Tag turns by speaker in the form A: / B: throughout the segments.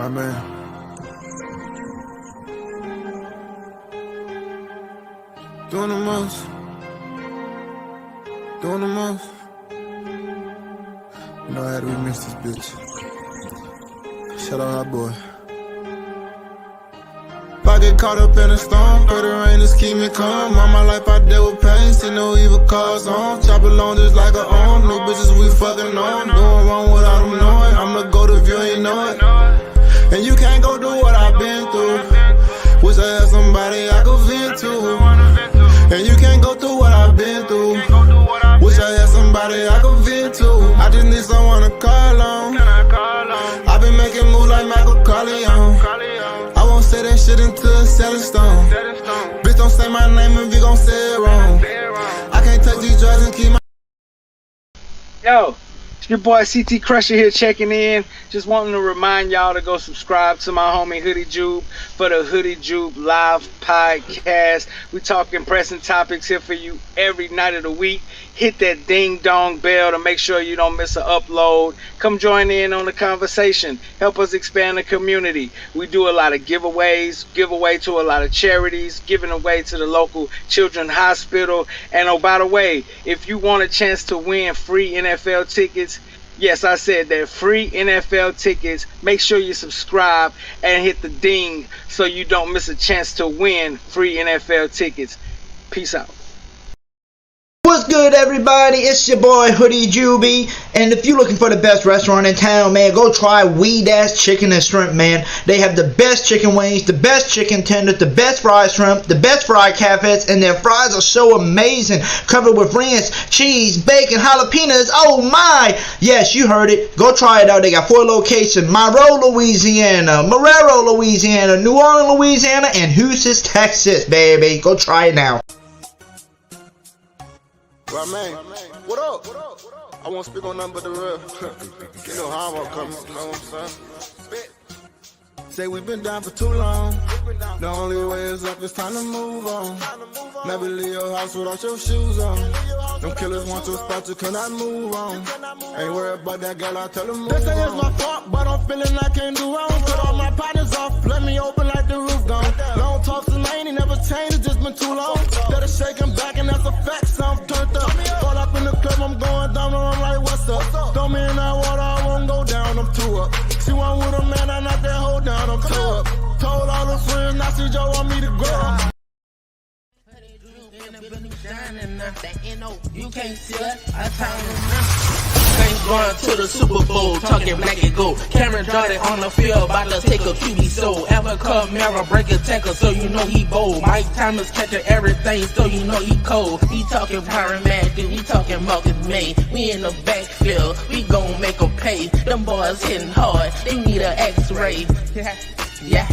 A: My man. Doing the most. Doing the most. You know I had to remix this bitch. Shout out our boy. If I get caught up in a storm, pray the rain just keep me calm. All my life I dealt with pain, see no evil cause on. Chop along just like a arm, new bitches we fucking on. Doing wrong without them knowing, I'm the GOAT if you ain't know it. And you can't go do what I've been through. Wish I had somebody I could vent to. And you can't go through what I've been through. Wish I had somebody I could vent to. I just need someone to call on. I've been making moves like Michael Corleone. I won't say that shit until it's set in stone. Bitch, don't say my name if you gon' say it wrong. I can't touch these drugs and keep my...
B: Yo, it's your boy CT Crusher here checking in. Just wanting to remind y'all to go subscribe to my homie Hoodie Jube for the Hoodie Jube live podcast. We talking pressing topics here for you every night of the week. Hit that ding dong bell to make sure you don't miss an upload. Come join in on the conversation. Help us expand the community. We do a lot of giveaways, give away to a lot of charities, giving away to the local children's hospital. And oh, by the way, if you want a chance to win free NFL tickets, yes, I said that, free NFL tickets, make sure you subscribe and hit the ding so you don't miss a chance to win free NFL tickets. Peace out.
C: What's good, everybody? It's your boy Hoodie Jube, and if you're looking for the best restaurant in town, man, go try Weed Ass Chicken and Shrimp, man. They have the best chicken wings, the best chicken tenders, the best fried shrimp, the best fried catfish, and their fries are so amazing, covered with ranch, cheese, bacon, jalapenos. Oh my! Yes, you heard it. Go try it out. They got 4 locations: Monroe, Louisiana, Marrero, Louisiana, New Orleans, Louisiana, and Houston, Texas, baby. Go try it now.
A: Right, man. What up? I won't speak on nothing but the real. You know how I want to come, you know what I'm saying? Say we've been down for too long. The only way is up, it's time to move on. Never leave your house without your shoes on. Them killers want your spot, you cannot move on. Ain't worried about that girl, I tell them move on. They say it's my fault, but I'm feeling I can't do wrong. Cut all my partners off, let me open like the roof gone. Long talks and I ain't never changed, it's just been too long. Better shaking back and that's a fact, so I'm turned up. All up in the club, I'm going down and I'm like, what's up? Throw me in that water, I won't go down, I'm too up. She want with a man, I knock that hoe down, I'm too up. Told all the friends, now she just want me to grow.
D: You can't see us, I time ain't going to the Super Bowl, talking black and gold. Cameron Jordan on the field, about to take a QB soul. Ever come Mara, break a tackle, so you know he bold. Mike Thomas catching everything, so you know he cold. He talking Pyromatic, we talking Marcus May. We in the backfield, we gon' make them pay. Them boys hitting hard, they need an X-ray. Yeah.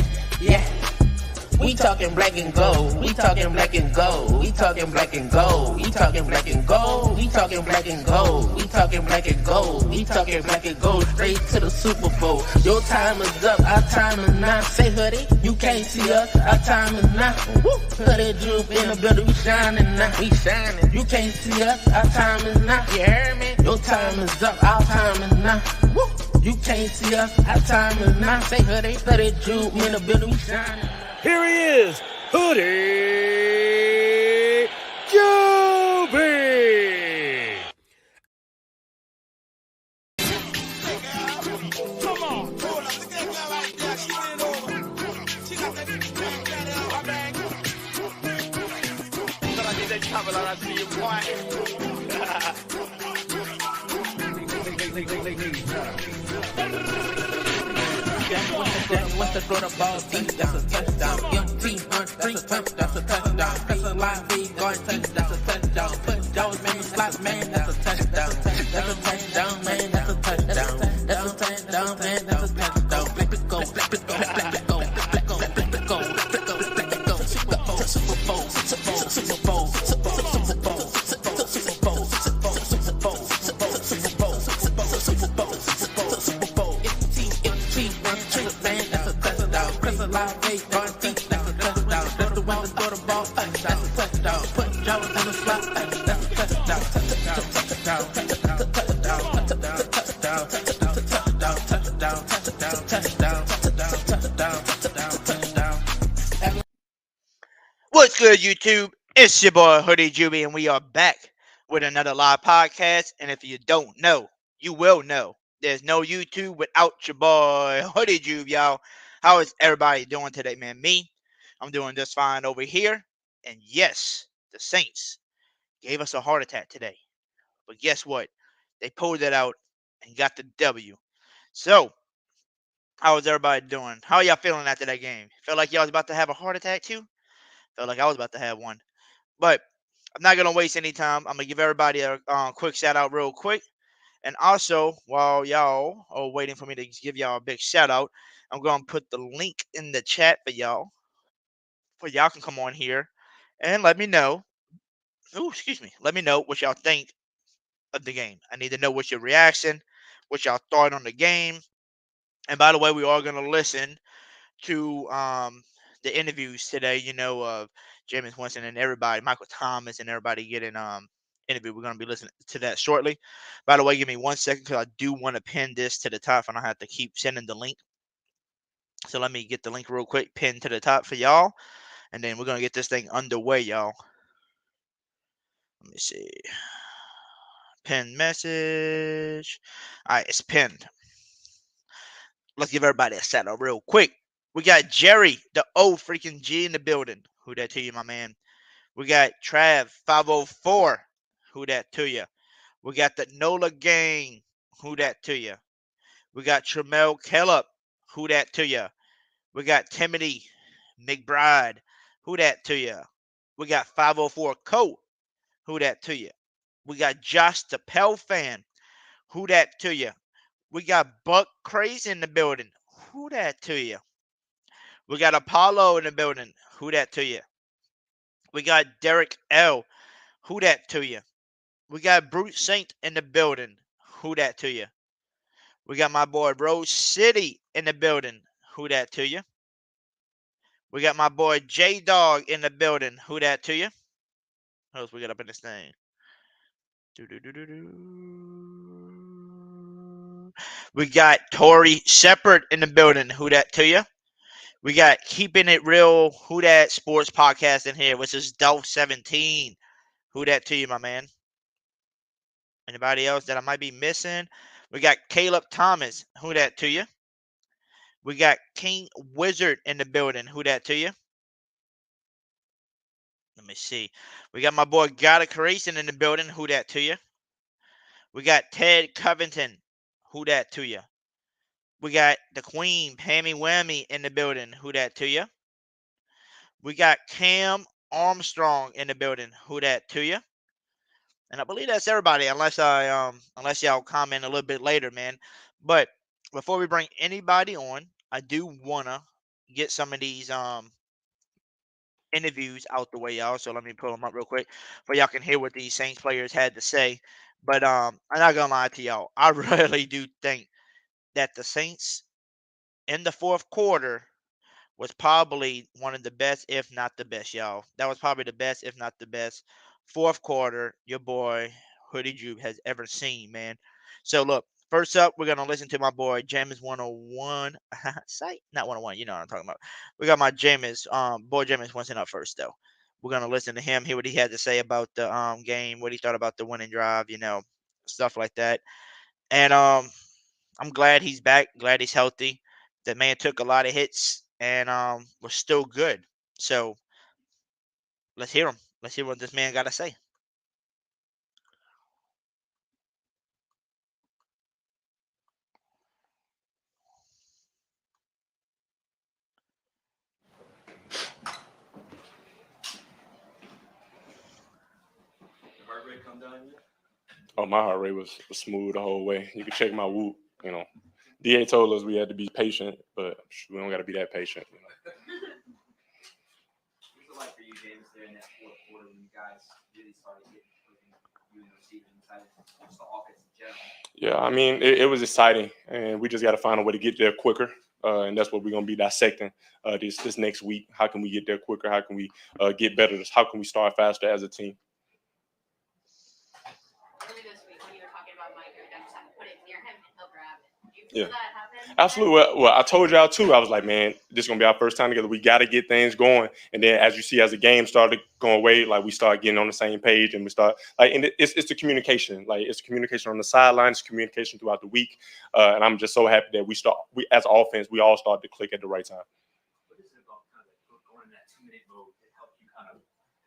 D: We talking black and gold. We talking black and gold. We talking black and gold. We talking black and gold. We talking black and gold. We talking black and gold. We talking black and gold. Straight to the Super Bowl. Your time is up. Our time is now. Say Hoodie, you can't see us. Our time is now. Hoodie Jube in the building. We shining now. We shining. You can't see us. Our time is now. You heard me? Your time is up. Our time is now. You can't see us. Our time is now. Say Hoodie, Hoodie Jube in the building. We shining.
E: Here he is, Hoodie Jube. Come on, hold up, look at that guy right there. She went over. She got that big bang. But I did that cover like I see you, boy.
D: Once the throw the ball deep, that's a touchdown. Young team on 3 punch, that's a touchdown. Press a line, we going touch, that's a touchdown. Put Jones in the slot, man, that's a touchdown. That's a touchdown, man, that's a touchdown. That's a touchdown, man, that's a touchdown. Flip it go, flip it go, flip it go, flip it go, flip it go, flip it go, flip it go. Super Bowl, Super Bowl, Super Bowl, Super Bowl, Super Bowl, Super Bowl, Super Bowl, Super Bowl, Super Bowl, Super Bowl, Super Bowl, Super Bowl, Super Bowl, Super Bowl, Super Bowl. It's team, one trigger, man, that's a touchdown. Press a line, wait, run deep, that's a touchdown. That's the one that throw the ball, that's a touchdown. Put Jones in the slot, that's a touchdown. Touchdown, touchdown, touchdown, touchdown, touchdown, touchdown, touchdown, touchdown, touchdown, touchdown, touchdown, touchdown.
F: good, YouTube? It's your boy Hoodie Jube, and we are back with another live podcast. And if you don't know, you will know. There's no YouTube without your boy Hoodie Jube, y'all. How is everybody doing today, man? I'm doing just fine over here. And yes, the Saints gave us a heart attack today. But guess what? They pulled it out and got the W. So, how is everybody doing? How are y'all feeling after that game? Felt like y'all was about to have a heart attack too? Felt like I was about to have one. But I'm not gonna waste any time. I'm gonna give everybody a quick shout out real quick, and also while y'all are waiting for me to give y'all a big shout out, I'm gonna put the link in the chat for y'all, can come on here and let me know. Ooh, excuse me. Let me know what y'all think of the game. I need to know what's your reaction, what y'all thought on the game. And by the way, we are gonna listen to the interviews today, of Jameis Winston and everybody, Michael Thomas and everybody getting interviewed. We're gonna be listening to that shortly. By the way, give me 1 second because I do want to pin this to the top and I have to keep sending the link. So let me get the link real quick, pin to the top for y'all, and then we're gonna get this thing underway, y'all. Let me see. Pin message. Alright, it's pinned. Let's give everybody a shout out real quick. We got Jerry, the old freaking G in the building. Who that to you, my man? We got Trav 504. Who that to you? We got the Nola Gang. Who that to you? We got Tramel Kellop. Who that to you? We got Timothy McBride. Who that to you? We got 504 Co. Who that to you? We got Josh the Pell fan. Who that to you? We got Buck Crazy in the building. Who that to you? We got Apollo in the building. Who that to you? We got Derek L. Who that to you? We got Bruce Saint in the building. Who that to you? We got my boy Rose City in the building. Who that to you? We got my boy J Dog in the building. Who that to you? What else we got up in this thing? We got Tori Shepard in the building. Who that to you? We got Keeping It Real, Who That Sports Podcast in here, which is Dolph 17. Who that to you, my man? Anybody else that I might be missing? We got Caleb Thomas. Who that to you? We got King Wizard in the building. Who that to you? Let me see. We got my boy Gotta Creation in the building. Who that to you? We got Ted Covington. Who that to you? We got the Queen, Pammy Whammy, in the building. Who that to you? We got Cam Armstrong in the building. Who that to you? And I believe that's everybody, unless y'all comment a little bit later, man. But before we bring anybody on, I do wanna get some of these interviews out the way, y'all. So let me pull them up real quick, for y'all can hear what these Saints players had to say. But I'm not gonna lie to y'all, I really do think that the Saints in the fourth quarter was probably one of the best, if not the best, y'all. That was probably the best, if not the best, fourth quarter your boy Hoodie Jube has ever seen, man. So look, first up, we're gonna listen to my boy James 101. Site, not 101. You know what I'm talking about. We got my James, boy James Winston up first though. We're gonna listen to him, hear what he had to say about the game, what he thought about the winning drive, stuff like that. And I'm glad he's back, glad he's healthy. The man took a lot of hits and was still good. So let's hear him. Let's hear what this man got to say.
G: Oh, my heart rate was smooth the whole way. You can check my whoop. DA told us we had to be patient, but we don't got to be that patient.
H: What was it like for you, James, there in that fourth quarter when you guys really started getting you and the receivers inside just the offense in general?
G: Yeah, I mean, it was exciting, and we just got to find a way to get there quicker. And that's what we're going to be dissecting this next week. How can we get there quicker? How can we get better? How can we start faster as a team?
I: Earlier this week, when you were talking about Mike, that
G: Yeah. Absolutely. Well, I told y'all too. I was like, man, this is gonna be our first time together. We got to get things going. And then, as you see, as the game started going away, like we start getting on the same page, and we start like, and it's the communication. Like it's communication on the sidelines, communication throughout the week. And I'm just so happy that we as offense, we all started to click at the right time.
H: What is it about kind of going in that 2-minute mode that helped you kind of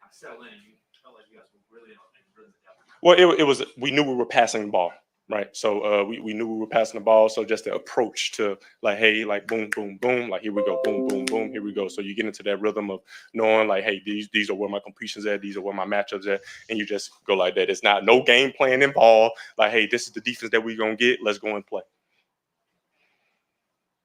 H: settle in and you felt like you guys were really in rhythm together?
G: Well, it was we knew we were passing the ball. Right. So we knew we were passing the ball. So just the approach to like, hey, like boom, boom, boom, like here we go, boom, boom, boom, here we go. So you get into that rhythm of knowing like, hey, these are where my completions at, these are where my matchups at, and you just go like that. It's not no game plan involved. Like, hey, this is the defense that we're gonna get. Let's go and play.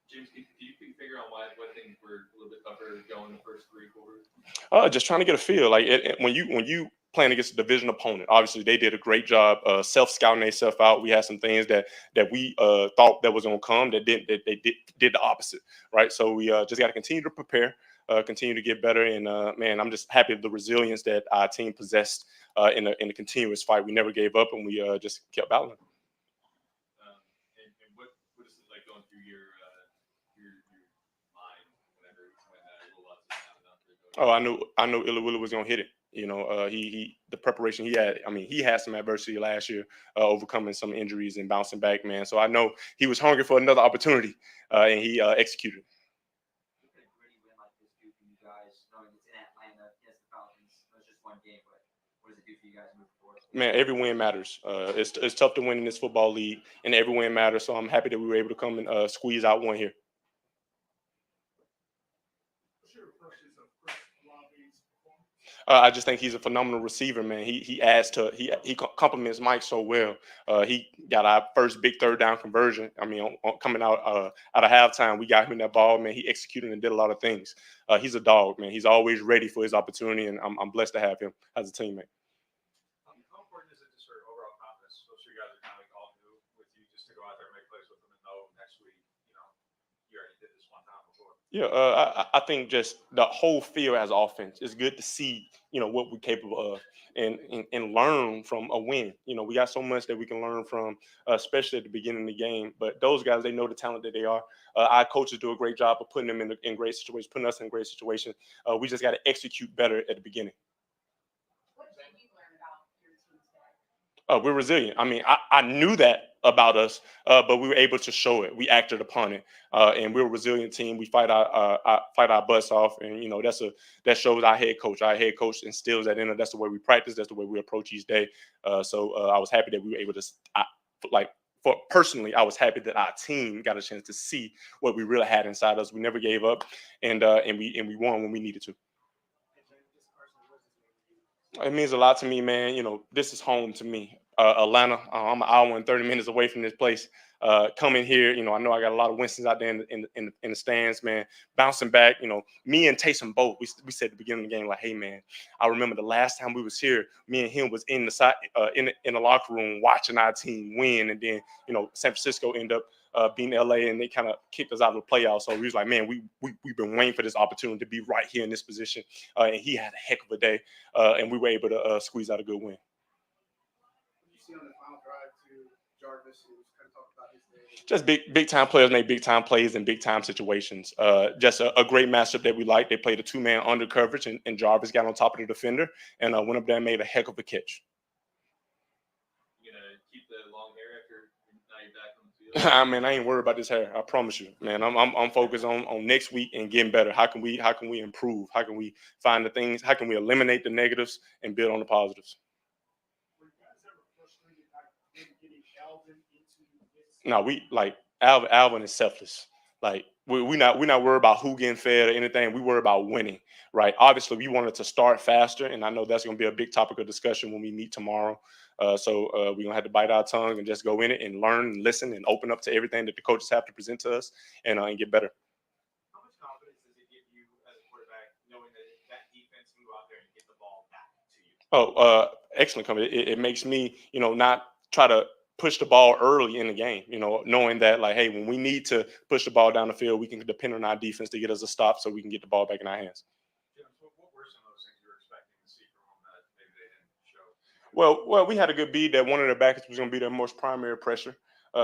H: James, do you figure out why things were a little bit tougher going the first 3 quarters?
G: Just trying to get a feel. Like when you playing against a division opponent, obviously they did a great job self-scouting themselves out. We had some things that we thought that was going to come that they did the opposite, right? So we just got to continue to prepare, continue to get better, and man, I'm just happy with the resilience that our team possessed in a continuous fight. We never gave up, and we just kept battling.
H: And what is it like going through your mind whenever
G: Oh, I knew Illiwilly was gonna hit it. You know, he the preparation he had. I mean, he had some adversity last year, overcoming some injuries and bouncing back, man. So I know he was hungry for another opportunity, and he executed.
H: What can a gritty win like this do for you guys, knowing it's in Atlanta against the Falcons? It's just one game, but what does it do for you guys moving forward?
G: Man, every win matters. It's tough to win in this football league, and every win matters. So I'm happy that we were able to come and squeeze out one here. I just think he's a phenomenal receiver, man. He adds to he complements Mike so well. He got our first big third down conversion. I mean, coming out of halftime, we got him in that ball, man. He executed and did a lot of things. He's a dog, man. He's always ready for his opportunity, and I'm blessed to have him as a teammate.
H: How important is it just for overall confidence? So you guys are kind of like all new with you just to go out there and make plays with them and know next week, you already did this one time before.
G: Yeah, I think just the whole feel as offense. It's good to see, what we're capable of and learn from a win. We got so much that we can learn from, especially at the beginning of the game. But those guys, they know the talent that they are. Our coaches do a great job of putting them in great situations, putting us in great situations. We just got to execute better at the beginning.
I: What did you learn about your team today?
G: We're resilient. I mean, I knew that about us, but we were able to show it. We acted upon it, and we're a resilient team. We fight our butts off, and that shows our head coach. Our head coach instills that in us. That's the way we practice. That's the way we approach each day. So I was happy that we were able to, personally, I was happy that our team got a chance to see what we really had inside us. We never gave up, and we won when we needed to. It means a lot to me, man. This is home to me. Atlanta. I'm an hour and 30 minutes away from this place. Coming here, I know I got a lot of Winstons out there in the stands, man. Bouncing back, me and Taysom both. We said at the beginning of the game, like, hey, man, I remember the last time we was here, me and him was in the side in the locker room watching our team win, and then San Francisco ended up beating LA, and they kind of kicked us out of the playoffs. So we was like, man, we've been waiting for this opportunity to be right here in this position. And he had a heck of a day, and we were able to squeeze out a good win.
J: On the final drive to Jarvis, who was kind of talking about his day.
G: Just big time players make big time plays in big time situations. Just a great matchup that we like. They played a 2-man under coverage, and Jarvis got on top of the defender and went up there and made a heck of a catch.
H: You gonna keep the long hair after now you're back on the field?
G: I mean, I ain't worried about this hair. I promise you, man. I'm focused on next week and getting better. How can we improve? How can we find the things? How can we eliminate the negatives and build on the positives? No, Alvin is selfless. Like we're not worried about who getting fed or anything. We worry about winning, right? Obviously, we wanted to start faster, and I know that's going to be a big topic of discussion when we meet tomorrow. So we're gonna have to bite our tongue and just go in it and learn, and listen, and open up to everything that the coaches have to present to us, and get better.
H: How much confidence does it give you as a quarterback knowing that defense can go out there and get the ball back to you?
G: Excellent confidence. It makes me, not try to push the ball early in the game, knowing that, like, hey, when we need to push the ball down the field, we can depend on our defense to get us a stop so we can get the ball back in our hands.
H: James, what were some of those things you were expecting to see from them that maybe they didn't show?
G: Well, we had a good beat that one of the backs was going to be their most primary pressure.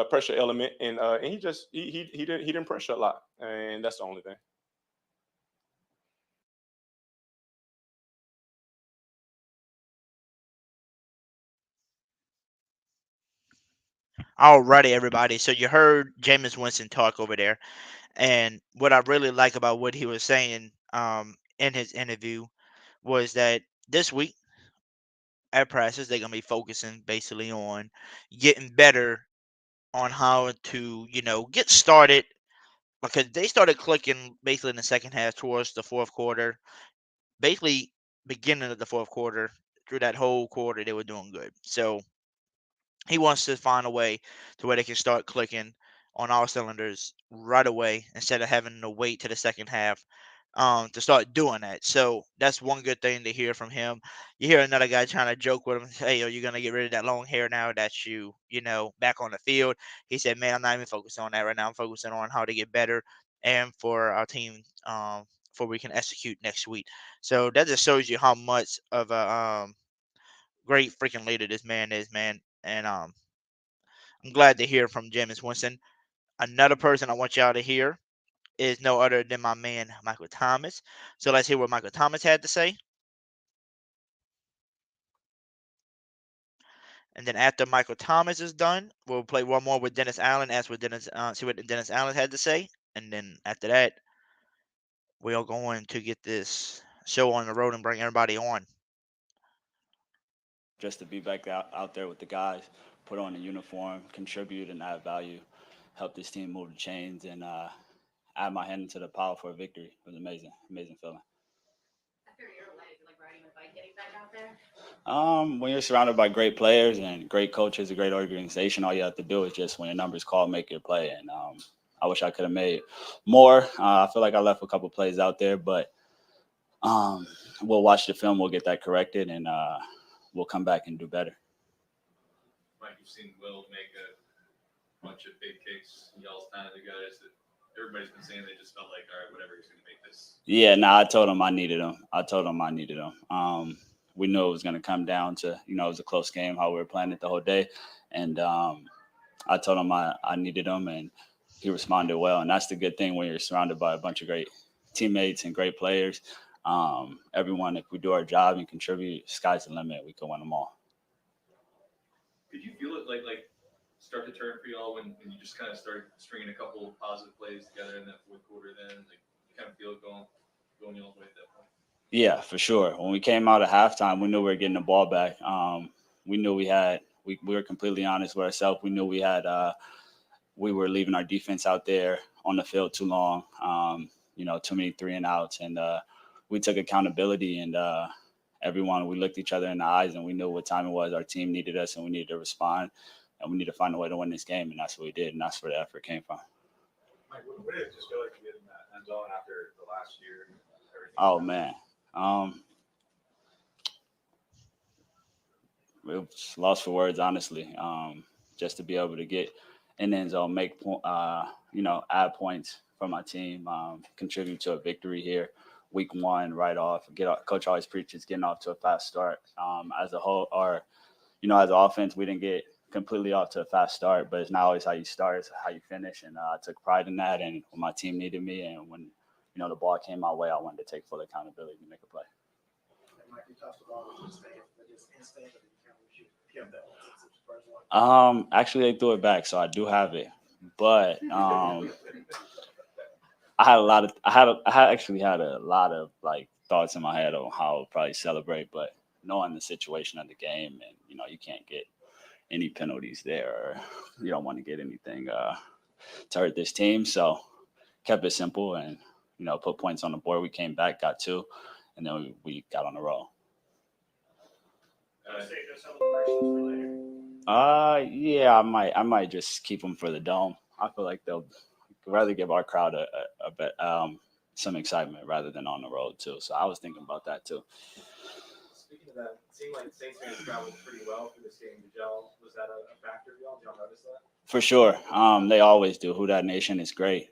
G: pressure element, and he just he didn't pressure a lot, and that's the only thing.
F: Alrighty, everybody. So you heard Jameis Winston talk over there, and what I really like about what he was saying in his interview was that this week at practice they're gonna be focusing basically on getting better on how to get started because they started clicking basically in the second half towards the fourth quarter, basically beginning of the fourth quarter through that whole quarter they were doing good. So he wants to find a way to where they can start clicking on all cylinders right away instead of having to wait to the second half to start doing that. So that's one good thing to hear from him. You hear another guy trying to joke with him, hey, are you going to get rid of that long hair now that back on the field? He said, man, I'm not even focused on that right now. I'm focusing on how to get better and for our team for we can execute next week. So that just shows you how much of a great freaking leader this man is, man. And I'm glad to hear from Jameis Winston. Another person I want y'all to hear is no other than my man Michael Thomas. So let's hear what Michael Thomas had to say. And then after Michael Thomas is done, we'll play one more with Dennis Allen, see what Dennis Allen had to say. And then after that, we are going to get this show on the road and bring everybody on.
K: Just to be back out there with the guys, put on a uniform, contribute and add value, help this team move the chains, and add my hand into the pile for a victory. It was amazing feeling.
I: After your life, like riding a bike, getting back out there?
K: When you're surrounded by great players and great coaches, a great organization, all you have to do is just when your number's called, make your play. And I wish I could have made more. I feel like I left a couple plays out there, but we'll watch the film, we'll get that corrected, and we'll come back and do better.
H: Mike, you've seen Will make a bunch of big kicks. He yells down at the guys that everybody's been saying they just felt like, all right, whatever, he's going to make this.
K: Yeah, I told him I needed him. We knew it was going to come down to, it was a close game, how we were playing it the whole day. And I told him I needed him, and he responded well. And that's the good thing when you're surrounded by a bunch of great teammates and great players. Everyone, if we do our job and contribute, sky's the limit. We can win them all.
H: Did you feel it like start to turn for y'all when you just kind of started stringing a couple of positive plays together in that fourth quarter? Then you kind of feel it going y'all's way at that point.
K: Yeah, for sure. When we came out at halftime, we knew we were getting the ball back. We knew we were completely honest with ourselves. We knew we were leaving our defense out there on the field too long. Too many 3-and-outs, and we took accountability, and we looked each other in the eyes, and we knew what time it was. Our team needed us, and we needed to respond, and we needed to find a way to win this game, and that's what we did, and that's where the effort came from.
H: Mike, what did it just feel like to get in that end zone after the last year?
K: Oh, man. It was lost for words, honestly. Just to be able to get in the end zone, add points for my team, contribute to a victory here. Week one, right off. Coach always preaches getting off to a fast start. As a whole, as an offense, we didn't get completely off to a fast start, but it's not always how you start, it's how you finish. And I took pride in that. And when my team needed me, and when the ball came my way, I wanted to take full accountability to make a play.
J: Mike, you touched the ball with instinct, but you can't shoot him that one.
K: Actually, they threw it back, so I do have it. But I actually had a lot of like thoughts in my head on how I would probably celebrate, but knowing the situation of the game, and you can't get any penalties there, or you don't want to get anything to hurt this team, so kept it simple and put points on the board. We came back, got 2, and then we got on the roll. Yeah, I might just keep them for the dome. I feel like they'll rather give our crowd a bit some excitement rather than on the road too. So I was thinking about that too.
H: Speaking of that, it seemed like the Saints fans traveled pretty well for this game to gel. Was that a factor for y'all? Did y'all notice that?
K: For sure. They always do. Who Dat Nation is great.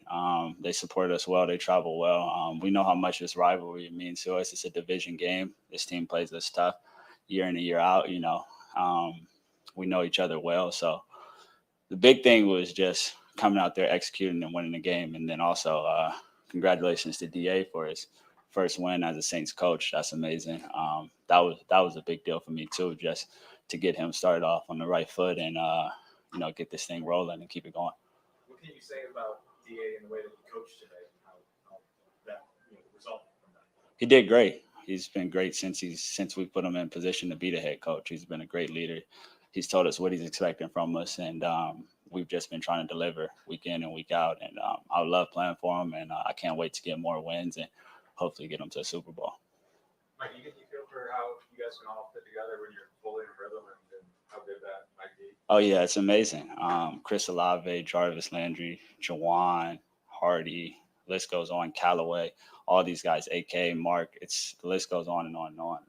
K: They support us well. They travel well. We know how much this rivalry means to us. It's a division game. This team plays us tough year in and year out. We know each other well. So the big thing was just coming out there, executing and winning the game. And then also congratulations to DA for his first win as a Saints coach. That's amazing. That was a big deal for me too, just to get him started off on the right foot and get this thing rolling and keep it going.
H: What can you say about DA and the way that he coached today and how that resulted from that?
K: He did great. He's been great since we put him in position to be the head coach. He's been a great leader. He's told us what he's expecting from us, and we've just been trying to deliver week in and week out. And I love playing for him, and I can't wait to get more wins and hopefully get him to a Super Bowl.
H: Mike, you feel for how you guys can all fit together when you're fully in rhythm and how good that might be?
K: Oh, yeah, it's amazing. Chris Olave, Jarvis Landry, Jawan, Hardy, list goes on, Callaway, all these guys, AK, Mark, the list goes on and on and on.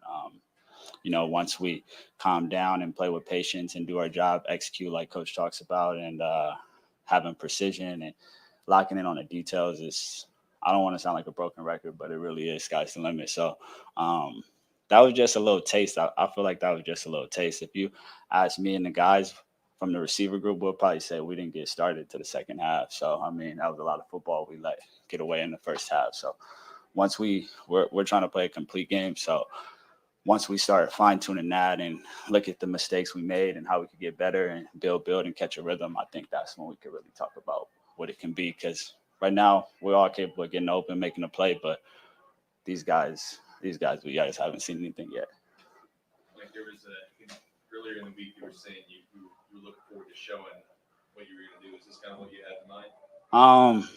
K: Once we calm down and play with patience and do our job, execute like Coach talks about, and having precision and locking in on the details is, I don't want to sound like a broken record, but it really is sky's the limit. So that was just a little taste. I feel like that was just a little taste. If you ask me and the guys from the receiver group, we'll probably say we didn't get started to the second half. So, that was a lot of football we let get away in the first half. So once we're trying to play a complete game. So once we start fine-tuning that and look at the mistakes we made and how we could get better and build and catch a rhythm, I think that's when we could really talk about what it can be. Because right now we're all capable of getting open, making a play, but these guys, we guys haven't seen anything yet.
H: Like there was earlier in the week, you were saying you were looking forward to showing what you were going to do. Is this kind of what you had in mind?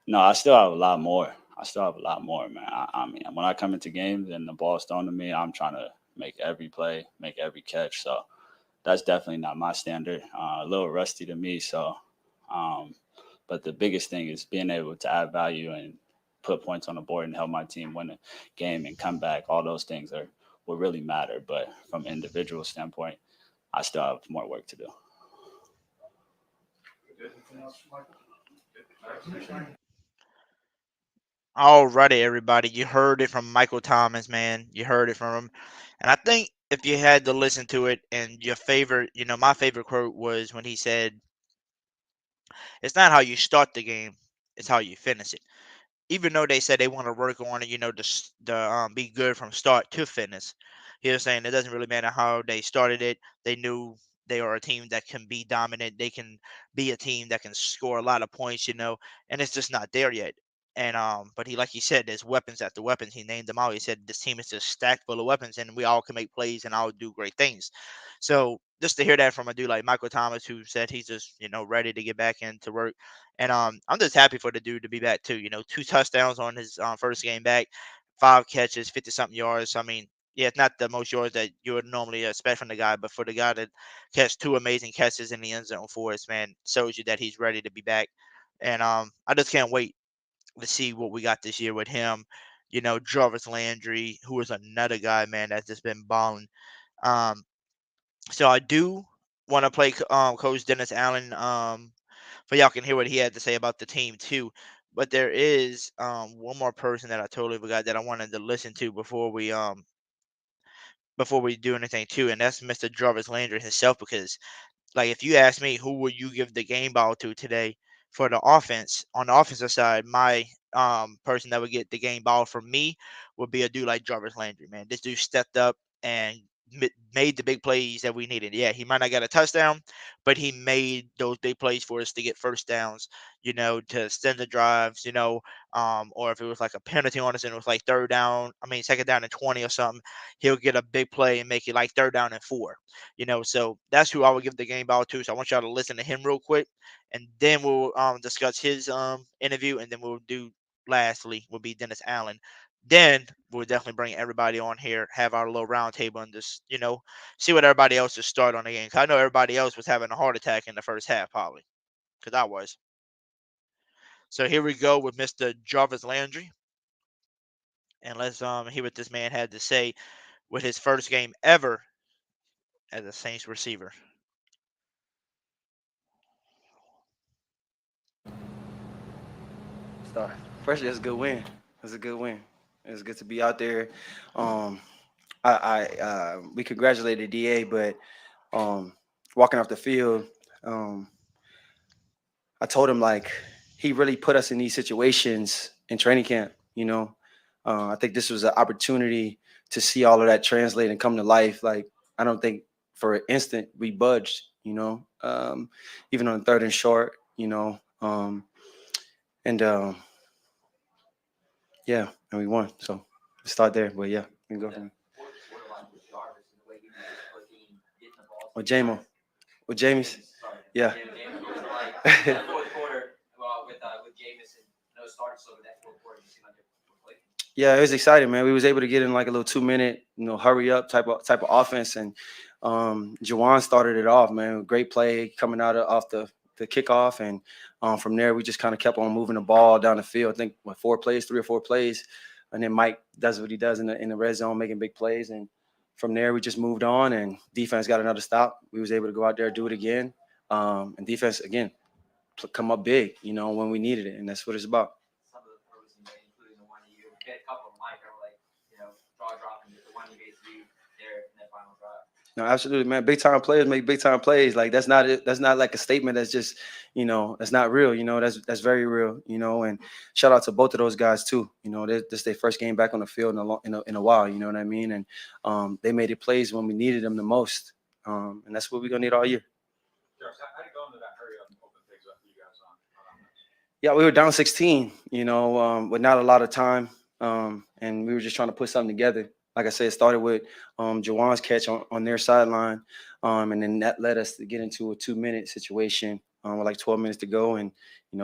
K: No, I still have a lot more. Man. I mean, when I come into games and the ball's thrown to me, I'm trying to make every play, make every catch. So that's definitely not my standard. A little rusty to me. So, but the biggest thing is being able to add value and put points on the board and help my team win a game and come back. All those things are what really matter. But from an individual standpoint, I still have more work to do.
F: Alrighty, everybody. You heard it from Michael Thomas, man. You heard it from him. And I think if you had to listen to it, and your favorite, my favorite quote was when he said, "It's not how you start the game, it's how you finish it." Even though they said they want to work on it, to be good from start to finish. He was saying it doesn't really matter how they started it. They knew they are a team that can be dominant. They can be a team that can score a lot of points, and it's just not there yet. And but like he said, there's weapons after weapons. He named them out. He said this team is just stacked full of weapons, and we all can make plays and all do great things. So just to hear that from a dude like Michael Thomas, who said he's just ready to get back into work, and I'm just happy for the dude to be back too. 2 touchdowns on his first game back, 5 catches, 50-something yards. I mean, yeah, it's not the most yards that you would normally expect from the guy, but for the guy that catch 2 amazing catches in the end zone for us, man, shows you that he's ready to be back. And I just can't wait to see what we got this year with him. Jarvis Landry, who is another guy, man, that's just been balling. So I do want to play Coach Dennis Allen. But y'all can hear what he had to say about the team too. But there is one more person that I totally forgot that I wanted to listen to before we do anything too, and that's Mr. Jarvis Landry himself. Because like if you ask me who would you give the game ball to today for the offense, on the offensive side, my person that would get the game ball from me would be a dude like Jarvis Landry, man. This dude stepped up and made the big plays that we needed. Yeah, he might not get a touchdown, but he made those big plays for us to get first downs, to extend the drives, or if it was like a penalty on us and it was like second down and 20 or something, he'll get a big play and make it like third down and 4, so that's who I would give the game ball to. So I want y'all to listen to him real quick, and then we'll discuss his interview, and then we'll do lastly will be Dennis Allen. Then we'll definitely bring everybody on here, have our little round table, and just, see what everybody else is start on the game. 'Cause I know everybody else was having a heart attack in the first half, probably, because I was. So here we go with Mr. Jarvis Landry. And let's hear what this man had to say with his first game ever as a Saints receiver.
L: Firstly, it's a good win. It's a good win. It's good to be out there. We congratulated DA, but walking off the field, um, I told him like he really put us in these situations in training camp. I think this was an opportunity to see all of that translate and come to life. Like I don't think for an instant we budged. Even on third and short. And yeah, and we won. So start there, but yeah, we can go from there. With Jamo, with James, yeah. Yeah, it was exciting, man. We was able to get in like a little 2 minute, hurry up type of offense, and Jawan started it off, man. Great play coming off the kickoff, and from there we just kind of kept on moving the ball down the field. I think what 3 or 4 plays, and then Mike does what he does in the red zone, making big plays, and from there we just moved on, and defense got another stop. We was able to go out there do it again, and defense again come up big, when we needed it, and that's what it's about. No, absolutely, man. Big time players make big time plays. Like that's not it. That's not like a statement. That's just, that's not real. That's very real. And shout out to both of those guys too. This their first game back on the field in a while. You know what I mean? And they made it plays when we needed them the most. And that's what we're gonna need all year.
H: How did you go into that hurry up and open things up for you guys on that?
L: Yeah, we were down 16. With not a lot of time, and we were just trying to put something together. Like I said, it started with Jawan's catch on their sideline, and then that led us to get into a 2 minute situation with like 12 minutes to go, and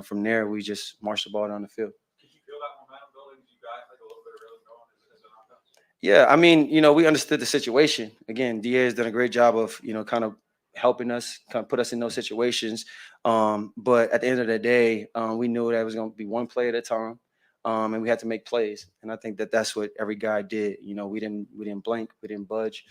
L: from there we just marched the ball down the field.
H: Did you feel that momentum building? Did you guys like a little bit of rhythm going as an offense?
L: Yeah, I mean, we understood the situation. Again, DA has done a great job of kind of helping us, kind of put us in those situations. But at the end of the day, we knew that it was going to be one play at a time. And we had to make plays, and I think that's what every guy did. We didn't blink, we didn't budge,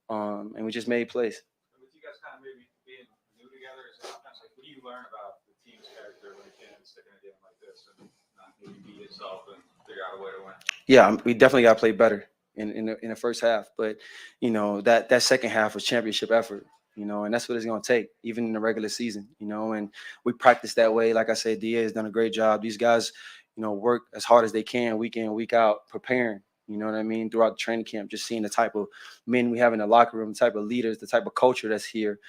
L: and we just made plays.
H: With you guys kind of maybe being new together as an offense, like what do you learn about the team's character when it came to sticking a game like this and not maybe be yourself and figure out a way to win?
L: Yeah, we definitely got to play better in the first half, but that second half was championship effort. And that's what it's going to take, even in the regular season. And we practice that way. Like I said, DA has done a great job. These guys, work as hard as they can week in, week out, preparing, what I mean, throughout the training camp, just seeing the type of men we have in the locker room, the type of leaders, the type of culture that's here,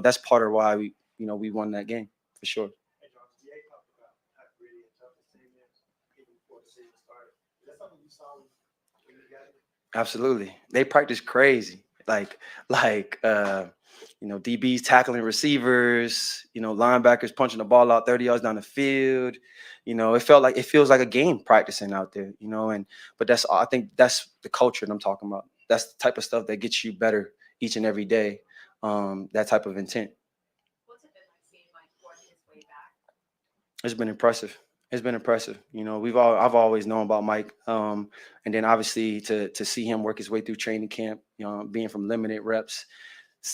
L: that's part of why we won that game for sure.
J: Hey, John, DA talked about how gritty and tough the team is even before the season started. Is that something you saw when you got here?
L: Absolutely. They practice crazy. Like DBs tackling receivers, linebackers punching the ball out 30 yards down the field. It feels like a game practicing out there, but I think that's the culture that I'm talking about. That's the type of stuff that gets you better each and every day. That type of intent.
I: What's it been like seeing Mike work his way back?
L: It's been impressive. I've always known about Mike, and then obviously to see him work his way through training camp, being from limited reps,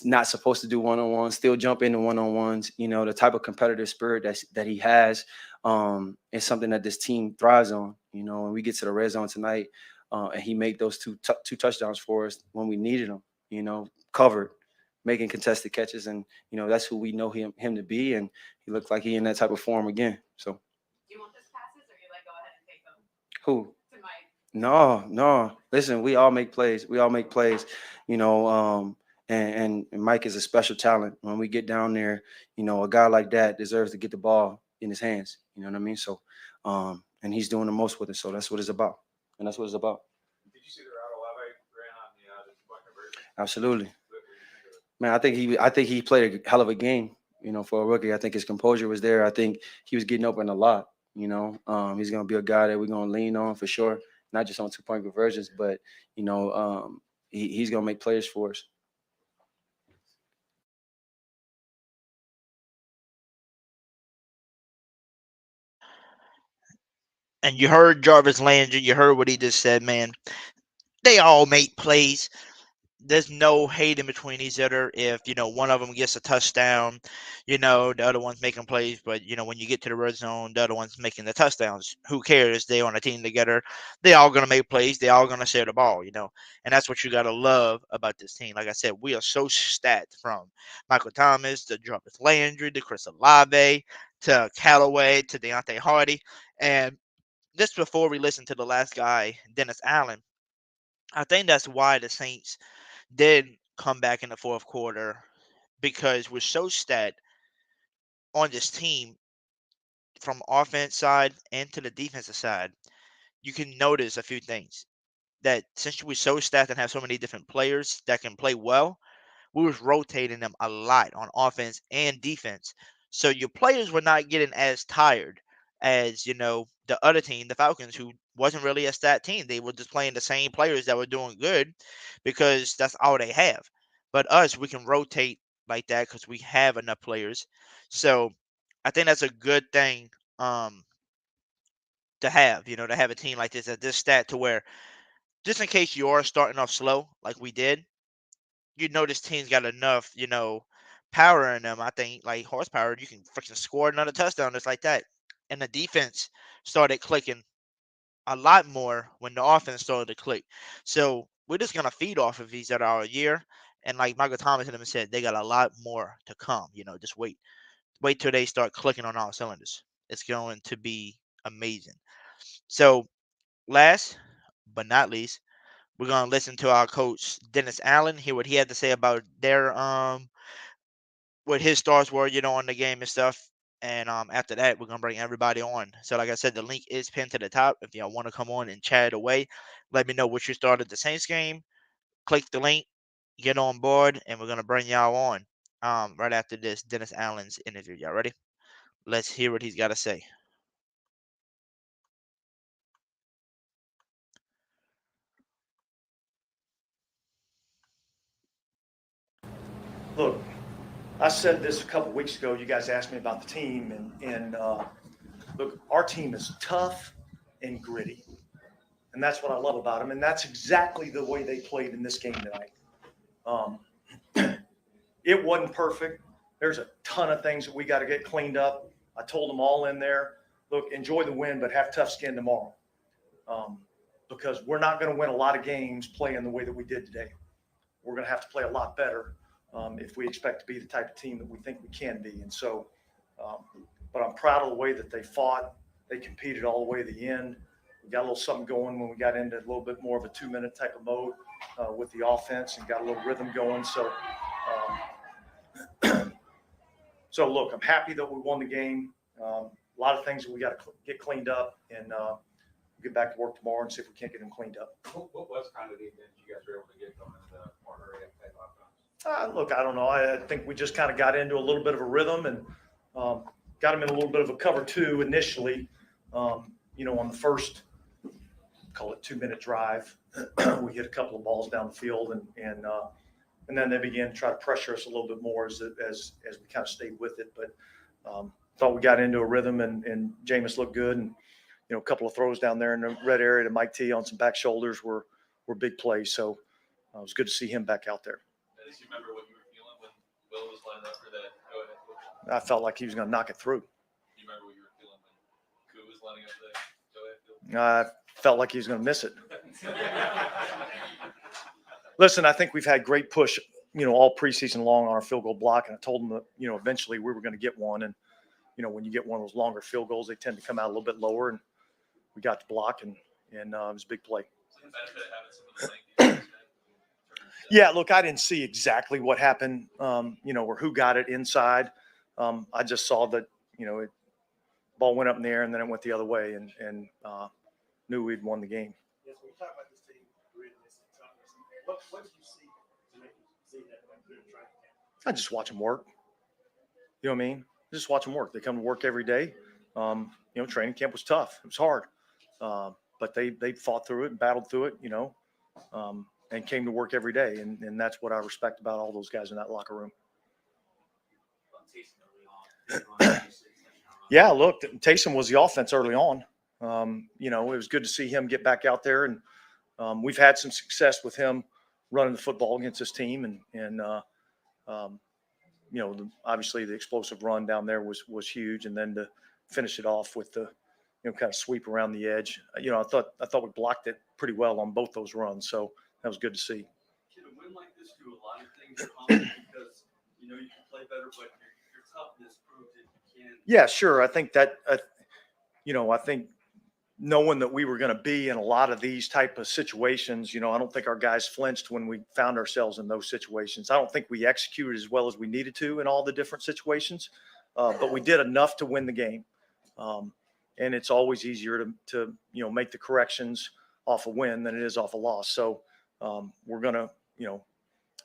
L: not supposed to do one-on-ones, still jump into one-on-ones. The type of competitive spirit that he has is something that this team thrives on. When we get to the red zone tonight, and he made those two touchdowns for us when we needed them. Covered, making contested catches, and that's who we know him to be, and he looked like he in that type of form again. So.
I: Do you want those passes, or you go ahead and take them?
L: Who?
I: To Mike.
L: No. Listen, we all make plays. And Mike is a special talent. When we get down there, a guy like that deserves to get the ball in his hands. You know what I mean? So, and he's doing the most with it. So that's what it's about.
H: Did you see the route Olave ran on the two-point conversion?
L: Absolutely. Man, I think he played a hell of a game. For a rookie, I think his composure was there. I think he was getting open a lot. He's going to be a guy that we're going to lean on for sure, not just on two-point conversions, but he's going to make players for us.
F: And you heard Jarvis Landry. You heard what he just said, man. They all make plays. there's no hate in between each other. If, one of them gets a touchdown, the other one's making plays. But, when you get to the red zone, the other one's making the touchdowns. Who cares? They're on a team together. They all going to make plays. They all going to share the ball, And that's what you got to love about this team. Like I said, we are so stacked from Michael Thomas to Jarvis Landry to Chris Olave to Callaway to Deontay Hardy. And just before we listen to the last guy, Dennis Allen, I think that's why the Saints did come back in the fourth quarter, because we're so stacked on this team from offense side and to the defensive side. You can notice a few things, that since we're so stacked and have so many different players that can play well, we was rotating them a lot on offense and defense. So your players were not getting as tired as, the other team, the Falcons, who wasn't really a stat team. They were just playing the same players that were doing good because that's all they have. But us, we can rotate like that because we have enough players. So I think that's a good thing to have, to have a team like this at this stat, to where just in case you are starting off slow like we did, this team's got enough, power in them. I think, like, horsepower, you can freaking score another touchdown just like that. And the defense started clicking a lot more when the offense started to click. So we're just gonna feed off of these at our year. And like Michael Thomas and them said, they got a lot more to come. Just wait till they start clicking on all cylinders. It's going to be amazing. So last but not least, we're gonna listen to our coach Dennis Allen, hear what he had to say about their what his thoughts were, on the game and stuff. And after that, we're gonna bring everybody on. So like I said, the link is pinned to the top. If y'all want to come on and chat away, let me know what you thought of the Saints game. Click the link, get on board, and we're gonna bring y'all on right after this Dennis Allen's interview. Y'all ready? Let's hear what he's got to say.
M: Look, I said this a couple weeks ago. You guys asked me about the team, and look, our team is tough and gritty, and that's what I love about them. And that's exactly the way they played in this game tonight. It wasn't perfect. There's a ton of things that we got to get cleaned up. I told them all in there, look, enjoy the win, but have tough skin tomorrow, because we're not going to win a lot of games playing the way that we did today. We're going to have to play a lot better if we expect to be the type of team that we think we can be. And so, but I'm proud of the way that they fought. They competed all the way to the end. We got a little something going when we got into a little bit more of a 2-minute type of mode with the offense and got a little rhythm going. So, so look, I'm happy that we won the game. A lot of things that we got to get cleaned up, and we'll get back to work tomorrow and see if we can't get them cleaned up.
H: What was kind of the advantage you guys were able to get going in the more hurry up type offense?
M: Look, I don't know. I think we just kind of got into a little bit of a rhythm and got them in a little bit of a cover two initially. On the first, call it 2-minute drive, we hit a couple of balls down the field, and then they began to try to pressure us a little bit more as we kind of stayed with it. But thought we got into a rhythm, and Jameis looked good, and a couple of throws down there in the red area to Mike T on some back shoulders were big plays. So it was good to see him back out there.
H: Do you remember what you were feeling when Will was lining up for that go-ahead push?
M: I felt like he was going to knock it through.
H: Do you remember what you were feeling when Koo was lining up for that go-ahead field?
M: I felt like he was going to miss it. Listen, I think we've had great push, all preseason long on our field goal block, and I told them that, eventually we were going to get one. And, when you get one of those longer field goals, they tend to come out a little bit lower, and we got the block, and it was a big play.
H: So the benefit of having some of the length.
M: Yeah, look, I didn't see exactly what happened, or who got it inside. I just saw that, ball went up in the air and then it went the other way, and knew we'd won the game.
J: Yes, when you talk about this team, grittiness and toughness, what did you see to make you see that good in training camp?
M: I just watch them work. You know what I mean? Just watch them work. They come to work every day. Training camp was tough. It was hard. But they fought through it and battled through it, and came to work every day. And that's what I respect about all those guys in that locker room. Yeah, look, Taysom was the offense early on. It was good to see him get back out there. And we've had some success with him running the football against this team, and obviously the explosive run down there was huge, and then to finish it off with the kind of sweep around the edge. I thought we blocked it pretty well on both those runs, so that was good to see.
H: Can a win like this do a lot of things because you can play better, but your toughness proves that you can.
M: Yeah, sure. I think that I think knowing that we were going to be in a lot of these type of situations, I don't think our guys flinched when we found ourselves in those situations. I don't think we executed as well as we needed to in all the different situations, but we did enough to win the game. And it's always easier to make the corrections off a win than it is off a loss. So we're gonna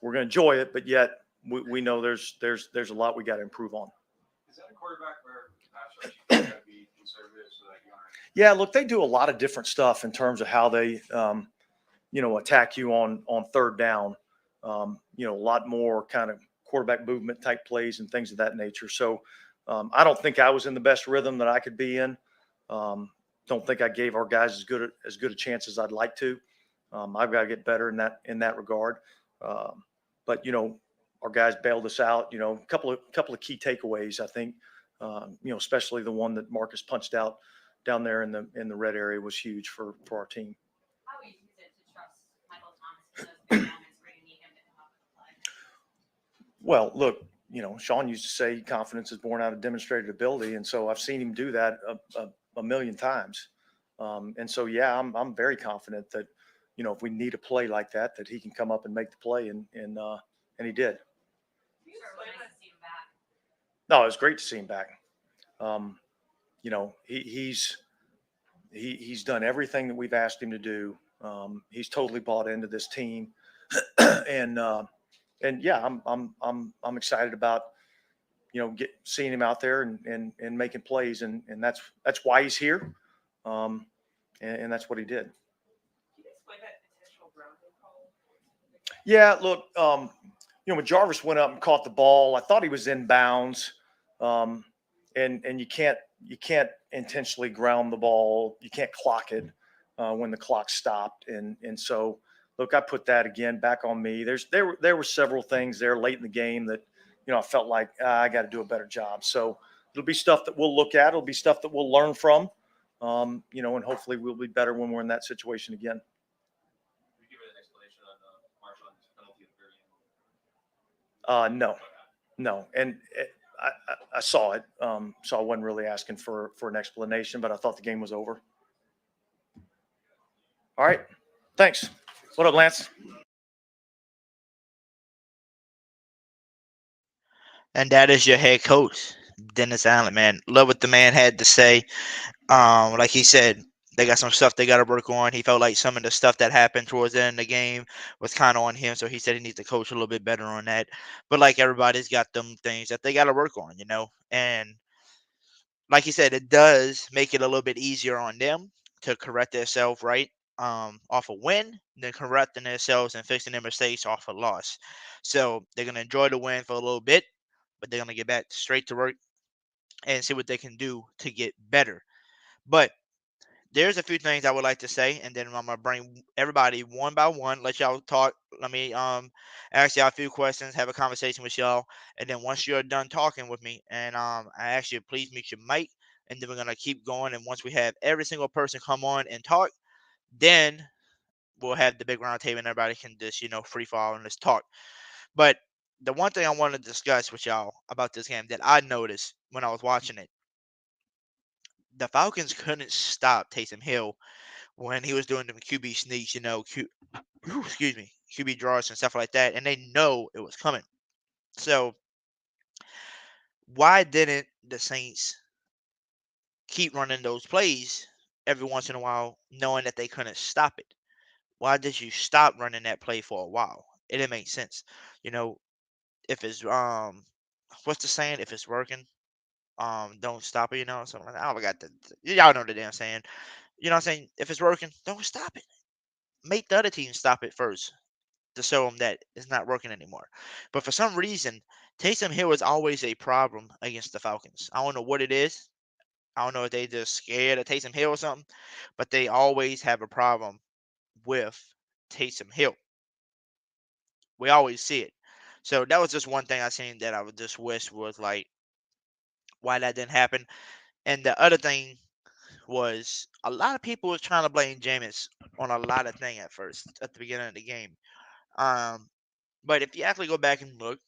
M: enjoy it, but yet we know there's a lot we got to improve on.
H: Is that a quarterback where pass rush you got to be conservative so that you aren't?
M: Yeah, look, they do a lot of different stuff in terms of how they attack you on third down. A lot more kind of quarterback movement type plays and things of that nature. So I don't think I was in the best rhythm that I could be in. Don't think I gave our guys as good a chance as I'd like to. I've got to get better in that regard. But our guys bailed us out. A couple of key takeaways, I think. Especially the one that Marcus punched out down there in the red area was huge for our team.
I: How easy is it to trust Michael Thomas in those big moments where you need him to come up with the play?
M: Well, look, Sean used to say confidence is born out of demonstrated ability, and so I've seen him do that a million times. And so, yeah, I'm very confident that, if we need a play like that he can come up and make the play, and he did. No, it was great to see him back. He's done everything that we've asked him to do. He's totally bought into this team, and yeah, I'm excited about seeing him out there and making plays, and that's why he's here, and that's what he did. Yeah, look, when Jarvis went up and caught the ball, I thought he was in bounds, and you can't intentionally ground the ball. You can't clock it when the clock stopped, and so look, I put that again back on me. There were several things there late in the game that I felt like I got to do a better job. So it'll be stuff that we'll look at. It'll be stuff that we'll learn from, and hopefully we'll be better when we're in that situation again. No. And I saw it. So I wasn't really asking for an explanation, but I thought the game was over. All right. Thanks. What up, Lance?
F: And that is your head coach, Dennis Allen, man. Love what the man had to say. Like he said, they got some stuff they got to work on. He felt like some of the stuff that happened towards the end of the game was kind of on him. So he said he needs to coach a little bit better on that. But like everybody's got them things that they got to work on, And like he said, it does make it a little bit easier on them to correct themselves, right? Off a win, than correcting themselves and fixing their mistakes off a loss. So they're going to enjoy the win for a little bit, but they're going to get back straight to work and see what they can do to get better. But there's a few things I would like to say, and then I'm gonna bring everybody one by one, let y'all talk. Let me ask y'all a few questions, have a conversation with y'all, and then once you're done talking with me, and I ask you please mute your mic, and then we're gonna keep going. And once we have every single person come on and talk, then we'll have the big round table, and everybody can just free fall and let's talk. But the one thing I want to discuss with y'all about this game that I noticed when I was watching it, the Falcons couldn't stop Taysom Hill when he was doing them QB sneaks, excuse me, QB draws and stuff like that, and they know it was coming. So why didn't the Saints keep running those plays every once in a while, knowing that they couldn't stop it? Why did you stop running that play for a while? It didn't make sense. If it's what's the saying? If it's working, don't stop it. Something like that. I forgot y'all know the damn saying. You know what I'm saying? If it's working, don't stop it. Make the other team stop it first to show them that it's not working anymore. But for some reason, Taysom Hill is always a problem against the Falcons. I don't know what it is. I don't know if they just scared of Taysom Hill or something, but they always have a problem with Taysom Hill. We always see it. So that was just one thing I seen that I would just wish was like why that didn't happen. And the other thing was a lot of people was trying to blame Jameis on a lot of things at first at the beginning of the game. Um, but if you actually go back and look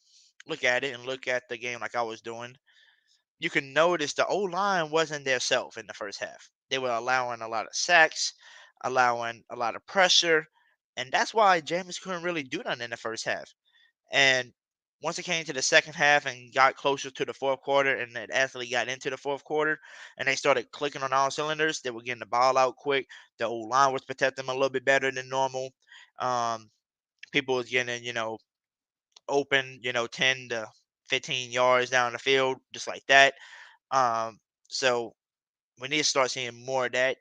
F: at it and look at the game like I was doing, you can notice the O line wasn't their self in the first half. They were allowing a lot of sacks, allowing a lot of pressure, and that's why Jameis couldn't really do nothing in the first half. And once it came to the second half and got closer to the fourth quarter, and it actually got into the fourth quarter, and they started clicking on all cylinders, they were getting the ball out quick. The old line was protecting them a little bit better than normal. Um, People was getting, open, 10 to 15 yards down the field, just like that. Um, so we need to start seeing more of that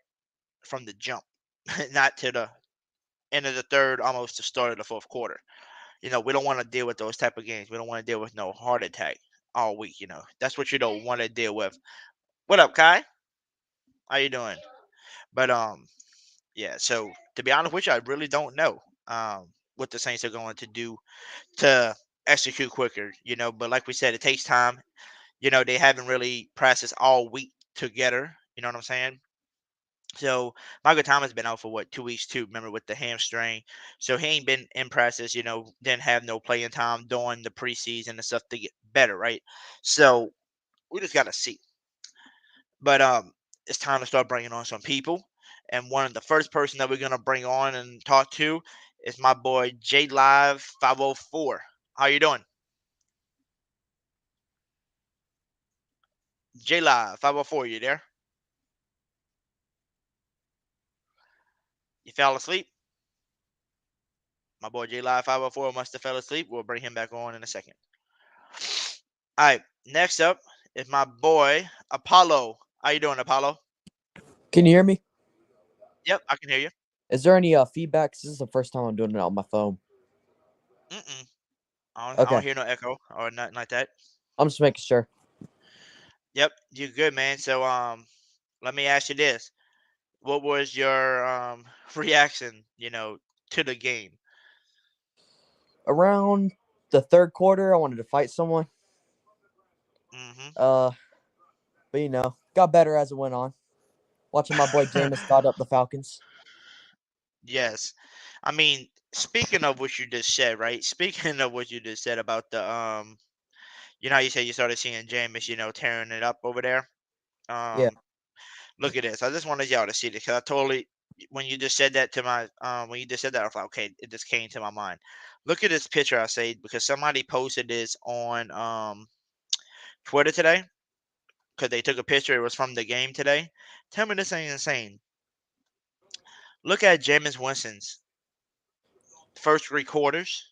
F: from the jump, not to the end of the third, almost the start of the fourth quarter. We don't want to deal with those type of games. We don't want to deal with no heart attack all week. That's what you don't want to deal with. What up, Kai? How you doing? But yeah. So to be honest with you, I really don't know what the Saints are going to do to execute quicker. But like we said, it takes time. They haven't really practiced all week together. You know what I'm saying? So Michael Thomas been out for what 2 weeks too. Remember with the hamstring, so he ain't been in practice. Didn't have no playing time during the preseason and stuff to get better, right? So we just gotta see. But it's time to start bringing on some people. And one of the first person that we're gonna bring on and talk to is my boy J Live 504. How you doing, J Live 504? You there? You fell asleep? My boy J Live 504 must have fell asleep. We'll bring him back on in a second. All right, next up is my boy Apollo. How you doing, Apollo?
N: Can you hear me?
F: Yep, I can hear you.
N: Is there any feedback? 'Cause this is the first time I'm doing it on my phone.
F: Mm-mm. I don't
N: Okay,
F: hear no echo or nothing like that.
N: I'm just making sure.
F: Yep, you good, man. So let me ask you this: what was your reaction, to the game?
N: Around the third quarter, I wanted to fight someone.
F: Mm-hmm.
N: But got better as it went on. Watching my boy Jameis start up the Falcons.
F: Yes, I mean, speaking of what you just said, right? Speaking of what you just said about the how you said you started seeing Jameis, tearing it up over there.
N: Yeah.
F: Um, Look at this. I just wanted y'all to see this because I totally, when you just said that to my, when you just said that, I was like, okay, it just came to my mind. Look at this picture I saved because somebody posted this on Twitter today because they took a picture. It was from the game today. Tell me this ain't insane. Look at Jameis Winston's first 3 quarters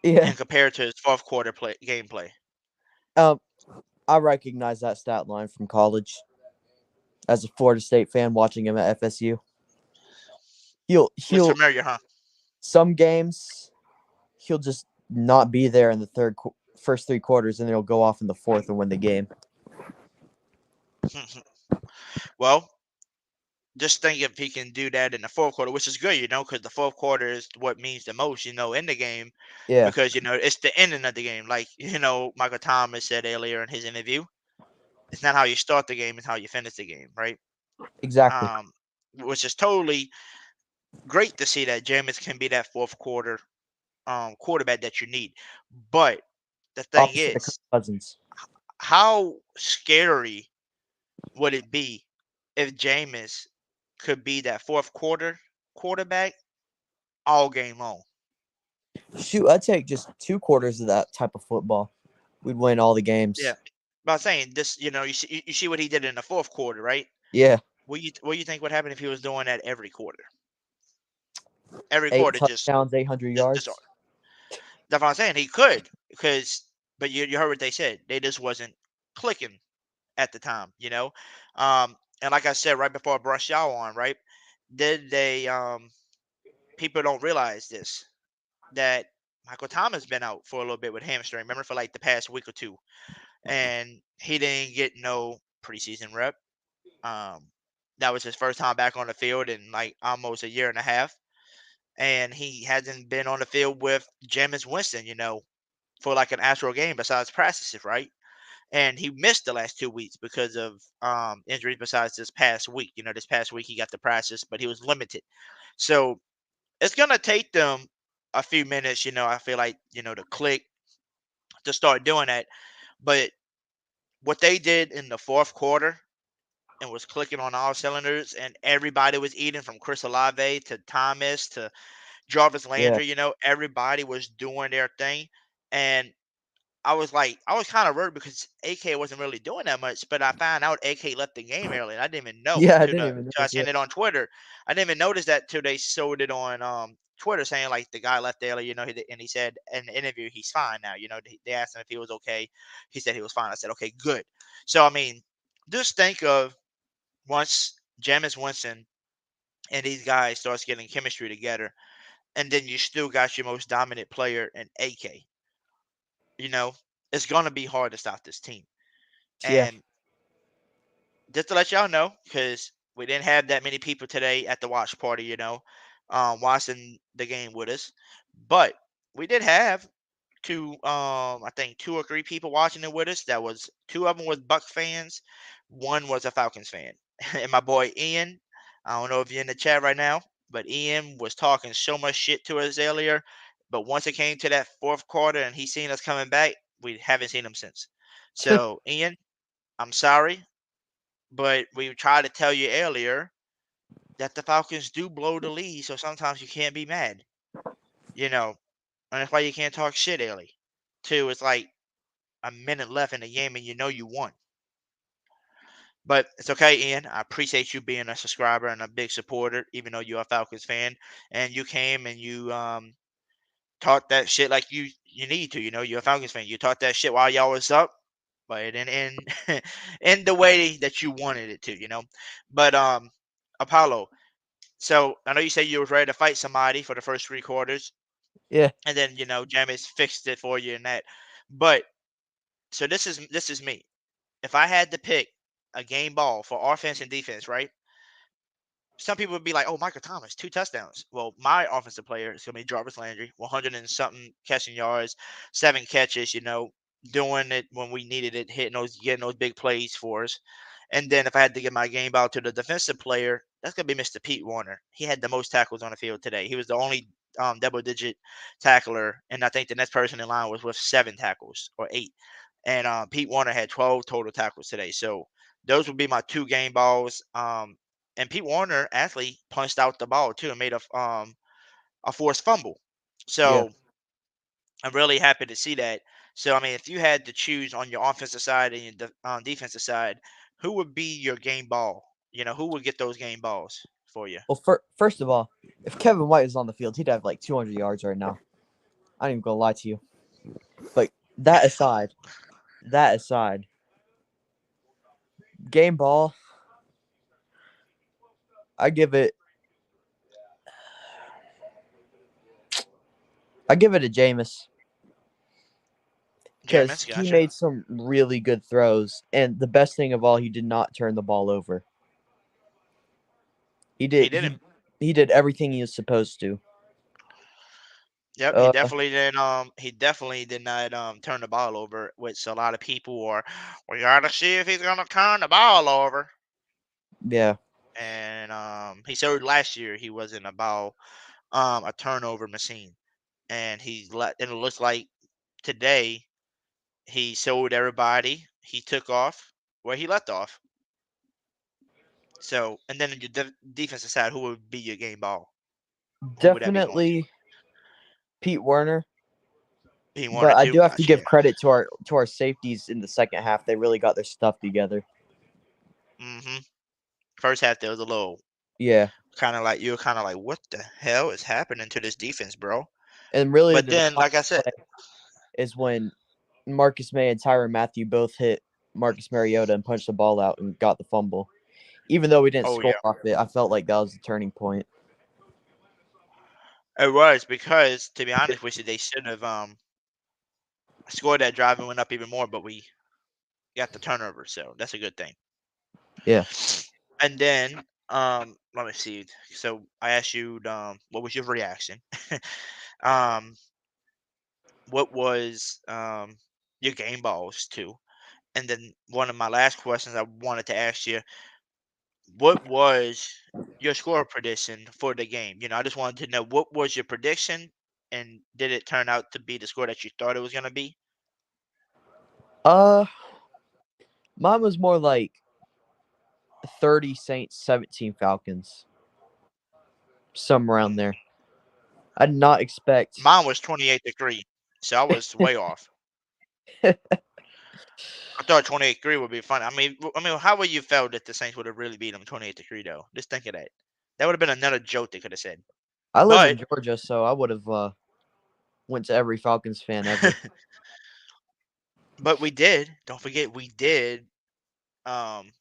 N: Yeah.
F: and compare it to his fourth quarter gameplay.
N: Um, I recognize that stat line from college. As a Florida State fan, watching him at FSU,
F: Looks
N: he'll
F: familiar, huh?
N: some games he'll just not be there in the first 3 quarters, and then he'll go off in the fourth and win the game.
F: Well, just think if he can do that in the fourth quarter, which is good, because the fourth quarter is what means the most, in the game,
N: Yeah,
F: because it's the ending of the game. Like Michael Thomas said earlier in his interview, it's not how you start the game; it's how you finish the game, right?
N: exactly.
F: Um, which is totally great to see that Jameis can be that fourth quarter quarterback that you need. But the thing
N: Opposite of Kirk
F: is,
N: Cousins.
F: how scary would it be if Jameis could be that fourth quarter quarterback all game long?
N: Shoot, I'd take just 2 quarters of that type of football. We'd win all the games.
F: Yeah. But I'm saying this, you see what he did in the fourth quarter, right?
N: Yeah,
F: What you think would happen if he was doing that every quarter? Every
N: 8
F: quarter, just
N: touchdowns, 800
F: just
N: yards.
F: that's what I'm saying. He could but you heard what they said. They just wasn't clicking at the time. And like I said right before I brushed y'all on, right? Did they people don't realize this that Michael Thomas been out for a little bit with hamstring. Remember for like the past week or two, and he didn't get no preseason rep. Um, that was his first time back on the field in like almost a year and a half. and he hasn't been on the field with Jameis Winston, for like an actual game besides practices, right? And he missed the last 2 weeks because of injuries. Besides this past week, this past week he got the practice, but he was limited. So it's gonna take them a few minutes, I feel like, to click to start doing that. But what they did in the fourth quarter and was clicking on all cylinders, and everybody was eating from Chris Olave to Thomas to Jarvis
N: Yeah.
F: Landry. Everybody was doing their thing, and I was kind of worried because AK wasn't really doing that much, but I found out AK left the game early, and I didn't even know
N: Yeah, I
F: till
N: didn't even
F: I
N: notice. Yeah.
F: seen it on Twitter. I didn't even notice that till they showed it on Twitter, saying like the guy left early, and he said in the interview he's fine now. They asked him if he was okay. He said he was fine. I said okay, good. So I mean, just think of once Jameis Winston and these guys starts getting chemistry together, and then you still got your most dominant player in AK. You know, it's gonna be hard to stop this team.
N: Yeah.
F: And just to let y'all know, because we didn't have that many people today at the watch party, watching the game with us, but we did have I think 2 or 3 people watching it with us. That was 2 of them was Buck fans, one was a Falcons fan, and my boy Ian. I don't know if you're in the chat right now, but Ian was talking so much shit to us earlier. But once it came to that fourth quarter and he seen us coming back, we haven't seen him since. So Ian, I'm sorry, but we tried to tell you earlier that the Falcons do blow the lead, so sometimes you can't be mad, and that's why you can't talk shit early. Two, it's like a minute left in the game and you won. But it's okay, Ian. I appreciate you being a subscriber and a big supporter, even though you're a Falcons fan. And you came and you talked that shit like you need to. You're a Falcons fan. You talked that shit while y'all was up, but it didn't end in the way that you wanted it to. But Apollo. So I know you said you was ready to fight somebody for the first 3 quarters,
N: Yeah.
F: and then Jameis fixed it for you and that. But so this is me. If I had to pick a game ball for offense and defense, right? Some people would be like, "Oh, Michael Thomas, 2 touchdowns." Well, my offensive player is gonna be Jarvis Landry, 100 and something catching yards, 7 catches. Doing it when we needed it, getting those big plays for us. And then if I had to give my game ball to the defensive player, that's gonna be Mr. Pete Warner. He had the most tackles on the field today. He was the only double-digit tackler, and I think the next person in line was with 7 tackles or 8. And Pete Warner had 12 total tackles today. So those would be my 2 game balls. And Pete Warner actually punched out the ball too and made a forced fumble.
N: Yeah.
F: So I'm really happy to see that. So I mean, if you had to choose on your offensive side and your defensive side, who would be your game ball? Who would get those game balls for you?
N: Well, first of all, if Kevin White was on the field, he'd have like 200 yards right now. I ain't even gonna lie to you. But that aside, game ball, I give it to Jameis because
F: Jameis,
N: he
F: gotcha.
N: made some really good throws, and the best thing of all, he did not turn the ball over. He
F: He
N: did
F: didn't.
N: he did everything he was supposed to.
F: Yep, he
N: Uh,
F: definitely didn't. He definitely did not turn the ball over, which a lot of people are. We gotta see if he's gonna turn the ball over.
N: yeah,
F: And he showed last year he wasn't about a turnover machine, and it looks like today he showed everybody he took off where he left off. So, and then in your defensive side, who would be your game ball? Who would that be going to?
N: definitely Pete Werner.
F: He
N: But
F: wanted
N: I
F: to.
N: do have to
F: Gotcha.
N: give credit to our safeties in the second half. They really got their stuff together.
F: Mm-hmm. First half there was a little
N: Yeah,
F: kind of like you were kind of like, what the hell is happening to this defense, bro?
N: and really
F: But
N: the
F: then,
N: defining
F: like I said,
N: play is when Marcus May and Tyrann Mathieu both hit Marcus Mariota and punched the ball out and got the fumble. Even though we didn't
F: oh
N: score
F: yeah,
N: off it, I felt like that was the turning point.
F: it was because to be honest with you, they should have scored that drive and went up even more, but we got the turnover, so that's a good thing.
N: Yeah.
F: And then let me see. So I asked you, what was your reaction? um, what was your game balls too? And then one of my last questions I wanted to ask you, what was your score prediction for the game? I just wanted to know what was your prediction, and did it turn out to be the score that you thought it was gonna be?
N: Uh, mine was more like 30 Saints, 17 Falcons, somewhere around there. I did not expect.
F: Mine was 28-3, so I was way off. I thought 28-3 would be fun. I mean, how would you felt that the Saints would have really beat them 28-3 though? Just think of that. That would have been another joke they could have said.
N: I live in
F: But
N: Georgia, so I would have went to every Falcons fan ever.
F: but we did. Don't forget, we did um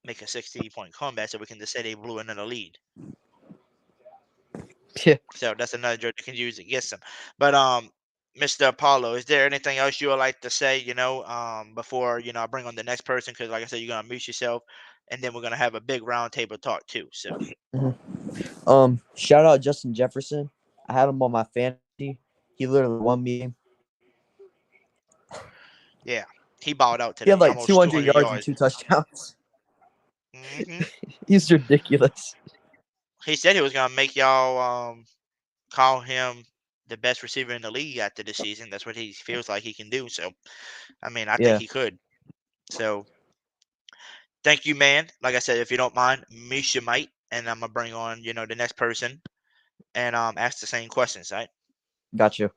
F: make a 60-point comeback, so we can just say they blew another lead.
N: Yeah.
F: So that's another joke you can use against them. But Mr. Apollo, is there anything else you would like to say? Before I bring on the next person, because like I said, you're gonna mute yourself, and then we're gonna have a big round table talk too. So
N: Shout out Justin Jefferson. I had him on my fantasy. He literally won me.
F: yeah, he balled out
N: He had
F: today,
N: like
F: almost
N: 200
F: 200
N: yards and
F: yards.
N: 2 touchdowns.
F: hmm
N: He's ridiculous.
F: He said he was gonna make y'all call him the best receiver in the league after the season. That's what he feels like he can do. So, I mean, I think
N: Yeah.
F: he could. So, thank you, man. Like I said, if you don't mind, Misha might, and I'm gonna bring on, the next person and ask the same questions, right?
N: Got you.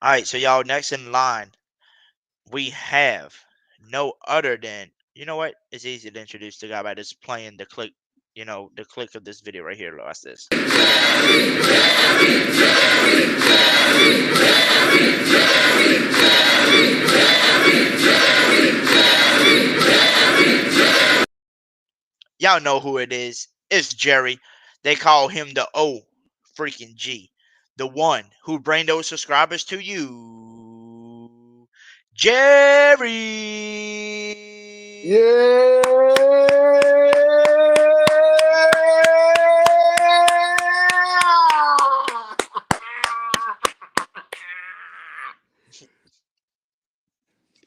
F: All right, so y'all next in line, we have no other than what? It's easy to introduce the guy by just playing the click, the click of this video right here. Watch this. Y'all know who it is. It's Jerry. They call him the O freaking G. The one who bring those subscribers to you. Jerry.
O: Yeah.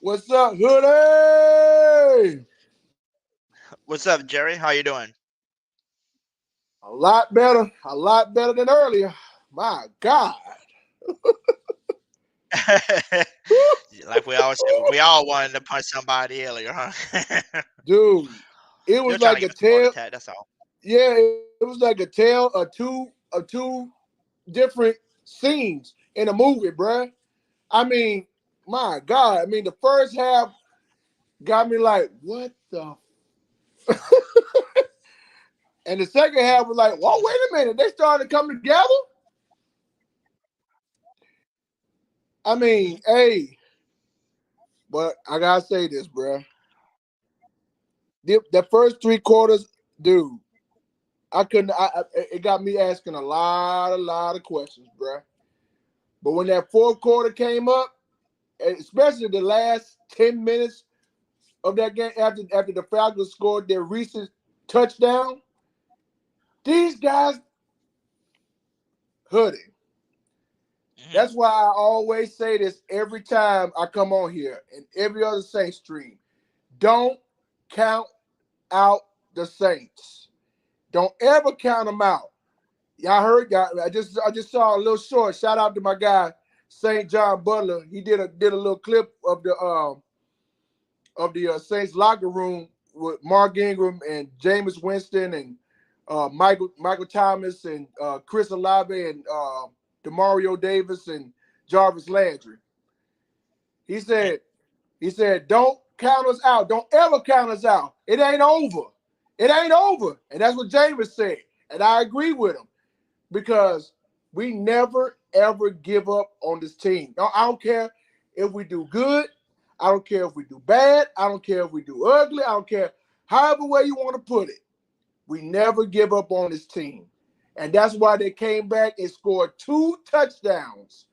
O: What's up, Hoodie?
F: What's up, Jerry? How you doing?
O: A lot better than earlier. My God.
F: Like we all said, we all wanted to punch somebody earlier, huh?
O: Dude, it was
F: Still trying
O: like
F: to
O: a
F: give us a heart
O: tale.
F: attack. That's all.
O: Yeah, it was like a tale of two different scenes in a movie, bruh. I mean, my God. I mean, the first half got me like, what the? And the second half was like, whoa, wait a minute. They started to come together? I mean, hey, but I got to say this, bruh. The first 3 quarters, dude, it got me asking a lot of questions, bruh. But when that fourth quarter came up, especially the last 10 minutes of that game after the Falcons scored their recent touchdown, these guys, Hoodie. That's why I always say this every time I come on here and every other Saints stream. Don't count out the Saints. Don't ever count them out. Y'all heard, y'all. I just saw a little short. Shout out to my guy St. John Butler. He did a little clip of the Saints locker room with Mark Ingram and Jameis Winston and Michael Thomas and Chris Olave and Demario Davis and Jarvis Landry. He said, don't count us out. Don't ever count us out. It ain't over. It ain't over. And that's what Jameis said. And I agree with him because we never, ever give up on this team. No, I don't care if we do good. I don't care if we do bad. I don't care if we do ugly. I don't care however way you want to put it. We never give up on this team. And that's why they came back and scored 2 touchdowns.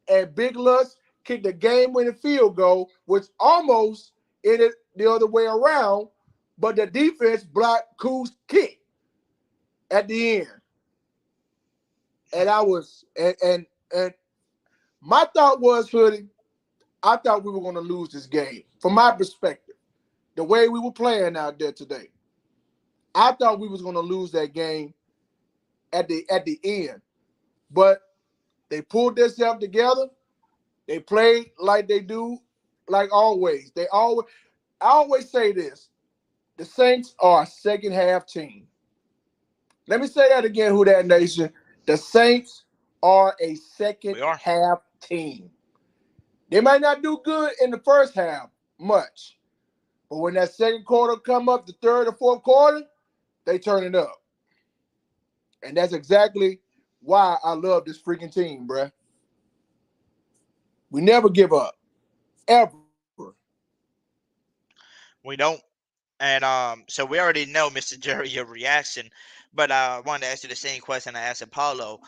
O: And Big Lutz kicked a game-winning field goal, which almost ended the other way around, but the defense blocked Cool's kick. at the end. And I was and my thought was, Hoodie, I thought we were going to lose this game. From my perspective, the way we were playing out there today, I thought we was going to lose that game at the end. But they pulled themselves together. They played like they do, like always. I always say this: the Saints are a second half team. Let me say that again, Who Dat Nation. The Saints are a second half team. They might not do good in the first half much, but when that second quarter come up, the third or fourth quarter, they turn it up. And that's exactly why I love this freaking team, bruh. We never give up, ever.
F: We don't. And so we already know, Mr. Jerry, your reaction. But I wanted to ask you the same question I asked Apollo.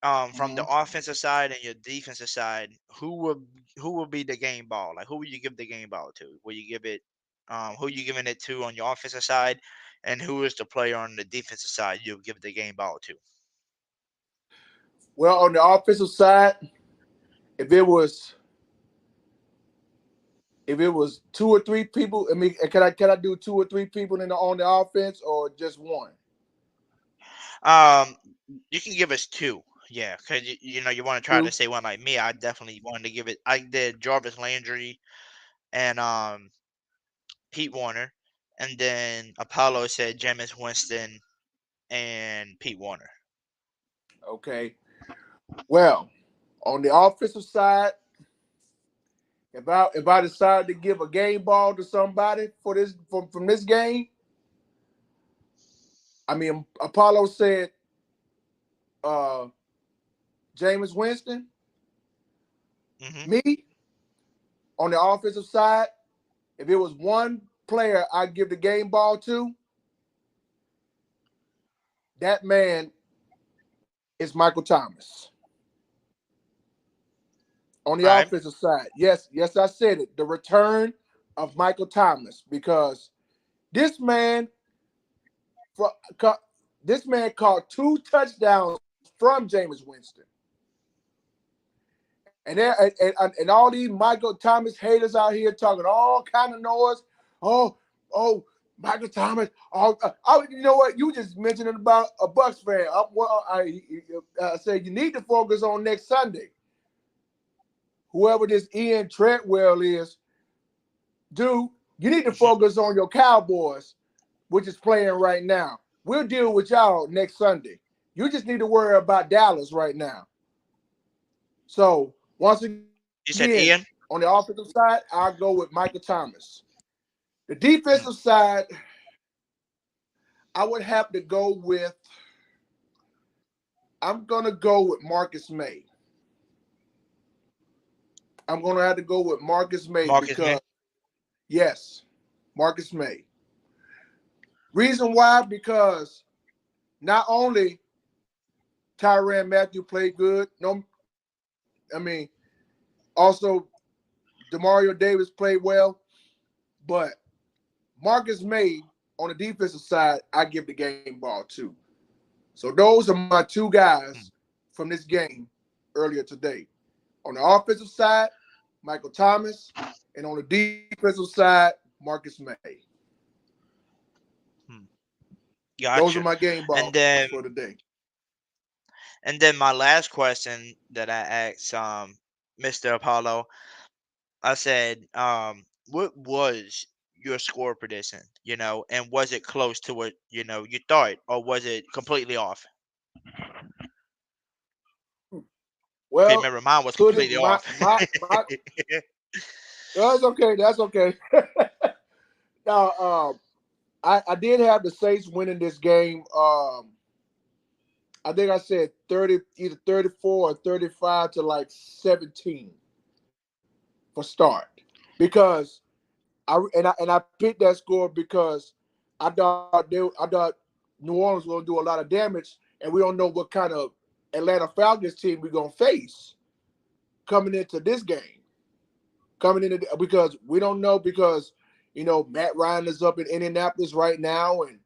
F: From the offensive side and your defensive side, who will be the game ball? Like, who will you give the game ball to? Will you give it? Who you giving it to on your offensive side, and who is the player on the defensive side you'll give the game ball to?
O: Well, on the offensive side, if it was two or three people, I mean, can I do two or three people on the offense or just one?
F: You can give us two. Yeah, because you know you want to try to say one like me. I definitely wanted to give it. I did Jarvis Landry and Pete Warner, and then Apollo said Jameis Winston and Pete Warner.
O: Okay. Well, on the offensive side, if I decide to give a game ball to somebody for this from this game, I mean Apollo said Jameis Winston. Me, on the offensive side, if it was one player I'd give the game ball to, that man is Michael Thomas. On the offensive side, yes, I said it. The return of Michael Thomas, because this man caught 2 touchdowns from Jameis Winston. And all these Michael Thomas haters out here talking all kind of noise. Oh, Michael Thomas. You know what? You just mentioned about a Bucs fan. I said you need to focus on next Sunday. Whoever this Ian Treadwell is, dude, you need to focus on your Cowboys, which is playing right now. We'll deal with y'all next Sunday. You just need to worry about Dallas right now. So once again,
F: you said Ian?
O: On the offensive side, I'll go with Michael Thomas. The defensive side, I would have to go with. I'm gonna go with Marcus May. I'm gonna have to go with Marcus May yes, Marcus May. Reason why? Because not only Tyrann Mathieu played good, also Demario Davis played well, but Marcus May on the defensive side, I give the game ball to. So those are my two guys from this game earlier today. On the offensive side, Michael Thomas, and on the defensive side, Marcus May.
F: Gotcha.
O: Those are my game balls for the day.
F: And then my last question that I asked Mr. Apollo, I said, what was your score prediction, and was it close to what, you thought, or was it completely off?
O: Well,
F: remember, mine was completely off.
O: That's okay. Now, I did have the Saints winning this game. I think I said 30, either 34 or 35 to like 17 for start, because I picked that score because I thought New Orleans was going to do a lot of damage, and we don't know what kind of Atlanta Falcons team we're going to face coming into this game. Because we don't know, because Matt Ryan is up in Indianapolis right now, and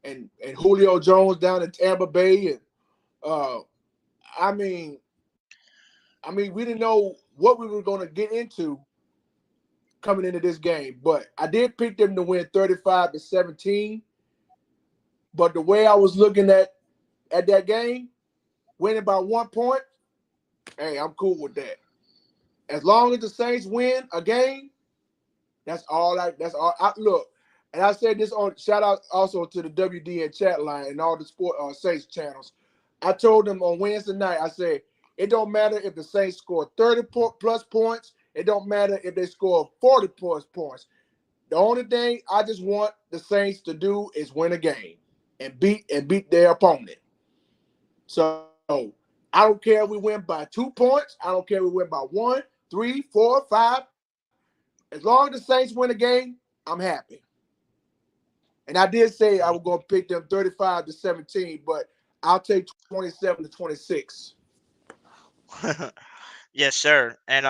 O: and Julio Jones down in Tampa Bay, and uh, I mean, we didn't know what we were going to get into coming into this game, but I did pick them to win 35-17. But the way I was looking at that game, winning by 1 point, hey, I'm cool with that. As long as the Saints win a game, that's all. Look, and I said this on shout out also to the WDN chat line and all the sport Saints channels. I told them on Wednesday night, I said, it don't matter if the Saints score 30 plus points. It don't matter if they score 40 plus points. The only thing I just want the Saints to do is win a game and beat their opponent. So I don't care if we win by 2 points. I don't care if we win by 1, 3, 4, 5. As long as the Saints win a game, I'm happy. And I did say I was going to pick them 35-17, but I'll take 27-26.
F: Yes, sir. And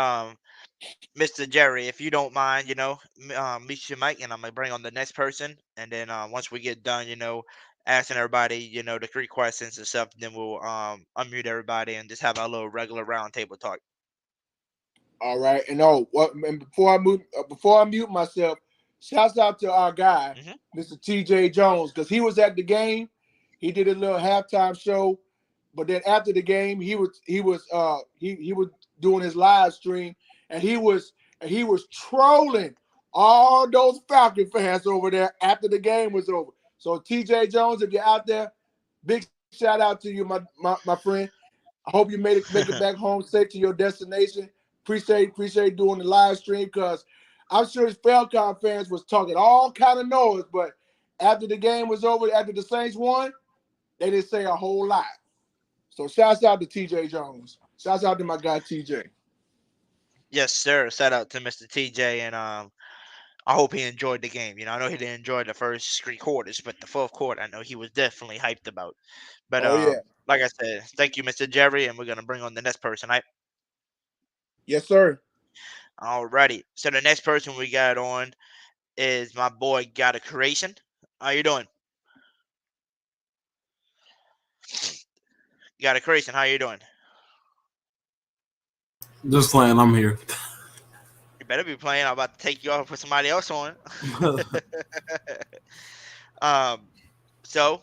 F: Mr. Jerry, if you don't mind, meet your mic, and I'm gonna bring on the next person, and then once we get done, asking everybody, the 3 questions and stuff, then we'll unmute everybody and just have our little regular roundtable talk.
O: All right, and before I mute myself, shouts out to our guy, Mr. TJ Jones, because he was at the game. He did a little halftime show, but then after the game, he was doing his live stream, and he was trolling all those Falcon fans over there after the game was over. So TJ Jones, if you're out there, big shout out to you, my friend. I hope you make it back home safe to your destination. Appreciate doing the live stream, because I'm sure his Falcon fans was talking all kind of noise, but after the game was over, after the Saints won, they didn't say a whole lot. So shouts out to TJ Jones. Shouts out to my guy TJ.
F: Yes, sir. Shout out to Mr. TJ, and I hope he enjoyed the game. I know he didn't enjoy the first 3 quarters, but the 4th quarter, I know he was definitely hyped about. But
O: Oh yeah.
F: like I said, thank you, Mr. Jerry, and we're gonna bring on the next person. Right?
O: Yes, sir.
F: Alrighty. So the next person we got on is my boy Got a Creation. How you doing? Got a Creation. How you doing?
P: Just playing. I'm here.
F: You better be playing. I'm about to take you off and put somebody else on. So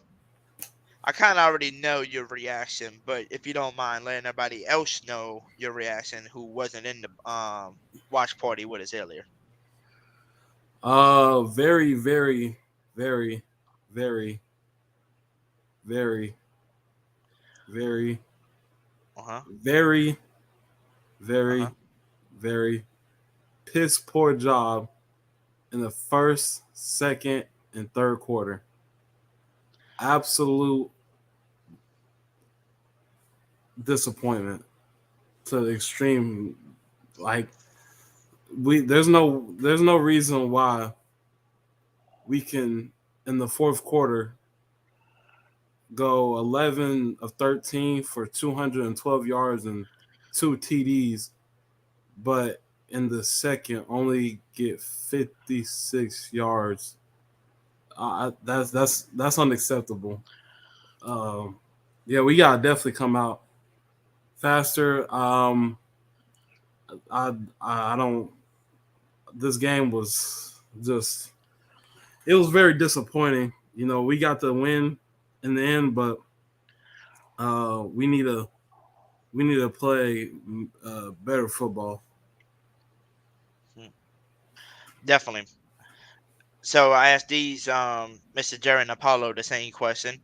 F: I kind of already know your reaction, but if you don't mind letting everybody else know your reaction who wasn't in the watch party with us earlier.
P: Very, very, very, very, very, very, very, very, very piss poor job in the first, second, and third quarter. Absolute disappointment to the extreme. Like there's no reason why we can in the 4th quarter go 11 of 13 for 212 yards and 2 TDs, but in the second only get 56 yards. That's unacceptable. Yeah, we gotta definitely come out faster. I don't. This game was just. It was very disappointing. We got the win in the end, but we need to play better football.
F: Definitely. So I asked these Mr. Jerry and Apollo the same question.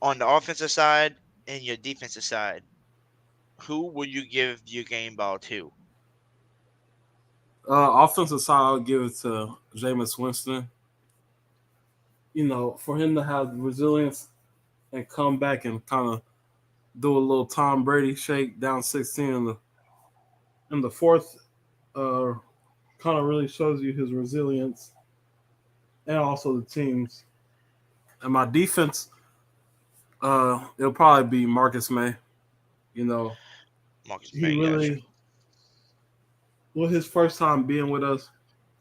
F: On the offensive side and your defensive side, who will you give your game ball to?
P: Offensive side, I'll give it to Jameis Winston. For him to have resilience and come back and kind of do a little Tom Brady shake down 16 in the 4th, kind of really shows you his resilience and also the team's. And my defense, it'll probably be Marcus May.
F: Marcus May,
P: really, well, his first time being with us,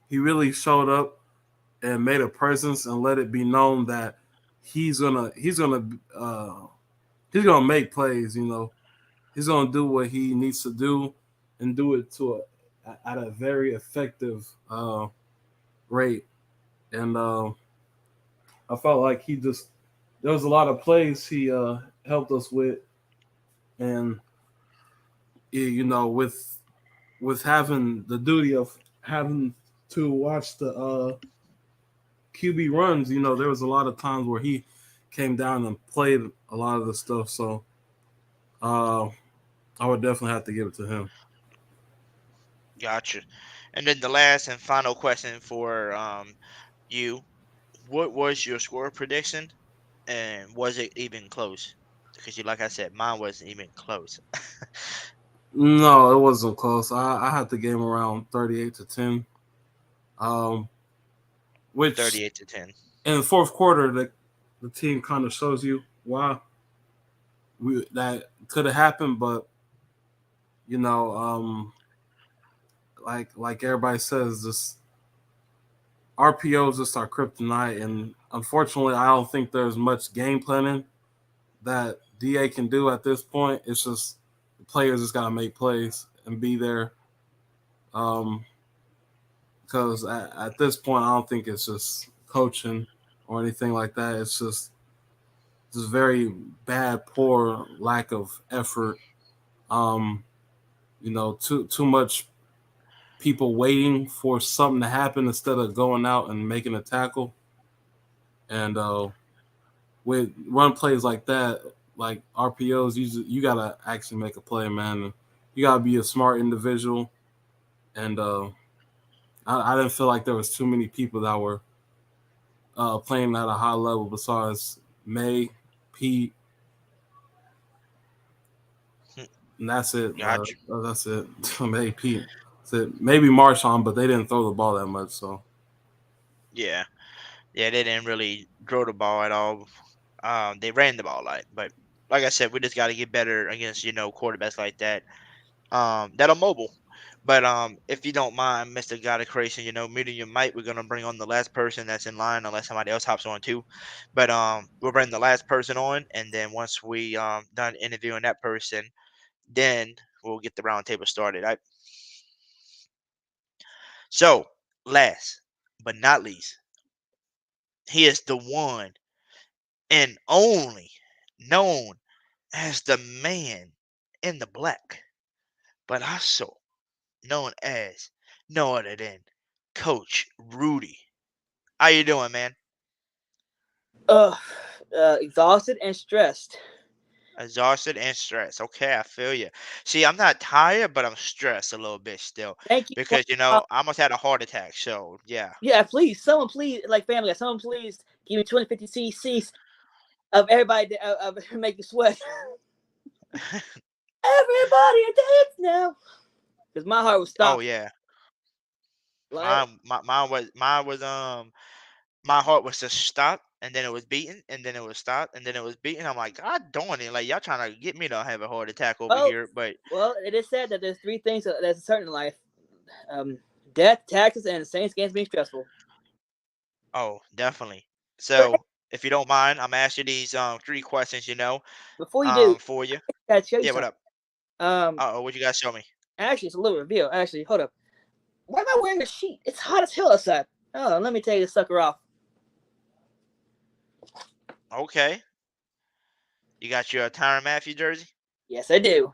P: he really showed up and made a presence and let it be known that he's gonna make plays. You know, he's gonna do what he needs to do and do it at a very effective rate. And I felt like there was a lot of plays he helped us with, and you know, with having the duty of having to watch the QB runs, you know, there was a lot of times where he came down and played a lot of the stuff. So I would definitely have to give it to him.
F: Gotcha. And then the last and final question for you: what was your score prediction, and was it even close? Because like I said, mine wasn't even close.
P: No, it wasn't close. I had the game around 38-10. Which
F: 38-10.
P: in the fourth quarter, the team kind of shows you why that could have happened, but you know, like everybody says, this RPO is just our kryptonite, and unfortunately, I don't think there's much game planning that DA can do at this point. It's just the players just gotta make plays and be there. Because at this point, I don't think it's just coaching or anything like that. It's just very bad, poor lack of effort. You know, too much people waiting for something to happen instead of going out and making a tackle. And with run plays like that, like RPOs, you gotta actually make a play, man. You gotta be a smart individual. And I didn't feel like there was too many people that were playing at a high level besides May, Pete, and that's it.
F: Gotcha.
P: That's it. May, Pete. That's it. Maybe Marshawn, but they didn't throw the ball that much. So
F: Yeah, they didn't really throw the ball at all. They ran the ball but like I said, we just got to get better against quarterbacks like that. That are mobile. But if you don't mind, Mr. God of Creation, muting your mic, we're gonna bring on the last person that's in line, unless somebody else hops on too. But we'll bring the last person on, and then once we done interviewing that person, then we'll get the round table started. So last but not least, he is the one and only known as the man in the black, but also known as no other than Coach Rudy. How you doing, man?
Q: Exhausted and stressed.
F: Exhausted and stressed. Okay, I feel you. See, I'm not tired, but I'm stressed a little bit still
Q: Thank you.
F: because I almost had a heart attack. So yeah.
Q: Yeah, please, someone please, like family, someone please give me 250 cc's of everybody of make you sweat. Everybody dance now, because my heart was
F: Oh
Q: stopped.
F: yeah.
Q: Like,
F: Mine was my heart was just stopped, and then it was beating, and then it was stopped, and then it was beating. I'm like, God darn it! Like y'all trying to get me to have a heart attack over here, but
Q: well, it is said that there's three things that's certain in life: death, taxes, and the Saints games being stressful.
F: oh, definitely. So if you don't mind, I'm asking these 3 questions.
Q: Before you do,
F: For you.
Q: I gotta show you
F: Yeah. What
Q: something.
F: up? What you guys show me?
Q: Actually, it's a little reveal. Actually, hold up. Why am I wearing a sheet? It's hot as hell outside. Oh, let me take this sucker off.
F: Okay. You got your Tyrann Matthew jersey?
Q: Yes, I do.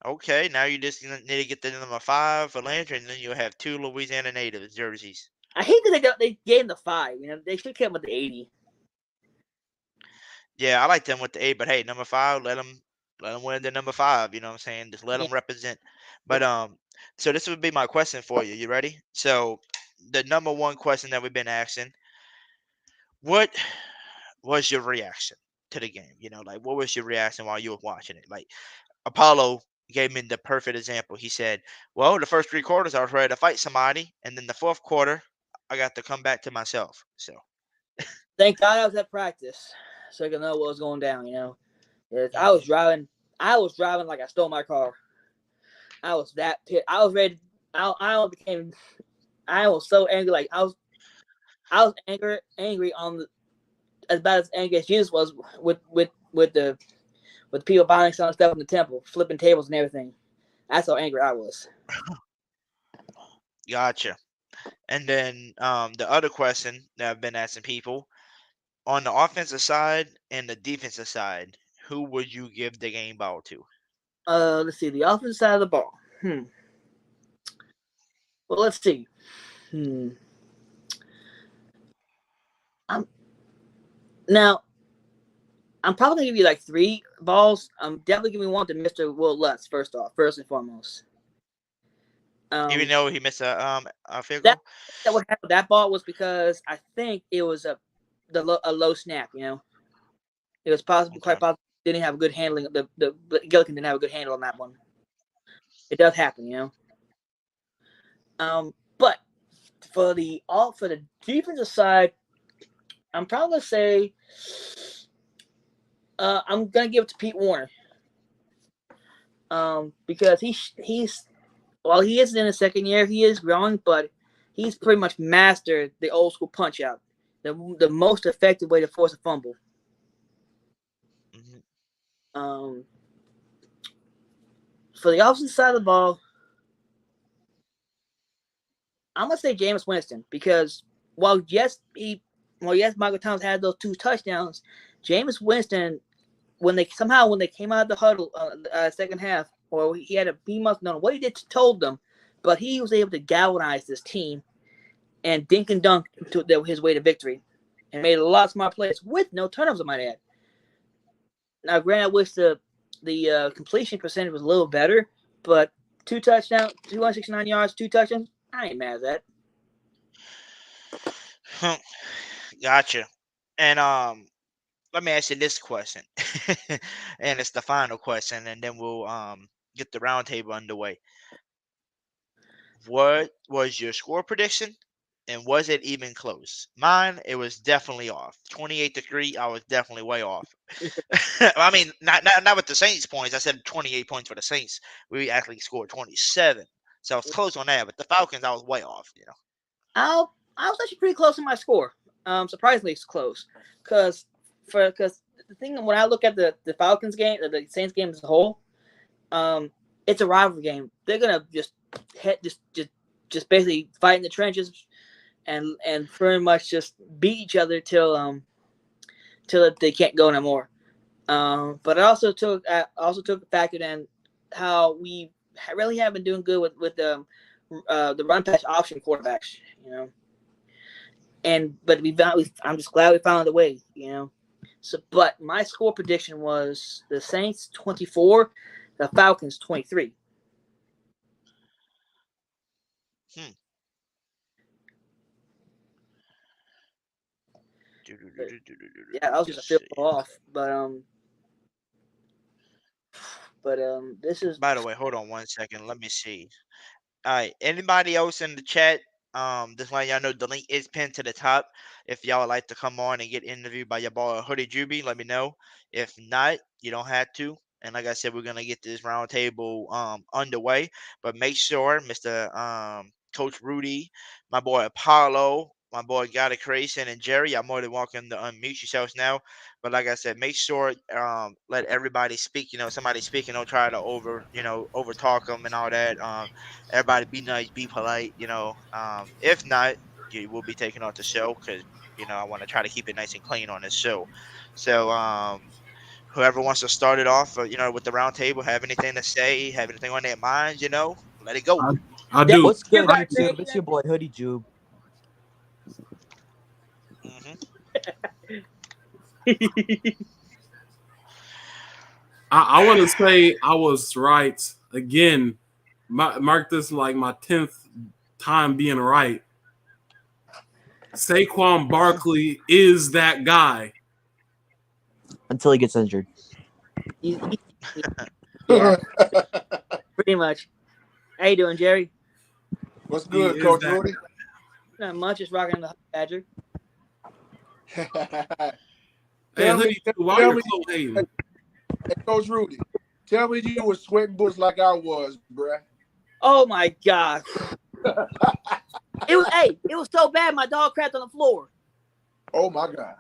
F: Okay, now you just need to get the number 5 for Landry, and then you'll have 2 Louisiana Natives jerseys.
Q: I hate that they gave him the 5. They should come with the 80.
F: Yeah, I like them with the 8, but hey, number 5, let them win the number 5. You know what I'm saying? Just let them represent. But so this would be my question for you. You ready? So the number 1 question that we've been asking: what was your reaction to the game? Like what was your reaction while you were watching it? Like Apollo gave me the perfect example. He said, "Well, the first 3 quarters I was ready to fight somebody, and then the 4th quarter I got to come back to myself." So
Q: thank God I was at practice, so I could know what was going down. I was driving. I was driving like I stole my car. I was that pissed. I was ready. I was so angry. Like I was angry on as bad as angry as Jesus was with the people buying some stuff in the temple, flipping tables and everything. That's how angry I was.
F: Gotcha. And then the other question that I've been asking people on the offensive side and the defensive side, who would you give the game ball to?
Q: Let's see, the offensive side of the ball. Well, let's see. I'm probably gonna give you like 3 balls. I'm definitely giving one to Mr. Will Lutz first and foremost.
F: Even though he missed a field
Q: That
F: goal?
Q: what happened with that ball was because I think it was a low snap. You know, it was possible, quite possible. Didn't have a good handling. The Gillikin didn't have a good handle on that one. It does happen, you know. But for the defensive side, I'm probably gonna say I'm gonna give it to Pete Warner. Because he's while he is in his second year, he is growing, but he's pretty much mastered the old school punch out, the most effective way to force a fumble. For the opposite side of the ball, I'm gonna say Jameis Winston because while yes Michael Thomas had those 2 touchdowns, Jameis Winston when they came out of the huddle second half, or he must know what he told them, but he was able to galvanize this team and dink and dunk to his way to victory, and made a lot of smart plays with no turnovers, I might add. Now, granted, I wish the completion percentage was a little better, but 2 touchdowns, 269 yards, 2 touchdowns, I ain't mad at that.
F: Gotcha. And let me ask you this question, and it's the final question, and then we'll get the roundtable underway. What was your score prediction, and was it even close? Mine, it was definitely off. 28-3, I was definitely way off. I mean, not with the Saints points. I said 28 points for the Saints. We actually scored 27, so I was close on that. But the Falcons, I was way off. You know.
Q: I was actually pretty close in my score. Surprisingly close, because the thing when I look at the Falcons game, the Saints game as a whole, it's a rivalry game. They're gonna just basically fight in the trenches, and pretty much just beat each other till they can't go no more. But I also took factored in how we really have been doing good with the run pass option quarterbacks, you know. But I'm just glad we found a way, you know. So, but my score prediction was the Saints 24, the Falcons 23. Yeah, I was just a field goal off, but this is.
F: By the way, hold on 1 second. Let me see. All right, anybody else in the chat? Just letting y'all know the link is pinned to the top. If y'all would like to come on and get interviewed by your boy Hoodie Jube, let me know. If not, you don't have to. And like I said, we're gonna get this round table underway. But make sure, Mr. Coach Rudy, my boy Apollo, my boy Gotta Creation, and Jerry, I'm more than welcome to unmute yourselves now. But like I said, make sure let everybody speak. You know, somebody speaking, don't try to over talk them and all that. Everybody be nice, be polite. You know, if not, you will be taken off the show because I want to try to keep it nice and clean on this show. So whoever wants to start it off, with the round table, have anything to say, have anything on their minds, let it go.
P: I do.
N: What's good, YouTube? It's your boy Hoodie Jube.
P: I want to say I was right again. Mark this like my 10th time being right. Saquon Barkley is that guy
N: until he gets injured.
Q: Yeah, pretty much. How you doing, Jerry?
O: What's good, Coach Rudy?
Q: Not much. Just rocking the Badger.
O: Tell me, hey, Coach Rudy, tell me you was sweating bullets like I was, bruh.
Q: Oh my God! It was so bad. My dog crapped on the floor.
O: Oh my God!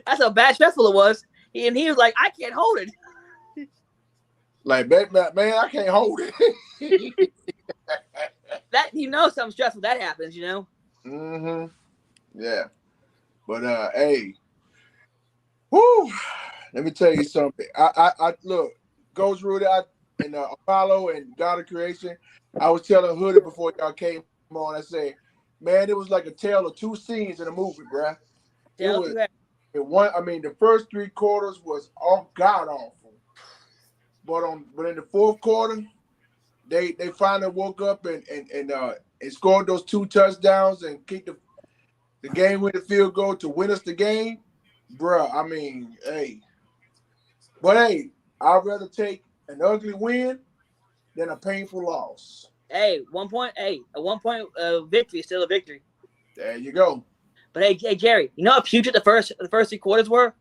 Q: That's how bad stressful it was. And he was like, I can't hold it.
O: Like, man, I can't hold it.
Q: That something stressful that happens,
O: Mm-hmm. Yeah. But hey, whoo, let me tell you something. I look, Ghost Rudy and Apollo and God of Creation. I was telling Hoodie before y'all came on. I said, man, it was like a tale of two scenes in a movie, bruh. It was the first 3 quarters was all god awful. But in the fourth quarter, they finally woke up and scored those 2 touchdowns and kicked the game winning field goal to win us the game, bruh. I mean, hey. But hey, I'd rather take an ugly win than a painful loss.
Q: Hey, a 1 point victory is still a victory.
O: There you go.
Q: But hey, Jerry, you know how putrid the first 3 quarters were?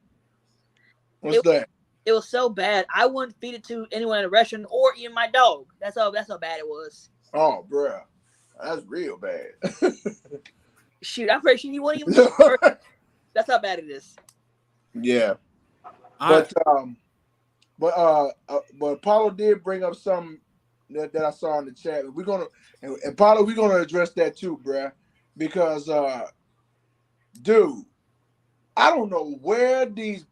O: What's that?
Q: It was so bad. I wouldn't feed it to anyone in the restaurant or even my dog. That's how bad it was.
O: Oh, bruh. That's real bad.
Q: Shoot, I'm pretty sure he wouldn't even. That's how bad it is.
O: Yeah. But Paulo did bring up something that I saw in the chat. We're gonna and Paulo, we're gonna address that too, bruh. Because dude, I don't know where these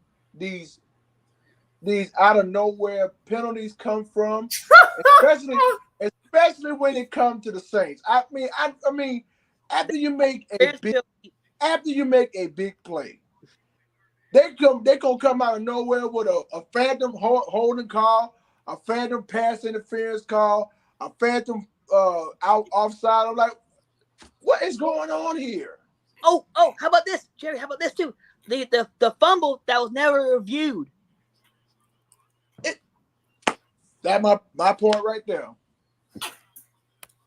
O: out of nowhere penalties come from, especially when it comes to the Saints. I mean, after you make a big play, they gonna come out of nowhere with a phantom holding call, a phantom pass interference call, a phantom offside. I'm like, what is going on here?
Q: Oh, how about this, Jerry? How about this too? The fumble that was never reviewed.
O: That's my point right there.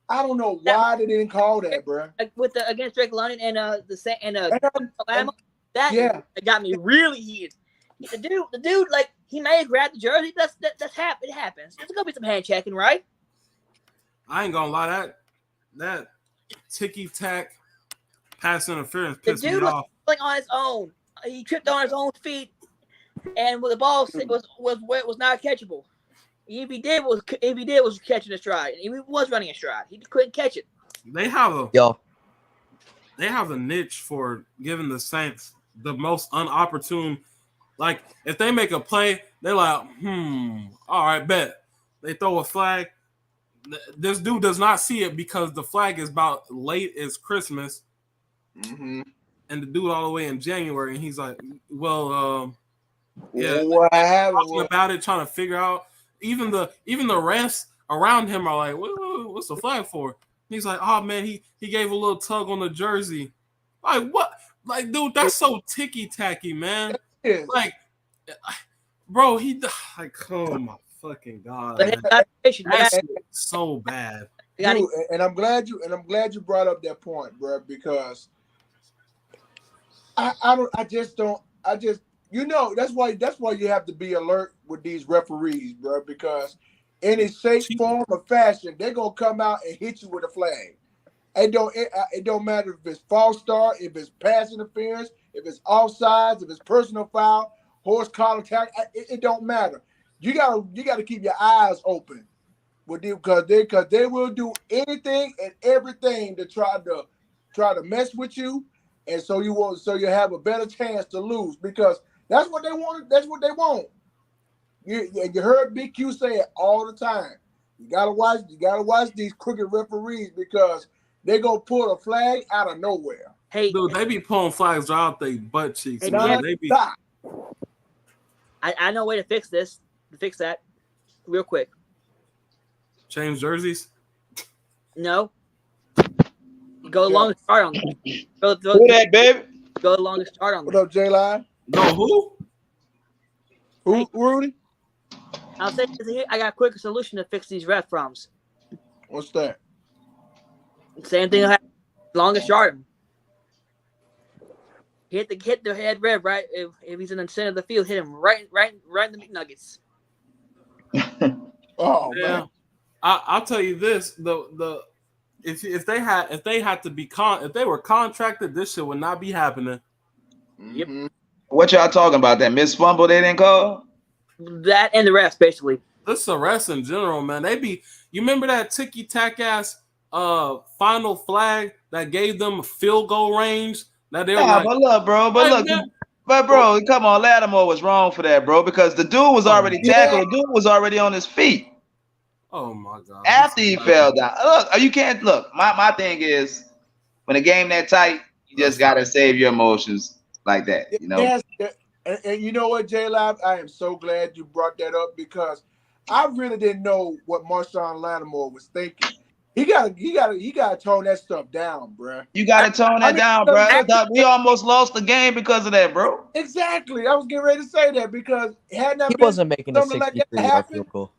O: I don't know why they didn't call that, bro.
Q: Against Drake London and Alabama, that got me really heated. The dude, like he may have grabbed the jersey. It happens. There's gonna be some hand checking, right?
P: I ain't gonna lie, that ticky tack pass interference pissed me off.
Q: Like on his own, he tripped on his own feet, and the ball was not catchable. If he did was catching a stride. He was running a stride. He couldn't catch it.
P: They have a niche for giving the Saints the most unopportune. Like if they make a play, they're like, all right, bet. They throw a flag. This dude does not see it because the flag is about late as Christmas, and the dude all the way in January, and he's like, well,
O: what happened?
P: Talking about it, trying to figure out. Even the refs around him are like, what's the flag for? He's like, oh man, he gave a little tug on the jersey. Like what? Like, dude, that's so ticky tacky, man. Like, bro, oh my fucking god, man. That's so bad.
O: Dude, and I'm glad you brought up that point, bro, because I just that's why you have to be alert with these referees, bro, because in a safe form or fashion, they're gonna come out and hit you with a flag. It don't matter if it's false start, if it's pass interference, if it's offsides, if it's personal foul, horse collar tackle. It don't matter. You gotta keep your eyes open with them because they will do anything and everything to try to mess with you, and so you have a better chance to lose because that's what they want. That's what they want. You heard Big Q say it all the time. You gotta watch these crooked referees because they're gonna pull a flag out of nowhere.
Q: Hey,
P: dude, they be pulling flags out their butt cheeks,
Q: hey,
P: man.
Q: Jerry, I know a way to fix this. To fix that, real quick.
P: Change jerseys?
Q: No. Go along the start on them. Who
B: that, baby?
Q: Go along the start on them.
O: What up, J-Line?
P: No, who?
O: Who, Rudy?
Q: I'll say this here. I got a quicker solution to fix these ref problems.
O: What's that?
Q: Same thing. Longest yard. Hit the head ref right. If he's in the center of the field, hit him right in the McNuggets.
O: Oh
P: yeah.
O: man.
P: I'll tell you this: if they were contracted, this shit would not be happening.
Q: Yep.
R: What y'all talking about? That missed fumble they didn't call?
Q: That and the rest, basically.
P: This arrest in general, man. You remember that ticky-tack ass final flag that gave them field goal range? That they were
R: Nah,
P: like,
R: but look, bro. But bro, come on, Lattimore was wrong for that, bro, because the dude was already tackled. The dude was already on his feet.
P: Oh my god!
R: After he fell down. Look, you can't look. My thing is when a game that tight, you just gotta save your emotions like that. You know.
O: Yes, and you know what, J-Lab? I am so glad you brought that up because I really didn't know what Marshawn Lattimore was thinking. He gotta tone that stuff down, bruh.
R: You gotta tone that down, bro. We almost lost the game because of that, bro.
O: Exactly. I was getting ready to say that because had not
N: He
O: been
N: wasn't making a
O: something like that
N: 63-yard
O: happen,
N: field goal.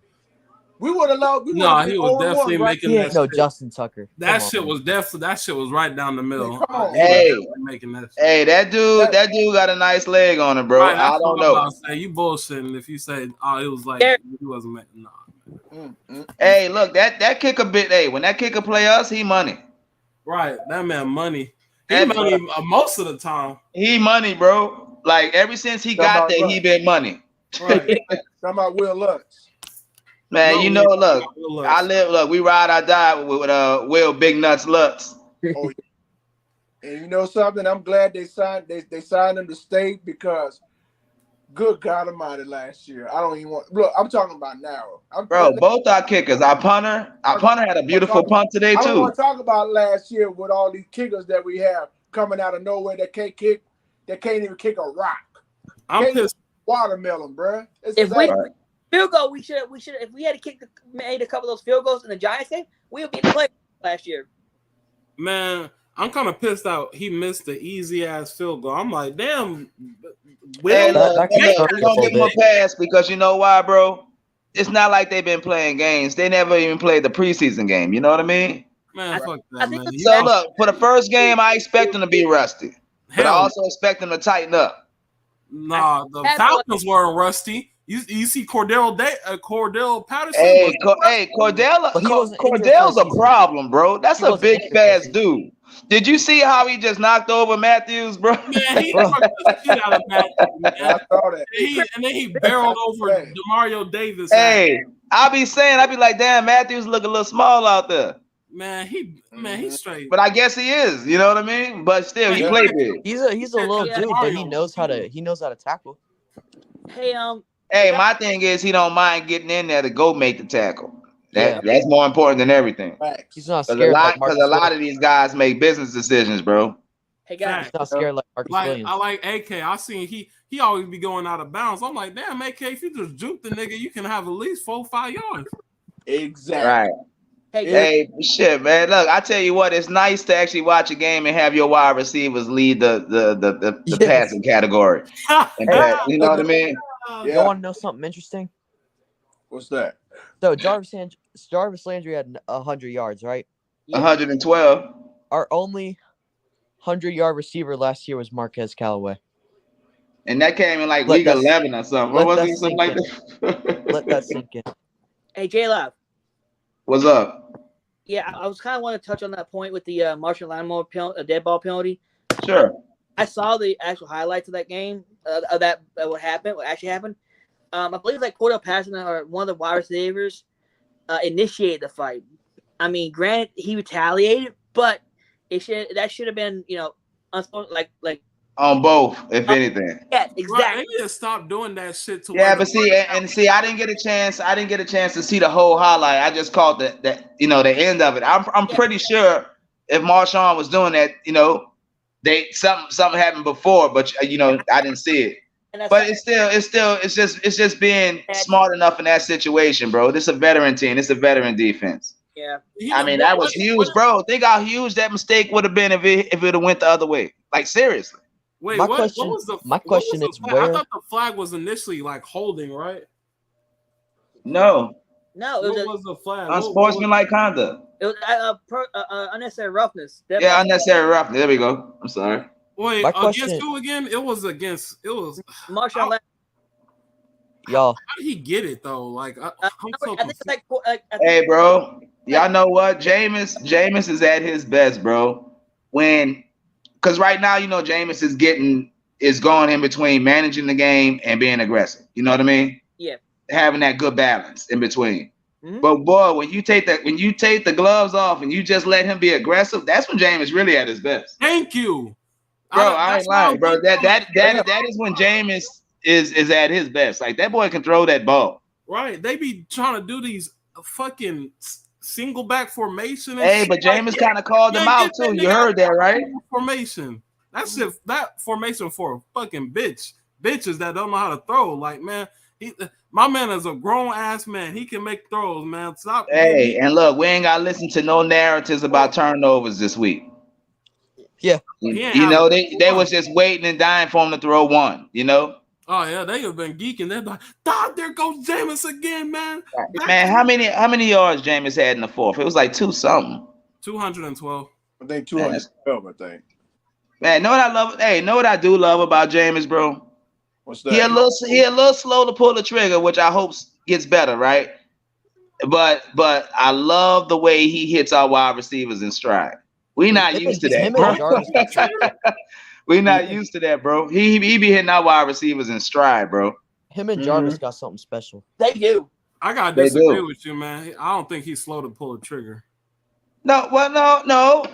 O: we would have lost.
P: No, he was definitely making
N: He
P: that
N: ain't no
P: shit.
N: Justin Tucker.
P: That shit was right down the middle.
O: Come on,
R: Hey,
P: making that shit.
R: hey, that dude got a nice leg on him, bro.
P: Right,
R: I
P: that's
R: don't
P: what I'm
R: know.
P: about to say. You bullshitting if you say, oh, it was like he wasn't making. Nah.
R: Hey, look, that kicker bit. Hey, when that kicker play us, he money.
P: Right, that man money. He money most of the time.
R: He money, bro. Like ever since he got there, he been money.
P: Right.
O: Talking about Will Lutz.
R: Man,
P: No,
R: you know,
P: we-
R: look,
P: Will Lutz.
R: I live. Look, we ride or die with Will Big Nuts Lutz.
O: Oh, yeah. And you know something? I'm glad they signed him to stay because good God Almighty, last year I don't even want. Look, I'm talking about now.
R: Bro, both our kickers. Our punter had a beautiful punt today
O: I don't
R: too.
O: want to talk about last year with all these kickers that we have coming out of nowhere that can't kick, that can't even kick a rock.
P: I'm
O: Can't
P: pissed.
O: Watermelon, bruh. It's
Q: If we
O: sad.
Q: field goal, we should if we had made a couple of those field goals in the Giants game, we would be in the play last year.
P: Man, I'm kind of pissed out. He missed the easy ass field goal. I'm like, damn.
R: Hey,
P: Will,
R: look, we don't give him a pass because you know why, bro? It's not like they've been playing games. They never even played the preseason game. You know what I mean?
P: Man, fuck that, man.
R: So look, for the first game, I expect them to be rusty, but I also expect them to tighten up.
P: Nah, the Falcons weren't rusty. You see Cordell Patterson.
R: Hey, Cordell's a problem, bro. That's a big fast dude. Did you see how he just knocked over Matthews, bro?
P: Man, he fucked the shit out of Matthews, man.
O: I saw that.
P: And then he barreled over Demario Davis.
R: Hey, I be like, damn, Matthews look a little small out there.
P: Man, he's straight.
R: But I guess he is. You know what I mean? But still, he played big.
N: He's a little dude, but he knows how to tackle.
Q: Hey,
R: my thing is he don't mind getting in there to go make the tackle. That's more important than everything.
N: He's not
R: Because
N: scared
R: a lot of these guys make business decisions, bro.
Q: Hey guys,
N: he's not scared like Marcus Williams.
P: I like AK. I seen he always be going out of bounds. I'm like, damn, AK, if you just juke the nigga, you can have at least 4-5 yards.
O: Exactly.
R: Right. Hey, shit, man. Look, I tell you what, it's nice to actually watch a game and have your wide receivers lead the passing category. You know what I mean?
N: You want to know something interesting?
O: What's that?
N: So Jarvis Landry had 100 yards, right?
R: 112.
N: Our only 100-yard receiver last year was Marquez Callaway.
R: And that came in like week 11 or something. What was it? Something like that?
N: Let that sink in.
Q: Hey, J-Lab.
R: What's up?
Q: Yeah, I was kind of want to touch on that point with the Marshall Lattimore dead ball penalty.
R: Sure.
Q: I saw the actual highlights of that game, of what actually happened. I believe like Cordell Patterson or one of the wide receivers initiated the fight. I mean, granted, he retaliated, but that should have been, like
R: on both, if anything.
Q: Yeah, exactly.
P: Right, they need to stop doing that shit.
R: But see, I didn't get a chance. I didn't get a chance to see the whole highlight. I just caught the end of it. I'm pretty sure if Marshawn was doing that, something happened before, but I didn't see it. But it's just being smart enough in that situation, bro. This is a veteran team. This is a veteran defense.
Q: Yeah.
R: I mean, that was huge, bro. Think how huge that mistake would have been if it would have went the other way. Like seriously.
P: Wait,
N: my
P: what
N: question
P: was the
N: is
P: flag?
N: where
P: I thought the flag was initially like holding, right?
R: No.
Q: No,
P: what was the flag?
R: Unsportsmanlike conduct.
Q: It was unnecessary roughness.
R: Yeah, unnecessary roughness. There we go. I'm sorry.
P: Wait,
N: My
P: against
N: question-
P: who again? It was
Q: Marshall.
N: Y'all.
P: How did he get it though? Like, I'm so
Q: I think it's like
R: Hey, bro. Y'all know what? Jameis is at his best, bro. Because right now, Jameis is getting is going in between managing the game and being aggressive. You know what I mean?
Q: Yeah.
R: Having that good balance in between.
Q: Mhm.
R: But boy, when you take the gloves off and you just let him be aggressive, that's when James really at his best.
P: Thank you,
R: bro. I ain't lying, bro. That is when James is at his best. Like that boy can throw that ball.
P: Right? They be trying to do these fucking single back formation. And
R: Hey,
P: shit.
R: but James
P: like,
R: kind of called them out too. You heard that, right?
P: Formation. That's it. That formation for a fucking bitches that don't know how to throw. Like, man, my man is a grown ass man. He can make throws, man. Stop.
R: Hey, and look, we ain't got to listen to no narratives about turnovers this week.
N: Yeah.
R: You know, they was just waiting and dying for him to throw one, you know?
P: Oh, yeah, they have been geeking. They're like, there goes Jameis again, man.
R: Man, how many yards Jameis had in the fourth? It was like 2-something.
P: 212.
O: I think 212, I think.
R: Man, know what I love? Hey, know what I do love about Jameis, bro?
O: What's that?
R: He a little slow to pull the trigger, which I hope gets better, right? But I love the way he hits our wide receivers in stride. We not used to that, bro. We not used to that, bro. He be hitting our wide receivers in stride, bro.
N: Him and Jarvis got something special.
Q: They do.
P: I gotta disagree with you, man. I don't think he's slow to pull the trigger.
R: No, well, no.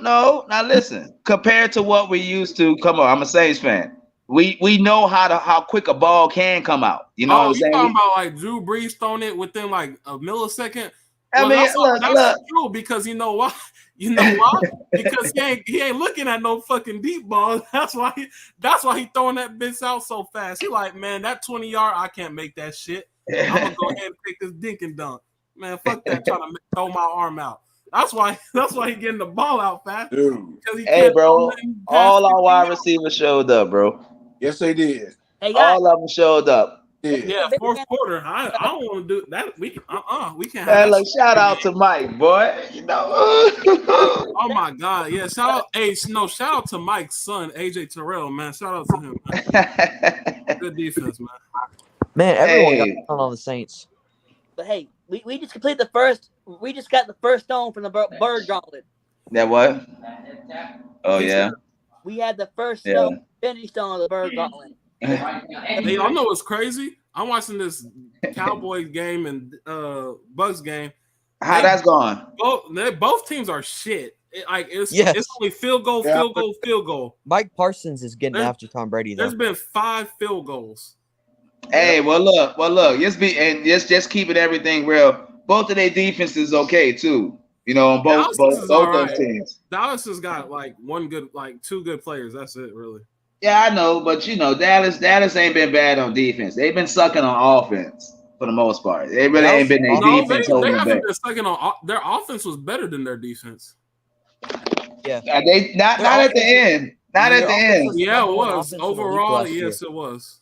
R: Now listen, compared to what we used to, come on, I'm a Saints fan. We know how quick a ball can come out. You know what I'm saying?
P: Talking about like Drew Brees throwing it within like a millisecond.
R: I mean,
P: that's true because you know why? You know why? Because he ain't looking at no fucking deep ball. That's why he throwing that bitch out so fast. He like, man, that 20-yard, I can't make that shit. I'm gonna go ahead and take this dink and dunk. Man, fuck that, trying to throw my arm out. That's why he getting the ball out fast.
O: Dude.
R: Hey, bro, all our wide receivers showed up, bro.
O: Yes, they did.
Q: Hey,
R: all of them showed up.
P: Yeah, fourth quarter. I don't want to do that. We can't.
R: Hey, like shout out to Mike, boy. You know.
P: Oh my God, yeah. Shout out to Mike's son, AJ Terrell, man. Shout out to him. Man. Good defense, man.
N: Man, everyone got on the Saints.
Q: But hey, we just completed the first. We just got the first stone from the bird gauntlet.
R: That what? Oh yeah.
Q: We had the first stone finished on the bird gauntlet.
P: Hey, y'all know what's crazy? I'm watching this Cowboys game and Bucks game.
R: How that's going?
P: Both teams are shit. It's only field goal.
N: Mike Parsons is getting after Tom Brady. Though.
P: There's been 5 field goals.
R: Hey, well look. Just keeping everything real. Both of their defenses okay too. You know, on both those teams.
P: Dallas has got like two good players. That's it, really.
R: Yeah, I know, but you know, Dallas ain't been bad on defense. They've been sucking on offense for the most part. They really ain't been their defense holding them back.
P: Been sucking on their offense was better than their defense.
N: Yeah,
R: they not at the end. Not at the end.
P: Yeah, it was overall. Yes, it was.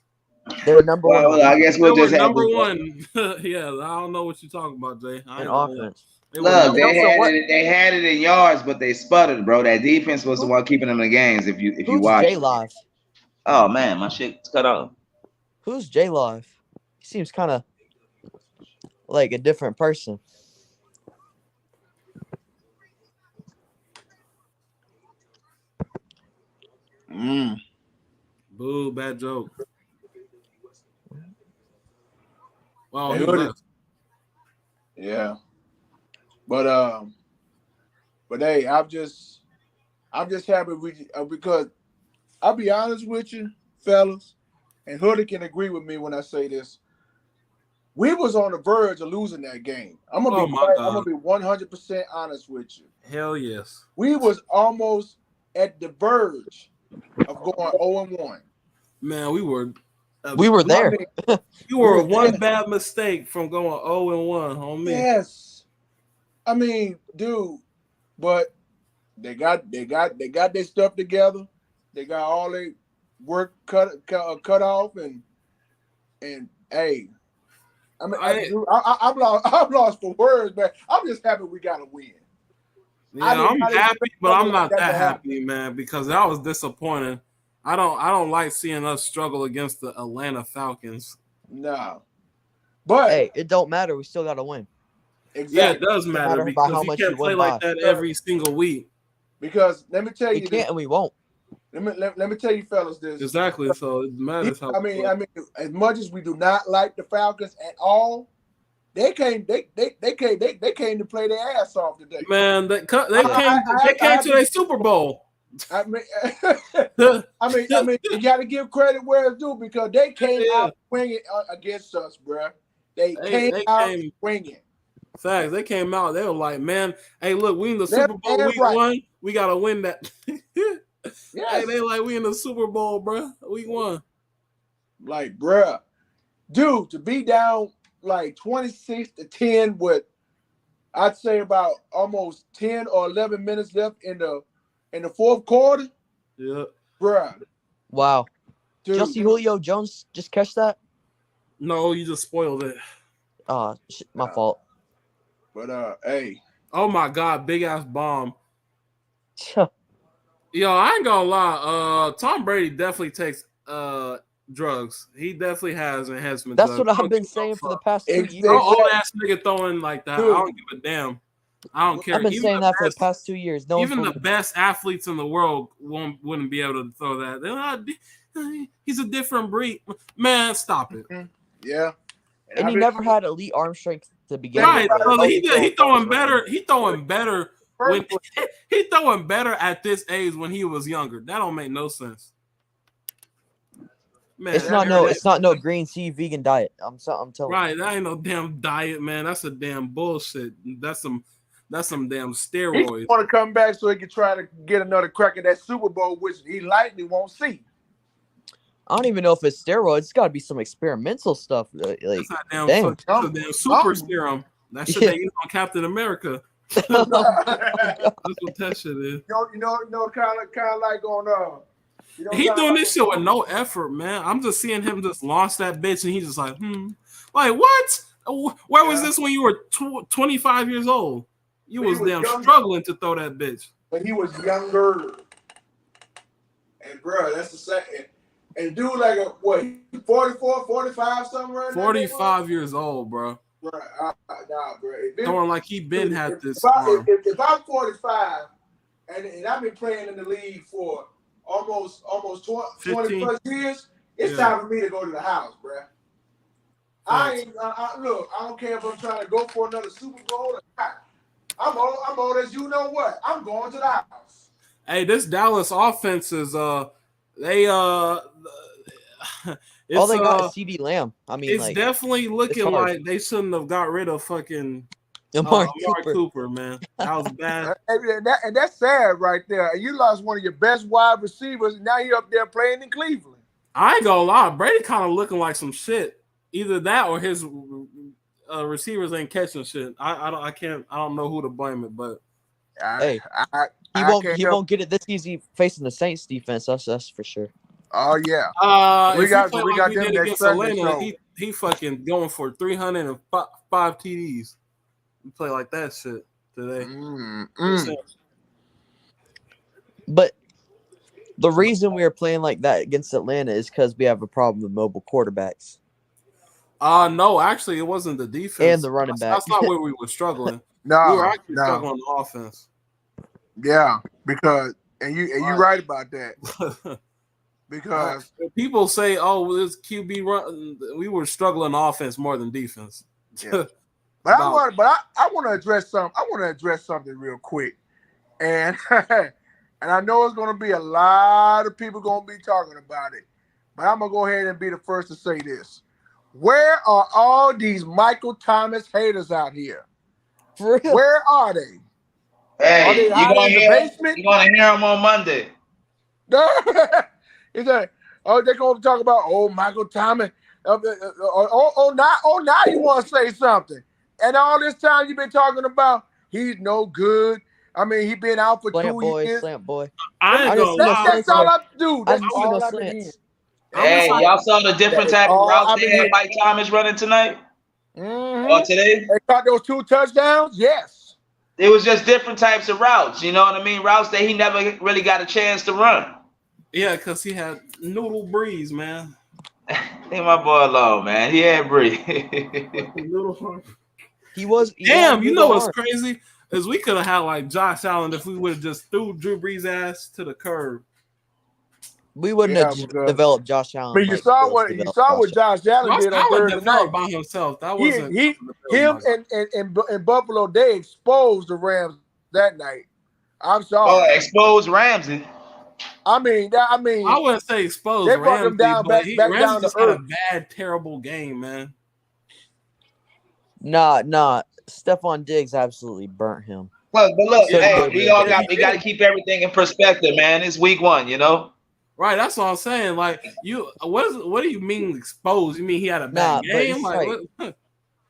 N: They were number one.
R: Well, I guess we'll just have
P: number one. Yeah, I don't know what you're talking about, Jay.
N: In offense.
R: Look, they had it in yards, but they sputtered, bro. That defense was the one keeping them in the games. If you watch.
N: J Live?
R: Oh man, my shit's cut off.
N: Who's J Live? He seems kind of like a different person.
P: Boo, bad joke. Wow,
O: yeah. But hey, I'm just happy because I'll be honest with you, fellas, and Hoodie can agree with me when I say this. We was on the verge of losing that game. I'm gonna be 100% honest with you.
P: Hell yes.
O: We was almost at the verge of going 0-1.
P: Man, we were
N: there.
P: You were one bad mistake from going 0-1 on me.
O: Yes. I mean, dude, but they got their stuff together. They got all their work cut off, and hey, I mean, I'm lost for words, man. I'm just happy we got a win.
P: Yeah, I'm happy, but I'm not that happy, man, because that was disappointing. I don't like seeing us struggle against the Atlanta Falcons.
O: No, but
N: hey, it don't matter. We still got to win.
O: Exactly.
P: Yeah, it does matter because you can't play like that every single week.
O: Because let me tell you,
N: we can't and we won't.
O: let me tell you, fellas, this
P: Exactly. So it matters how.
O: I mean, as much as we do not like the Falcons at all, they came to play their ass off today.
P: Man, they came to their Super Bowl.
O: I mean, you got to give credit where it's due because they came out swinging against us, bro. They came out swinging.
P: Facts. They came out. They were like, man, hey, look, we in the Super Bowl week 1. We gotta win that. Hey, they like, we in the Super Bowl, bro. Week 1.
O: Like, bro, dude, to be down like 26-10 with, I'd say about almost 10 or 11 minutes left in the fourth quarter.
P: Yeah,
O: bro.
N: Wow.
O: Dude.
N: Did you see Julio Jones just catch that?
P: No, you just spoiled it.
N: Oh, my fault.
O: But hey.
P: Oh my God, big ass bomb. Yo, I ain't gonna lie. Tom Brady definitely takes drugs. He definitely has enhancement.
N: That's what I've been saying for the past 2 years.
P: Old ass nigga throwing like that.
N: Dude.
P: I don't give a damn. I don't care.
N: I've been
P: Even
N: saying
P: the
N: that for the
P: best-
N: past 2 years. No
P: Even
N: one
P: the best athletes in the world wouldn't be able to throw that. They're like, he's a different breed. Man, stop it.
O: Yeah.
N: And he never had elite arm strength to begin
P: Right.
N: with.
P: So he throwing better. He throwing better when he throwing better at this age when he was younger. That don't make no sense. Man,
N: It's not no green tea vegan diet. I'm telling you.
P: Right, that ain't no damn diet, man. That's a damn bullshit. That's some damn steroids.
O: He want to come back so he can try to get another crack at that Super Bowl, which he likely won't see.
N: I don't even know if it's steroids. It's got to be some experimental stuff. Like,
P: That's not damn,
N: damn.
P: that's a damn super serum. That shit they use on Captain America. That's what that shit is.
O: You know, kind of like on
P: He doing this shit with no effort, man. I'm just seeing him just launch that bitch, and he's just like, like what? Where was this when you were 25 years old? You was damn struggling to throw that bitch.
O: When he was younger, and bro, that's the second. And dude, like what, 44, 45, something right now.
P: 45 years old, bro.
O: Bro, nah, bro.
P: Throwing like he been had this.
O: If I'm 45 and I've been playing in the league for almost 20 plus years, it's time for me to go to the house, bro. Look, I don't care if I'm trying to go for another Super Bowl or not. I'm old as you know what. I'm going to the house.
P: Hey, this Dallas offense is they
N: all they got is CD Lamb. I mean,
P: it's definitely looking like they shouldn't have got rid of fucking Amari Cooper, man. That was bad.
O: and that's sad right there. You lost one of your best wide receivers, and now you're up there playing in Cleveland.
P: I ain't gonna lie, Brady kind of looking like some shit. Either that or his receivers ain't catching shit. I don't know who to blame it, but
N: hey, he won't get it this easy facing the Saints defense. That's for sure.
O: Oh yeah.
P: We got them against Atlanta. He fucking going for 305 TDs. We play like that shit today.
N: But the reason we are playing like that against Atlanta is because we have a problem with mobile quarterbacks.
P: No, actually, it wasn't the defense
N: and the running back.
P: That's not where we were struggling.
O: No,
P: we were actually struggling on the offense.
O: Yeah, because you're right about that. Because
P: people say, "Oh, this QB run," we were struggling offense more than defense.
O: Yeah. But I want to address something. I want to address something real quick, and and I know it's going to be a lot of people going to be talking about it. But I'm gonna go ahead and be the first to say this: where are all these Michael Thomas haters out here?
N: For real?
O: Where are they?
R: Hey,
O: you're gonna hear
R: them on Monday.
O: Is that? Oh, they're gonna talk about Michael Thomas. Now you want to say something? And all this time you've been talking about he's no good. I mean, he's been out for 2 years.
N: Slant boy.
O: That's all I do. That's all I do.
R: Hey, y'all saw the different type of routes they had Mike Thomas running tonight? Or today?
O: They caught those 2 touchdowns? Yes.
R: It was just different types of routes. You know what I mean? Routes that he never really got a chance to run.
P: Yeah, because he had Noodle Breeze, man.
R: Leave my boy alone, man. He had Breeze.
N: He was.
P: Damn, you know what's crazy? Is we could have had like Josh Allen if we would have just threw Drew Brees' ass to the curb.
N: We wouldn't
O: Yeah,
N: have
O: because
N: developed Josh
O: I
N: Allen.
O: mean, you
N: like
O: saw
N: Bills
O: what
N: developed
O: Josh Allen
P: Josh
O: did on
P: Allen
O: Thursday night.
P: developed by himself. That
O: He,
P: wasn't
O: he him and Buffalo, they exposed the Rams that night. I'm
R: Oh,
O: sorry.
R: expose Ramsey.
O: I mean,
P: I wouldn't say exposed
O: they brought them
P: Ramsey,
O: down
P: but
O: back
P: Ramsey
O: down to
P: just had a
O: earth.
P: bad, terrible game, man.
N: Nah. Stephon Diggs absolutely burnt him.
R: But look,
N: So
R: hey,
N: did
R: we
N: Jalen.
R: got to keep everything in perspective, man. It's week 1, you know.
P: Right, that's what I'm saying. Like, what do you mean exposed? You mean he had a bad
N: But
P: game?
N: it's
P: Like,
N: like,
P: what?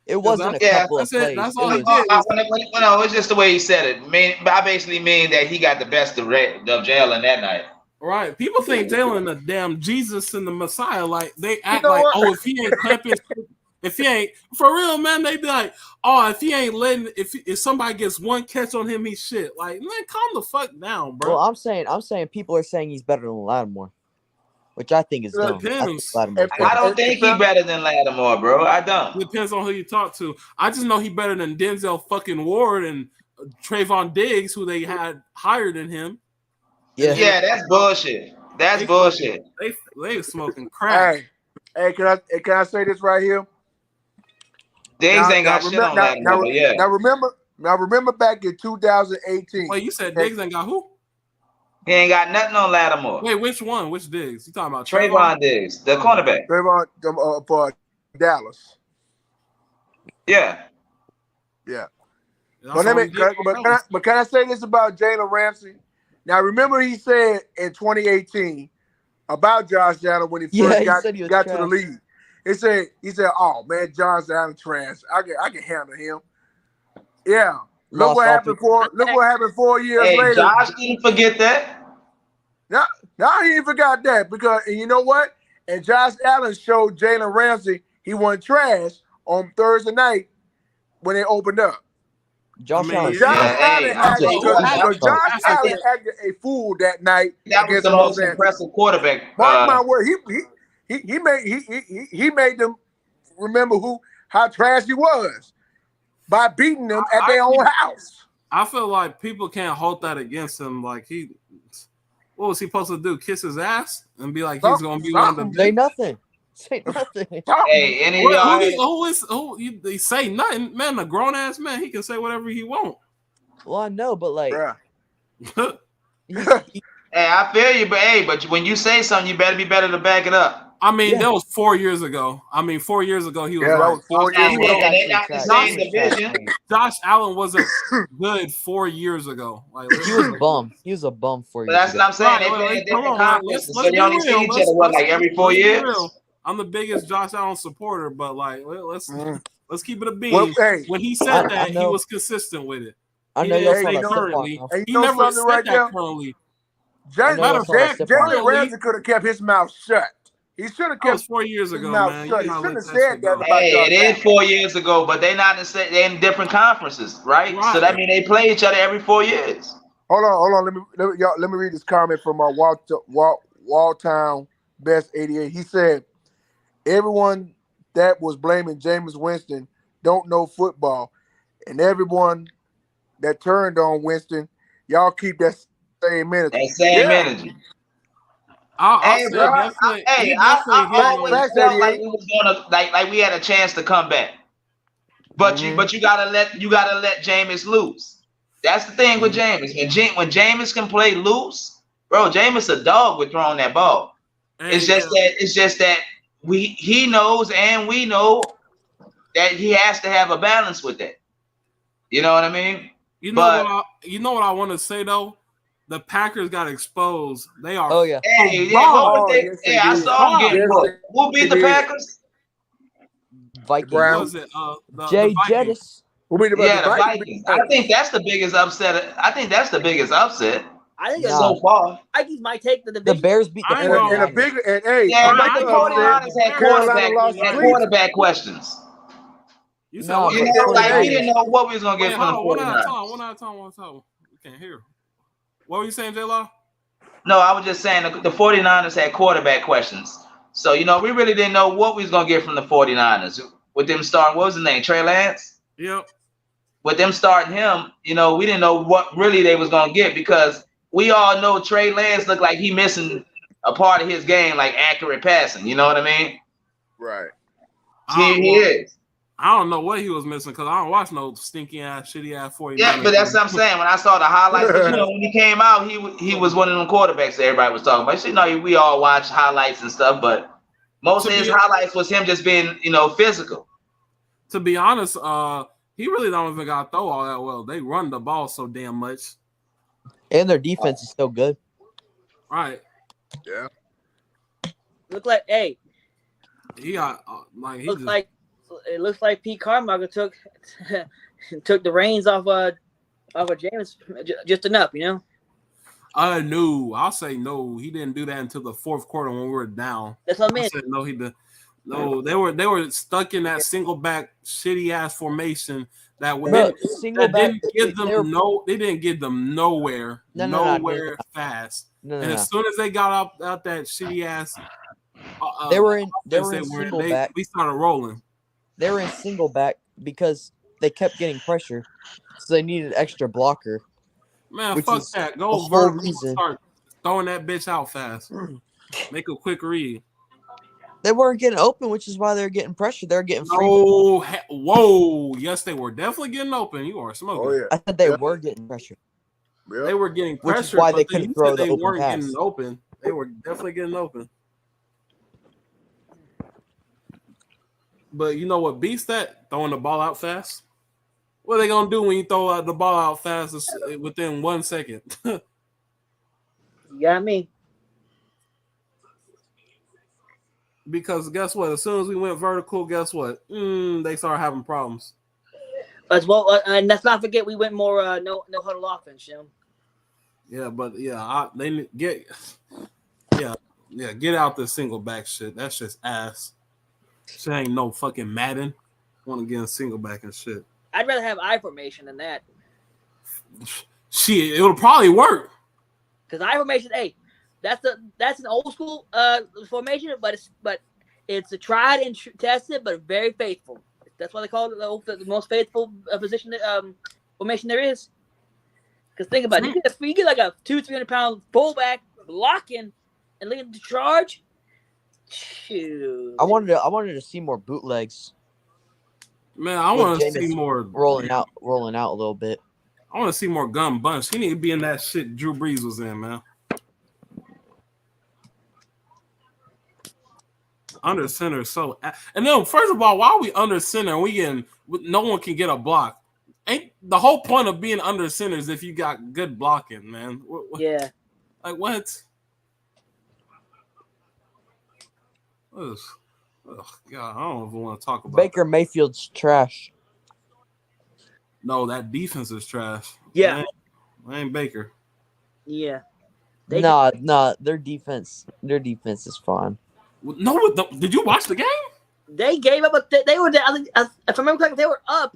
N: it wasn't a
R: Yeah,
N: couple of
P: that's it.
N: plays.
P: That's
N: It
P: all he
N: was,
P: did.
R: No, it's just the way he said it. I basically mean that he got the best of Jalen that night.
P: Right. People think Jalen the damn Jesus and the Messiah. Like, they act
O: know
P: like,
O: what?
P: oh, if he ain't clapping, if he ain't for real, man, they be like, oh, if he ain't letting, if somebody gets one catch on him, he's shit. Like, man, calm the fuck down, bro.
N: well, I'm saying people are saying he's better than Lattimore, which I think is dumb. I think
P: Depends.
N: Lattimore's
R: I
N: better.
R: don't think he's better than Lattimore, bro. I don't.
P: Depends on who you talk to. I just know he better than Denzel fucking Ward and Trayvon Diggs, who they had higher than him.
R: Yeah, that's bullshit. That's bullshit.
P: They smoking crack.
O: Hey, can I say this right here?
R: Diggs ain't got shit on Lattimore, but yeah.
O: Now remember back in 2018.
P: Wait, you said Diggs ain't got who?
R: He ain't got nothing on Lattimore.
P: Wait, which one? Which Diggs? You talking about
R: Trayvon Diggs, the cornerback.
O: Trayvon for Dallas.
R: Yeah.
O: Yeah.
P: That's
O: But can I say this about Jalen Ramsey? Now remember he said in 2018 about Josh Allen when he first got to the league. He said, "Oh man, Josh Allen trash. I can handle him." Yeah. Look what happened 4 years later.
R: Josh didn't forget that.
O: Now he forgot that because and you know what? And Josh Allen showed Jalen Ramsey he wasn't trash on Thursday night when they opened up.
N: Josh Allen
O: acted a fool that night.
R: That was the most impressive quarterback.
O: Mark my word, he made them remember how trash he was by beating them at their own house.
P: I feel like people can't hold that against him. Like what was he supposed to do? Kiss his ass and be like he's gonna be one of the
N: say nothing. Say nothing.
R: Hey,
P: they say nothing, man. A grown ass man, he can say whatever he want.
N: Well, I know, but like,
R: hey, I feel you, but when you say something, you better be better to back it up.
P: I mean, that was 4 years ago. He was
O: that was 4 years ago.
R: And they got the same division.
P: Josh Allen wasn't good 4 years ago. Like
N: he was bum. He was a bum 4 years
R: That's
N: ago.
R: what I'm saying. They play in different conferences, so they only see each other like every 4 years.
P: I'm the biggest Josh Allen supporter, but like let's keep it a bean.
O: Well, hey,
P: when he said that, he was consistent with it.
N: I know
P: y'all
N: say
P: currently.
O: He
P: never
O: said
P: that
O: there?
P: currently.
O: Jalen Ramsey could have kept his mouth shut. He should have kept
P: 4 years ago,
O: man.
P: He
O: shouldn't have said that about
R: it is 4 years ago, but they're not they're in different conferences, right? So that means they play each other every 4 years.
O: Hold on. Let me read this comment from Walltown Best 88. He said, "Everyone that was blaming Jameis Winston don't know football, and everyone that turned on Winston, y'all keep that same energy."
R: That same energy. I always felt like we was gonna like we had a chance to come back, but you gotta let Jameis loose. That's the thing with Jameis. When Jameis can play loose, bro, Jameis a dog with throwing that ball. It's just that he knows and we know that he has to have a balance with that. You know what I mean?
P: You know what I want to say though. The Packers got exposed. They are.
N: Oh yeah.
R: I saw them get booked. Who beat the Packers?
N: Vikings.
P: Was it
N: Jay Jettis?
R: The Vikings. I think that's the biggest upset. I think so far.
Q: Vikings might take the division.
N: The Bears beat the
O: 49ers.
R: The 49ers had quarterback questions.
P: You said we
R: didn't know what we was gonna get from the 49ers.
P: One at a time. We can't hear. What were you saying, J-Law?
R: No, I was just saying the 49ers had quarterback questions. So, we really didn't know what we was going to get from the 49ers. With them starting, what was his name, Trey Lance?
P: Yep.
R: With them starting him, we didn't know what really they was going to get because we all know Trey Lance looked like he missing a part of his game, like accurate passing. You know what I mean?
O: Right.
R: He is.
P: I don't know what he was missing because I don't watch no stinky ass, shitty ass 49ers.
R: Yeah, but that's what I'm saying. When I saw the highlights, but when he came out, he was one of them quarterbacks that everybody was talking about. You know, we all watch highlights and stuff, but most of his highlights was him just being, physical.
P: To be honest, he really don't even got to throw all that well. They run the ball so damn much,
N: and their defense is still good.
P: Right?
O: Yeah.
Q: Look like
P: he got
Q: it looks like Pete Carmichael took the reins off of James just enough, No,
P: I'll say no. He didn't do that until the fourth quarter when we were down.
Q: That's what I meant.
P: Said no, he did. No, they were stuck in that single back shitty ass formation that didn't give them nowhere fast. And as soon as they got out that shitty ass,
N: they were in single back.
P: We started rolling.
N: They were in single back because they kept getting pressure, so they needed extra blocker.
P: Man, fuck that. Go vertical. Start throwing that bitch out fast. Make a quick read.
N: They weren't getting open, which is why they're getting pressure. They're getting free.
P: Whoa. Yes, they were definitely getting open. You are smoking.
O: Oh, yeah.
N: I said they were getting pressure.
O: Yep.
P: They were getting pressure.
N: Which is why they couldn't throw the
P: they
N: open
P: weren't
N: pass.
P: getting open. They were definitely getting open. But you know what beats that? Throwing the ball out fast. What are they going to do when you throw the ball out fast within 1 second?
Q: You got me.
P: Because guess what? As soon as we went vertical, guess what? They started having problems.
Q: As well, and let's not forget we went more no huddle offense,
P: Yeah, but they get out the single back shit. That's just ass. Shit ain't no fucking Madden. Want to get in single back and shit.
Q: I'd rather have I formation than that.
P: Shit, it'll probably work.
Q: Because I formation, that's an old school formation, but it's a tried and tested, but very faithful. That's why they call it the most faithful position formation there is. Because think about it, if you get like a 200-300 pound fullback blocking and leading the charge, shoot.
N: I wanted to see more bootlegs.
P: Man, I want to see more
N: rolling out a little bit.
P: I want to see more gun bunch. He need to be in that shit Drew Brees was in, man. Under center, and then first of all, why are we under center and no one can get a block? Ain't the whole point of being under center is if you got good blocking, man?
Q: Yeah.
P: Like what? Oh God, I don't even want to talk about
N: Baker Mayfield's trash.
P: No, that defense is trash.
Q: Yeah,
P: I ain't Baker.
Q: Yeah.
N: Nah, their defense is fine.
P: No, did you watch the game?
Q: They gave up. They were. I think, if I remember correctly, they were up,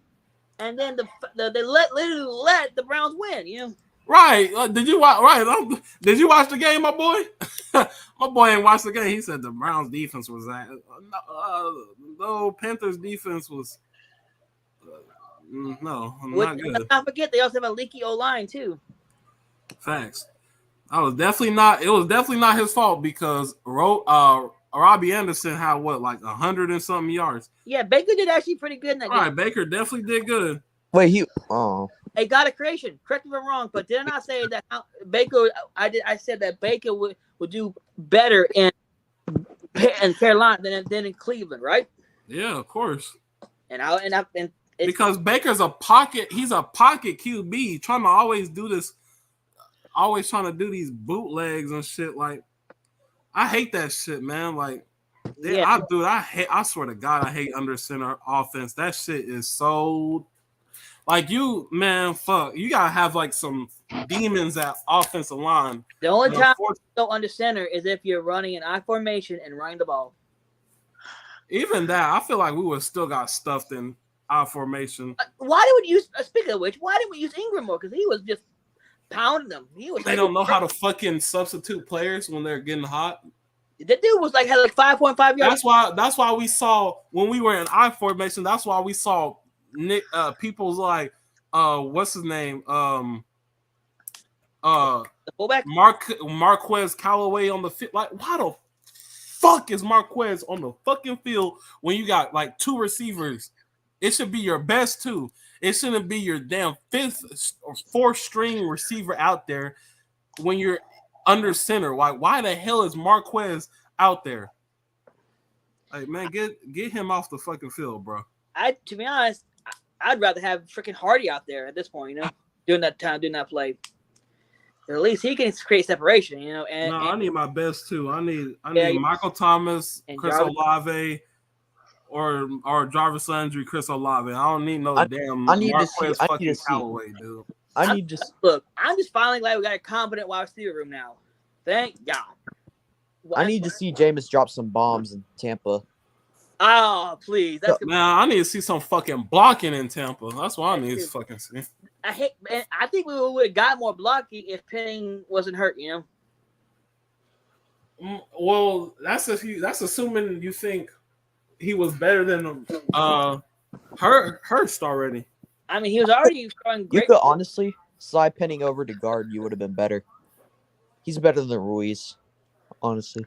Q: and then they literally let the Browns win.
P: Right? Did you watch? Right? Did you watch the game, my boy? My boy ain't watched the game. He said the Browns defense was that. No, Panthers defense was. No, not good.
Q: Let's not forget they also have a leaky O-line too.
P: Facts. It was definitely not his fault because Robbie Anderson had like 100 and something yards.
Q: Yeah, Baker did actually pretty good in that game.
P: All right, Baker definitely did good.
N: Wait,
Q: Hey, got a creation. Correct me if I'm wrong, but did I not say that Baker? I said that Baker would do better in Carolina than in Cleveland, right?
P: Yeah, of course.
Q: Because
P: Baker's a pocket. He's a pocket QB trying to always do this. Always trying to do these bootlegs and shit. Like, I hate that shit, man. Like, I swear to God, I hate under center offense. That shit is so. Like, fuck. You gotta have like some demons at offensive line.
Q: The only time you go under center is if you're running an I formation and running the ball.
P: Even that, I feel like we would still got stuffed in I formation.
Q: Why did we use? Speaking of which, why didn't we use Ingram more? Because he was just pounding them.
P: They don't know how to fucking substitute players when they're getting hot.
Q: That dude was had 5.5 yards.
P: That's why we saw when we were in I formation. That's why we saw Nick people's like what's his name
Q: fullback
P: Marquez Callaway on the field. Like, why the fuck is Marquez on the fucking field when you got like 2 receivers? It should be your best 2. It shouldn't be your damn 5th or 4th string receiver out there when you're under center. Like, why the hell is Marquez out there? Like, man, get him off the fucking field, bro.
Q: To be honest, I'd rather have freaking Hardy out there at this point, doing that play. At least he can create separation, And
P: I need my best 2. I need Michael Thomas, Chris Olave, or Jarvis Landry, Chris Olave. I don't need no damn Marquez fucking Callaway, dude.
Q: I'm just finally glad we got a competent wide receiver room now. Thank God.
N: I need to see Jameis drop some bombs in Tampa.
Q: Oh, please.
P: Man, I need to see some fucking blocking in Tampa. That's what I need to fucking see.
Q: I think we would have got more blocking if Penning wasn't hurt,
P: Well, that's assuming you think he was better than Hurst already.
Q: I mean, he was already throwing great.
N: You could honestly slide Penning over to guard. You would have been better. He's better than Ruiz, honestly.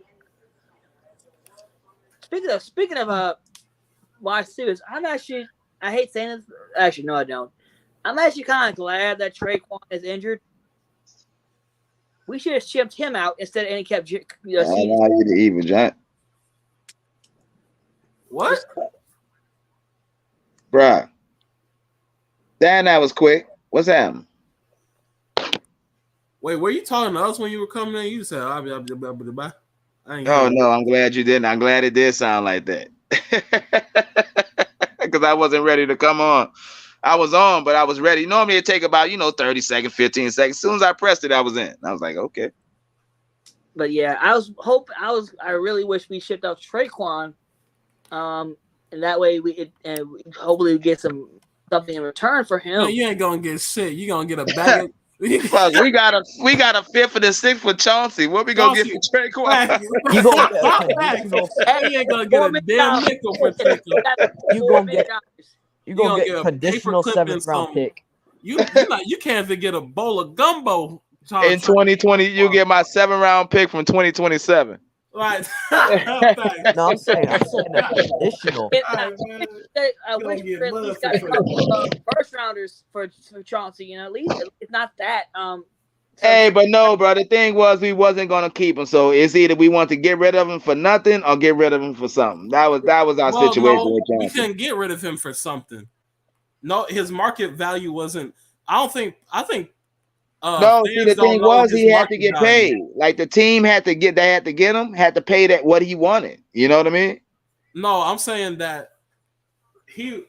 Q: Speaking of wide receivers, I hate saying this. Actually, no, I don't. I'm actually kind of glad that Traquan is injured. We should have shipped him out instead of any kept.
R: I want you to even John.
P: What?
R: Bruh. Damn, that was quick. What's happening?
P: Wait, were you talking to us when you were coming in? You said, "I'll be bye."
R: Oh no, I'm glad you didn't. I'm glad it did sound like that. Because I wasn't ready to come on. I was on, but I was ready. Normally it take about 30 seconds, 15 seconds. As soon as I pressed it, I was in. I was like, okay.
Q: But yeah, I really wish we shipped out Traquan, and that way we hopefully get something in return for him.
P: Man, you ain't gonna get shit. You gonna get a bag.
R: Fuck, we got a 5th and a 6th for Chauncey. What we gonna get for Traquan?
N: You
P: ain't gonna get a damn nickel for Traquan.
N: You gonna get a conditional 7th round pick.
P: You can't even get a bowl of gumbo.
R: In 2020, you get my 7th round pick from 2027.
P: Right.
N: No, I'm saying a conditional.
Q: I wish we at least got a couple first rounders for Chauncey. At least it's not that.
R: Hey, but no, bro. The thing was, we wasn't gonna keep him. So it's either we want to get rid of him for nothing or get rid of him for something. That was our situation with Chauncey.
P: We couldn't get rid of him for something. No, his market value wasn't. I think.
R: No, see, the thing was he had to get paid. Like the team had to get him, had to pay that what he wanted. You know what I mean?
P: No, I'm saying that he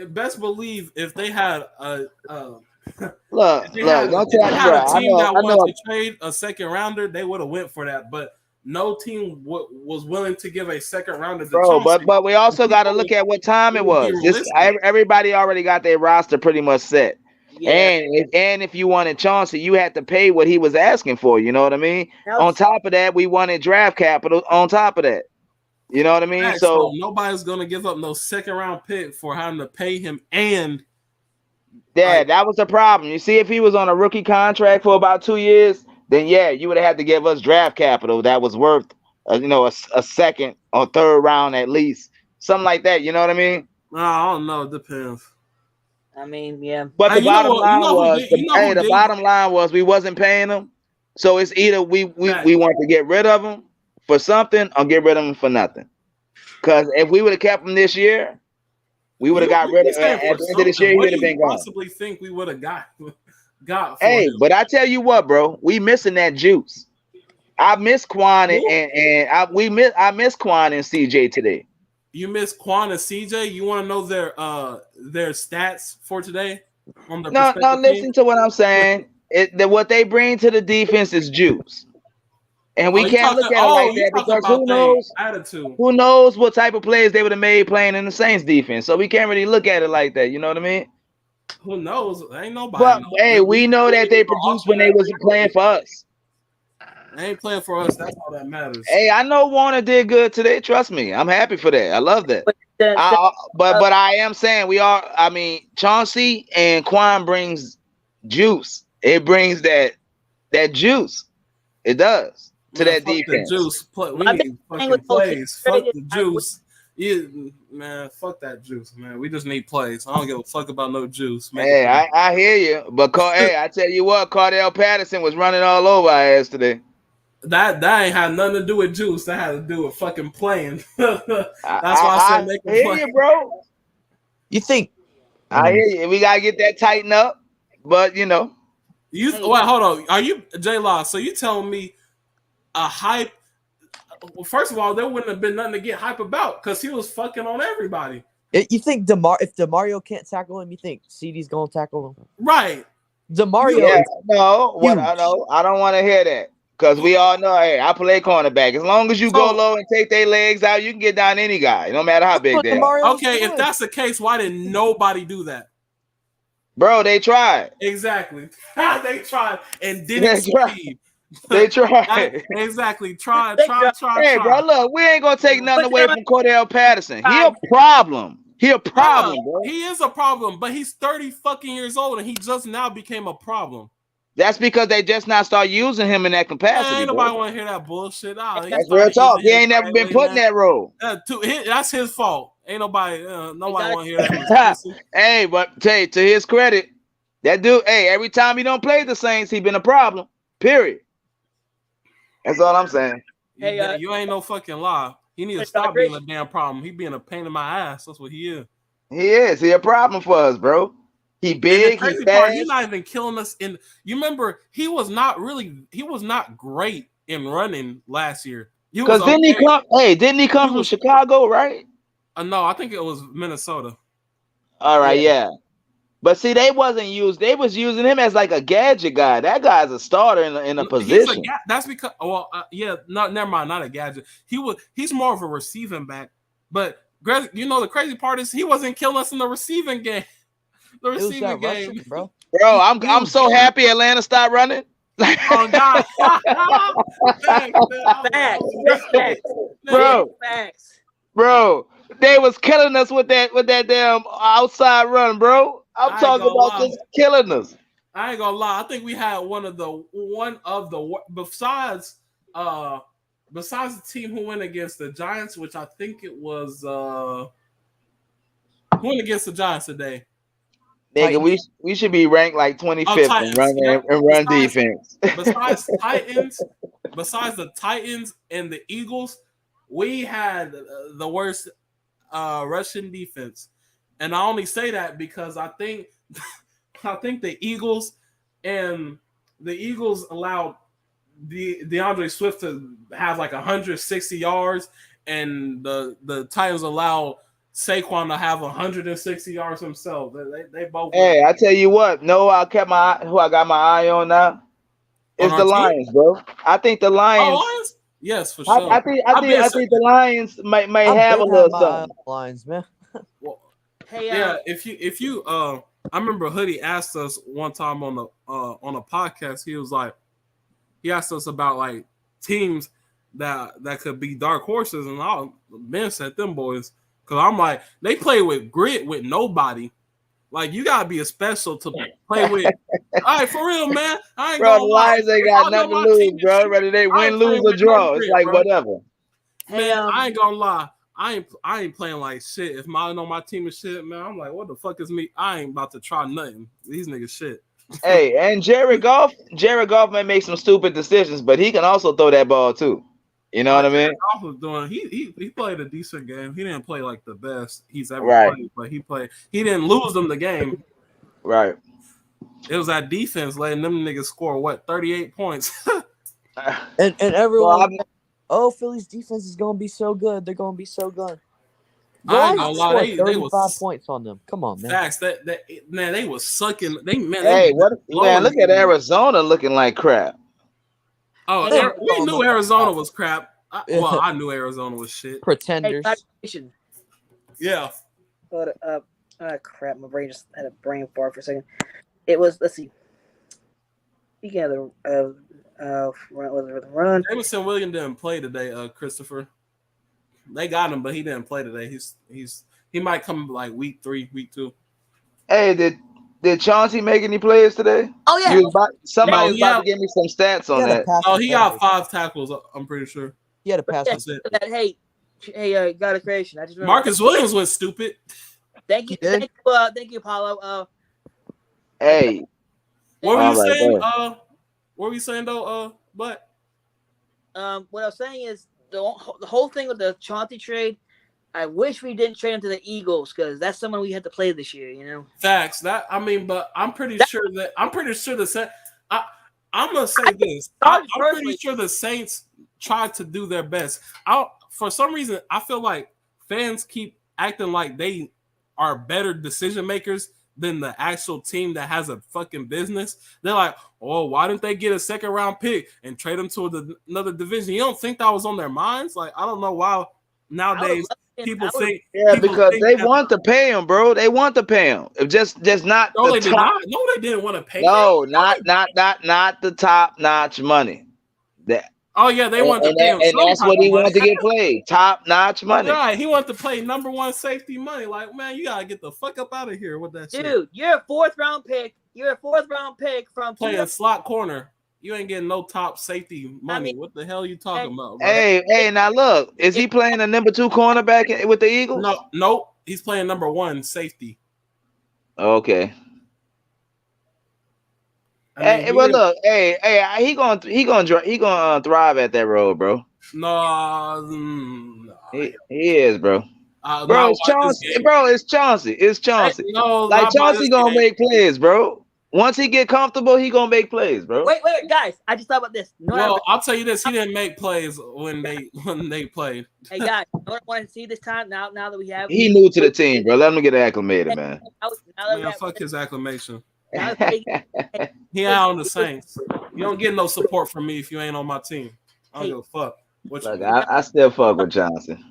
P: best believe if they had a
R: look, don't tell me, bro.
P: A team that wanted to trade a 2nd rounder, they would have went for that. But no team was willing to give a 2nd rounder.
R: Bro, but we also got to look at what time it was. Everybody already got their roster pretty much set. Yeah. And if you wanted Chauncey, you had to pay what he was asking for. You know what I mean? On top of that, we wanted draft capital. On top of that, you know what I mean? So
P: nobody's gonna give up no 2nd round pick for having to pay him. And
R: that was the problem. You see, if he was on a rookie contract for about 2 years, then you would have had to give us draft capital that was worth a 2nd or 3rd round at least, something like that. You know what I mean?
P: No, I don't know. It depends.
Q: I mean, yeah.
R: But the bottom line was we wasn't paying him. So it's either we want to get rid of him for something or get rid of him for nothing. Because if we would have kept him this year, we would have got rid of him. At the end of this year, he would have been gone.
P: Possibly think we would have got.
R: Hey, but I tell you what, bro, we missing that juice. I miss Quan I miss Quan and CJ today.
P: You miss Quan and CJ. You want to know their stats for today?
R: No, listen to what I'm saying. What they bring to the defense is juice, and we can't look at it like that because who knows?
P: Attitude.
R: Who knows what type of plays they would have made playing in the Saints defense? So we can't really look at it like that. You know what I mean?
P: Who knows? Ain't nobody.
R: But hey, we know that they produced when they wasn't playing for us.
P: They ain't playing for us. That's all that matters.
R: Hey, I know Warner did good today. Trust me, I'm happy for that. I love that. But I am saying I mean, Chauncey and Quan brings juice. It brings that that juice. It does to
P: Man,
R: that
P: fuck
R: defense.
P: the juice. We
Q: My
P: need
Q: thing
P: fucking
Q: with those
P: plays. Fuck
Q: traded,
P: the juice. Yeah, man, fuck that juice, man. We just need plays. I don't give a fuck about no juice. Make
R: Hey,
P: it play.
R: I hear you, but hey, I tell you what, Cardell Patterson was running all over our ass today.
P: That ain't had nothing to do with juice. That had to do with fucking playing. That's why I said make
R: I
P: it
R: hear
P: play.
R: you, bro.
N: You think?
R: I hear you. We gotta get that tightened up, but you know.
P: Wait, hold on. Are you J Law? So you telling me a hype? Well, first of all, there wouldn't have been nothing to get hype about because he was fucking on everybody.
N: You think if DeMario can't tackle him, you think CD's gonna tackle him?
P: Right.
N: DeMario.
R: Yeah,
N: is
R: no, what
N: huge.
R: I know, I don't want to hear that because we all know. Hey, I play cornerback. As long as you go low and take their legs out, you can get down any guy, no matter how big they are.
P: Okay, if that's the case, why didn't nobody do that?
R: Bro, they tried.
P: Exactly. They tried and didn't succeed.
R: They tried.
P: Exactly. Try.
R: Hey, bro, look, we ain't gonna take nothing away from Cordell Patterson. He a problem. He a problem, bro.
P: He is a problem, but he's 30 fucking years old and he just now became a problem.
R: That's because they just not start using him in that capacity.
P: Ain't nobody
R: bro.
P: want to hear that bullshit.
R: That's real talk. He ain't never been put in that role.
P: That's his fault. Ain't nobody want to hear that.
R: Hey, but to his credit, that dude, hey, every time he don't play the Saints, he been a problem. Period. That's all I'm saying.
P: Hey, you ain't no fucking lie. He need to stop being a damn problem. He being a pain in my ass. That's what he is.
R: He is. He a problem for us, bro. He big. He fast.
P: He's not even killing us. You remember he was not great in running last year.
R: Because didn't he come from Chicago, right?
P: No, I think it was Minnesota.
R: All right, yeah. But see, they was using him as like a gadget guy. That guy's a starter in a position.
P: That's because never mind, not a gadget. He's more of a receiving back. But you know the crazy part is he wasn't killing us in the receiving game. The receiving game,
N: rushing, bro.
R: Bro, I'm so happy Atlanta stopped running.
P: Oh God.
R: Bro, they was killing us with that damn outside run, bro. I'm talking about just killing us.
P: I ain't gonna lie. I think we had one of the besides the team who went against the Giants, which I think it was who went against the Giants today.
R: Nigga, we should be ranked like 25th in run defense.
P: Besides the Titans and the Eagles, we had the worst rushing defense. And I only say that because I think the Eagles allowed DeAndre Swift to have like 160 yards, and the Titans allowed Saquon to have 160 yards himself. They both.
R: Hey, I tell you what, no, I got my eye on now. It's the Lions, bro. I think the Lions.
P: Oh, Lions? Yes, for sure.
R: I think the Lions might have a little something.
N: Lions, man.
P: Yeah, if you I remember Hoodie asked us one time on a podcast. He asked us about like teams that could be dark horses, and I'll Ben said them boys. Cause I'm like, they play with grit with nobody. Like you gotta be a special to play with. All right, for real, man. I ain't
R: bro,
P: gonna
R: the Lions ain't got nothing to lose, bro. Whether they win, lose, or draw, it's like whatever.
P: Man, I ain't gonna lie. I ain't playing like shit. If my team is shit, man, I'm like, what the fuck is me? I ain't about to try nothing. These niggas shit.
R: Hey, and Jared Goff may make some stupid decisions, but he can also throw that ball too. You know what I mean?
P: Goff was doing. He played a decent game. He didn't play like the best he's ever played, but he played. He didn't lose them the game.
R: Right.
P: It was that defense letting them niggas score 38 points.
N: and everyone. Philly's defense is gonna be so good. They're gonna be so good.
P: I ain't gonna lie, they
N: 35
P: was
N: points on them. Come on, man.
P: Facts. Man, they was sucking.
R: Look at Arizona looking like crap.
P: Oh, we knew Arizona was crap. I knew Arizona was shit.
N: Pretenders.
P: Yeah.
Q: But crap, my brain just had a brain fart for a second. It was, let's see. Speaking of the run.
P: Jameson Williams didn't play today, Christopher. They got him, but he didn't play today. He might come like week 3, week 2.
R: Hey, did Did Chauncey make any plays today?
Q: Oh yeah.
R: Somebody was
P: No,
R: about to give me some stats on that.
P: No, he got 5 tackles. I'm pretty sure.
N: He had a pass.
P: That's it.
Q: Hey, God of creation. I just remembered.
P: Marcus Williams went stupid.
Q: Thank you, Paulo.
R: Hey,
P: What were you
R: all right,
P: saying?
R: go ahead.
P: What were you saying though? But
Q: what I was saying is the whole thing with the Chauncey trade. I wish we didn't trade him to the Eagles because that's someone we had to play this year. You know.
P: facts. But I'm pretty sure the I'm gonna say this. I'm pretty sure the Saints tried to do their best. For some reason, I feel like fans keep acting like they are better decision makers than the actual team that has a fucking business. They're like, oh, why didn't they get a 2nd round pick and trade them to another division? You don't think that was on their minds? Like, I don't know why nowadays people think.
R: Yeah,
P: people
R: because
P: think
R: they
P: that-
R: want to pay him, bro. They want to pay him. Just not
P: No,
R: the
P: they did
R: top.
P: not. No, they didn't want to pay.
R: No, not the top notch money. That.
P: Oh yeah, they wanted to pay him.
R: And that's what he wanted to get played. Top notch money.
P: Right, he wanted to play number 1 safety money. Like, man, you gotta get the fuck up out of here with that shit.
Q: Dude, you're a 4th round pick. You're a 4th round pick from
P: Playing slot corner. You ain't getting no top safety money. What the hell are you talking about, bro?
R: Hey, now look, is he playing the number 2 cornerback with the Eagles?
P: No, he's playing number 1 safety.
R: Okay.
P: I mean,
R: Well, look, he gonna thrive at that role, bro.
P: No,
R: he is, bro. Bro, it's Chauncey. It's Chauncey.
P: No,
R: like
P: not by
R: Chauncey
P: this
R: gonna
P: game.
R: make plays, bro. Once he get comfortable, he gonna make plays, bro.
Q: Wait, guys! I just thought about this.
P: Well, I'll tell you this: he didn't make plays when they played.
Q: Hey guys, you know what I want to see this time? Now that we have,
R: He new to the team, bro. Let him get acclimated, man.
P: Man, fuck his acclamation. He out on the Saints. You don't get no support from me if you ain't on my team. I don't give a fuck. What
R: Look, I still fuck with Johnson.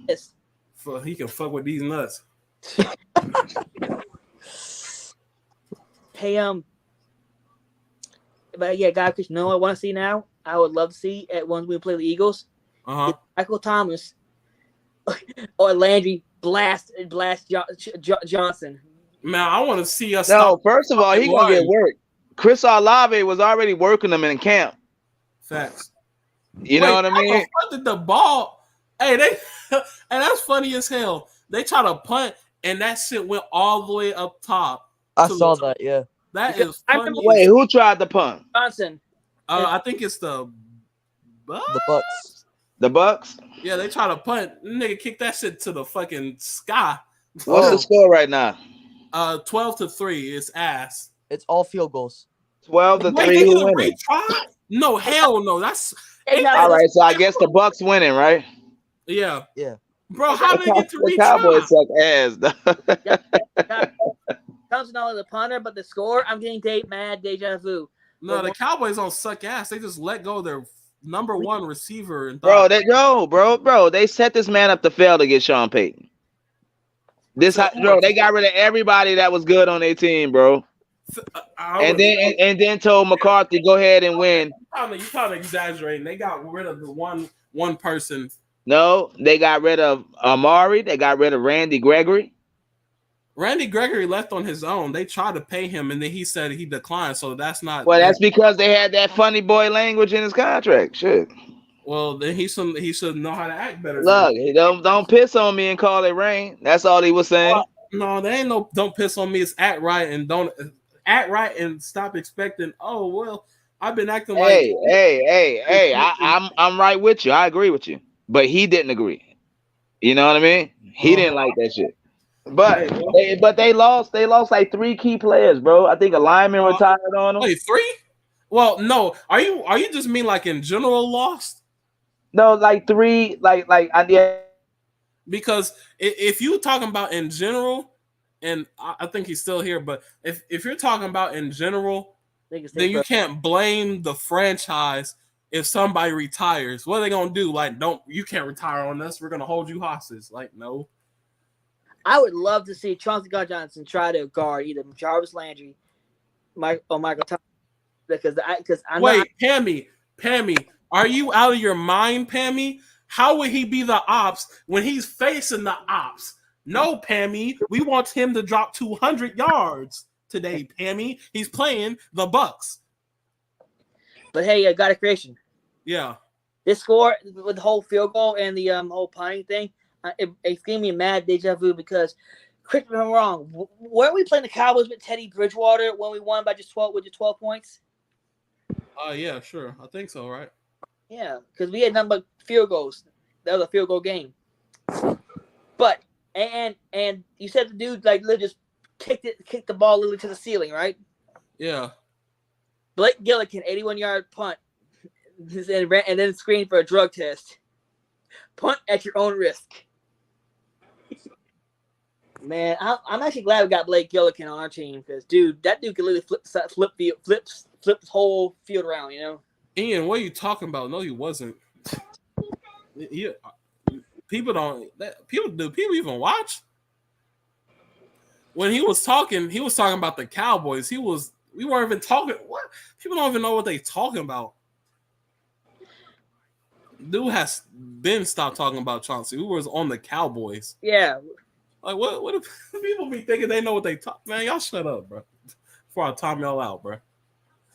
P: He can fuck with these nuts.
Q: Hey, but yeah, guys, you know what I want to see now? I would love to see at once we play the Eagles. Michael Thomas or Landry blast Johnson.
P: Man, I want to see us.
R: No, first of all, he gonna get work. Chris Olave was already working them in camp.
P: Facts.
R: You know what I mean?
P: How the fuck did the ball? Hey, and that's funny as hell. They try to punt, and that shit went all the way up top.
N: I saw that. Yeah.
P: That is funny.
R: Wait, who tried the punt?
Q: Johnson.
P: I think it's the
N: Bucks.
R: The Bucks?
P: Yeah, they try to punt. Nigga kick that shit to the fucking sky.
R: What's the score right now?
P: 12-3. It's ass.
N: It's all field goals.
R: 12-3. Who winning?
P: No, hell no. That's
R: all right. So I guess the Bucks winning, right?
P: Yeah.
N: Yeah.
P: Bro, how did they get to
R: the Cowboys suck ass, though.
Q: Comes not only the punter, but the score. I'm getting deja vu.
P: No, the Cowboys don't suck ass. They just let go of their number 1 receiver. And
R: bro, they set this man up to fail to get Sean Payton. They got rid of everybody that was good on their team, bro. And then told McCarthy go ahead and win.
P: You kind of exaggerating. They got rid of the one person.
R: No, they got rid of Amari. They got rid of Randy Gregory.
P: Randy Gregory left on his own. They tried to pay him, and then he said he declined. So that's not.
R: Well, that's because they had that funny boy language in his contract. Shit.
P: Well, then he should know how to act better.
R: Look, don't piss on me and call it rain. That's all he was saying.
P: No, there ain't no don't piss on me. It's act right and don't act right and stop expecting. Oh well, I've been acting like.
R: Hey! I'm right with you. I agree with you, but he didn't agree. You know what I mean? He didn't like that shit. But they lost like 3 key players, bro. I think a lineman retired on them.
P: Wait, 3? Well, no. Are you just mean like in general lost?
R: No, like 3, yeah.
P: Because if you're talking about in general, and I think he's still here, but if you're talking about in general, then you can't blame the franchise if somebody retires. What are they gonna do? Like, you can't retire on us. We're gonna hold you hostage. Like, no.
Q: I would love to see Chauncey Johnson try to guard either Jarvis Landry, or Michael Thomas, because I know.
P: Wait, Pammy, are you out of your mind, Pammy? How would he be the ops when he's facing the ops? No, Pammy, we want him to drop 200 yards today, Pammy. He's playing the Bucks.
Q: But hey, God of creation.
P: Yeah.
Q: This score with the whole field goal and the whole punting thing, it's giving me a mad deja vu because, correct me if I'm wrong, weren't we playing the Cowboys with Teddy Bridgewater when we won by just 12 points?
P: Yeah, sure. I think so, right?
Q: Yeah, because we had nothing but field goals. That was a field goal game. But and you said the dude like literally just kicked the ball literally to the ceiling, right?
P: Yeah.
Q: Blake Gillikin, 81-yard punt, and then screened for a drug test. Punt at your own risk. Man, I'm actually glad we got Blake Gillikin on our team because, dude, that dude can literally flip the whole field around, you know?
P: Ian, what are you talking about? No, he wasn't. People don't. Do people even watch? When he was talking about the Cowboys. We weren't even talking. What? People don't even know what they talking about. Dude has been stopped talking about Chauncey. We was on the Cowboys.
Q: Yeah.
P: Like what if people be thinking they know what they talk? Man, y'all shut up, bro. Before I time y'all out, bro.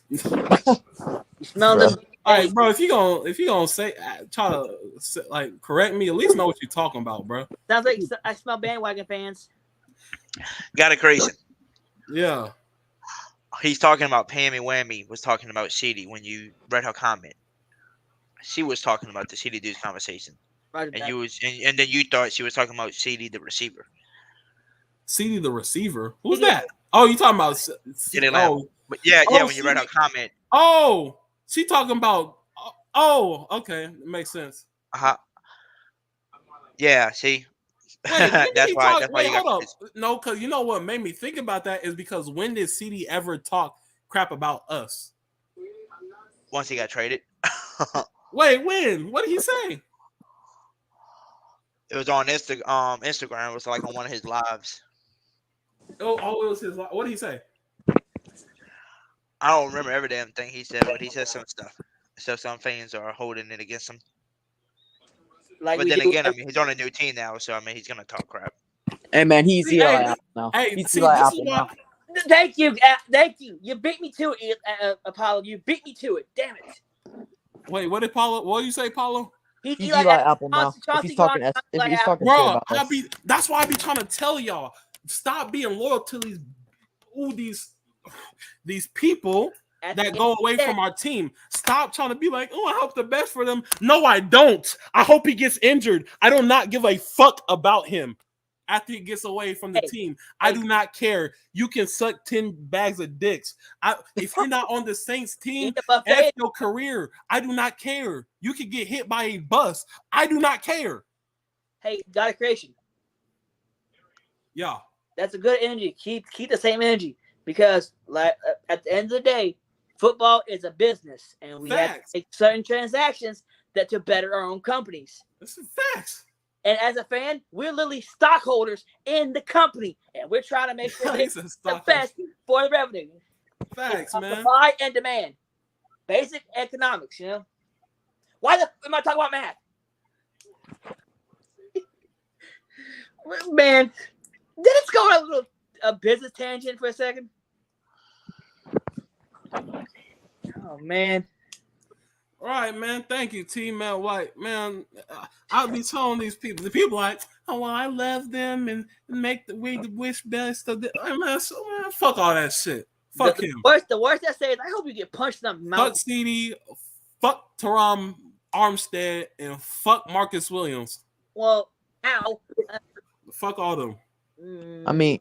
Q: You smell them.
P: All right, bro. If you gonna say try to like correct me, at least know what you're talking about, bro.
Q: Sounds like I smell bandwagon fans.
F: Got a crazy.
P: Yeah.
F: He's talking about Pammy Whammy was talking about CD when you read her comment. She was talking about the CD dude's conversation.
Q: Right.
F: And then you thought she was talking about CD the receiver.
P: CD the receiver? Who's that? Oh, you talking about
F: But yeah, when you read her comment.
P: Oh, she talking about okay. It makes sense.
F: Uh-huh. Yeah, see?
P: Wait,
F: that's why you got
P: hold up. No, because you know what made me think about that is because when did CD ever talk crap about us?
F: Once he got traded.
P: Wait, when? What did he say?
F: It was on Instagram. It was like on one of his lives.
P: Oh, it was his live. What did he say?
F: I don't remember every damn thing he said, but he said some stuff. So some fans are holding it against him. But then again, I mean, he's on a new team now, so I mean, he's gonna talk crap.
N: Hey man, he's Eli Apple now. He's Eli Apple now.
Q: Thank you. You beat me to it, Apollo. You beat me to it. Damn it.
P: Wait, what did Paulo? What did you say, Paulo?
N: He's Eli Apple now. If he's talking shit about us.
P: That's why I be trying to tell y'all. Stop being loyal to these people that go away from our team. Stop trying to be like, oh, I hope the best for them. No, I don't. I hope he gets injured. I do not give a fuck about him after he gets away from the team. I do not care. You can suck 10 bags of dicks. If you're not on the Saints team, F your career. I do not care. You could get hit by a bus. I do not care.
Q: Hey, God of creation.
P: Yeah.
Q: That's a good energy. Keep the same energy because, like, at the end of the day, football is a business, and we have to make certain transactions to better our own companies.
P: This is facts.
Q: And as a fan, we're literally stockholders in the company, and we're trying to make sure it's the best for the revenue.
P: Facts, man.
Q: Supply and demand. Basic economics, you know. Why am I talking about math? Man, let's go on a business tangent for a second. Oh, man.
P: All right, man. Thank you, T-Man White. Man, I'll be telling the people like, oh, well, I love them and make the wish best of the. Man, fuck all that shit. Fuck him.
Q: The worst I say is I hope you get punched in the mouth.
P: Fuck CD, fuck Teron Armstead, and fuck Marcus Williams.
Q: Well, ow.
P: Fuck all them.
N: I mean,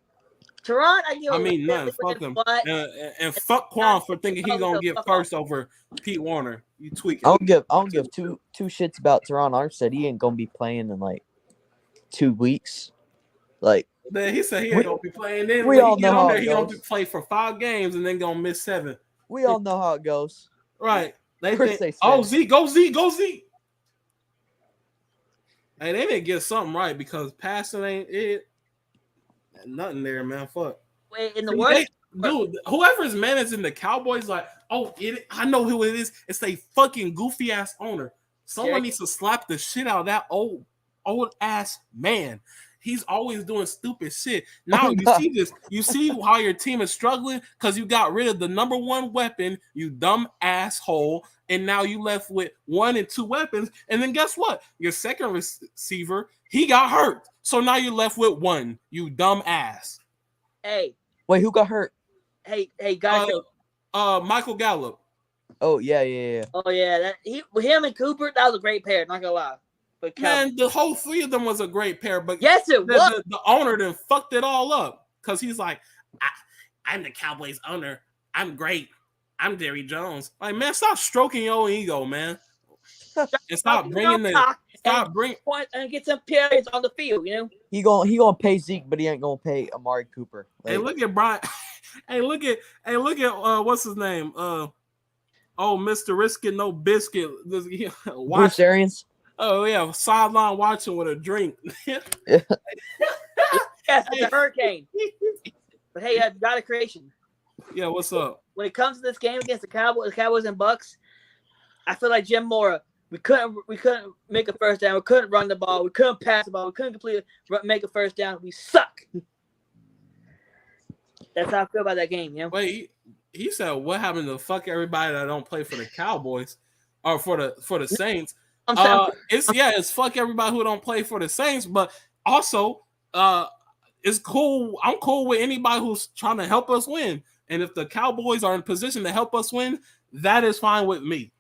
Q: Teron,
P: nothing. Fuck him. And fuck Quan for thinking he's gonna get first over Pete Warner. You tweaking.
N: I don't give two shits about Teron Armstead. He ain't gonna be playing in like 2 weeks. Like,
P: man, he said he ain't gonna be playing. Then
N: we all know how it
P: he
N: goes.
P: gonna play for 5 games and then gonna miss 7.
N: We all know how it goes.
P: Right. They think, oh, Zeke, go Zeke. Hey, they didn't get something right because passing ain't it. Nothing there, man. Fuck.
Q: Wait, in the worst,
P: dude, whoever's managing the Cowboys, like, I know who it is. It's a fucking goofy ass owner. Someone needs to slap the shit out of that old old ass man. He's always doing stupid shit. Now you see this. You see how your team is struggling because you got rid of the number one weapon, you dumb asshole, and now you left with 1 and 2 weapons. And then guess what? Your second receiver, he got hurt. So now you're left with 1, you dumb ass.
Q: Hey.
N: Wait, who got hurt?
Q: Hey, guys.
P: Michael Gallup.
N: Oh yeah.
Q: Oh yeah, him and Cooper, that was a great pair. Not gonna lie. But
P: Man, the whole 3 of them was a great pair, but
Q: yes, it was.
P: The owner then fucked it all up because he's like, I'm the Cowboys owner. I'm great. I'm Jerry Jones. Like, man, stop stroking your ego, man, and stop bringing
Q: and get some periods on the field. You know,
N: he gonna pay Zeke, but he ain't gonna pay Amari Cooper.
P: Hey, look at Brian. hey, look at what's his name? Mr. Riskin No Biscuit.
N: Bruce Arians.
P: Oh yeah, sideline watching with a drink.
Q: Yes, it's a hurricane. But hey, God of creation.
P: Yeah, what's up?
Q: When it comes to this game against the Cowboys and Bucks, I feel like Jim Mora. We couldn't make a first down. We couldn't run the ball. We couldn't pass the ball. We couldn't make a first down. We suck. That's how I feel about that game. You know?
P: Wait, he said what happened to fuck everybody that don't play for the Cowboys or for the Saints? It's fuck everybody who don't play for the Saints, but also it's cool. I'm cool with anybody who's trying to help us win. And if the Cowboys are in position to help us win, that is fine with me.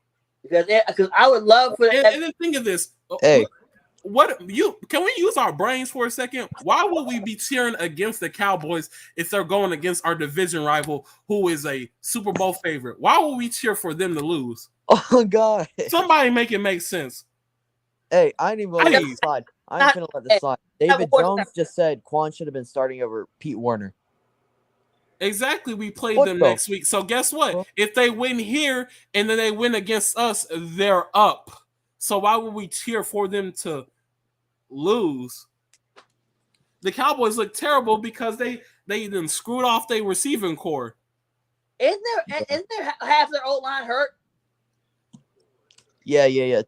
Q: Because I would love for that.
P: And then think of this.
N: Hey.
P: Can we use our brains for a second? Why would we be cheering against the Cowboys if they're going against our division rival who is a Super Bowl favorite? Why would we cheer for them to lose?
N: Oh God!
P: Somebody make it make sense.
N: Hey, I ain't even gonna let this slide. I ain't gonna let this slide. David Jones just said Quan should have been starting over Pete Werner.
P: Exactly. We play them next week. So guess what? If they win here and then they win against us, they're up. So why would we cheer for them to lose? The Cowboys look terrible because they then screwed off their receiving core.
Q: Isn't there half their old line hurt?
N: Yeah.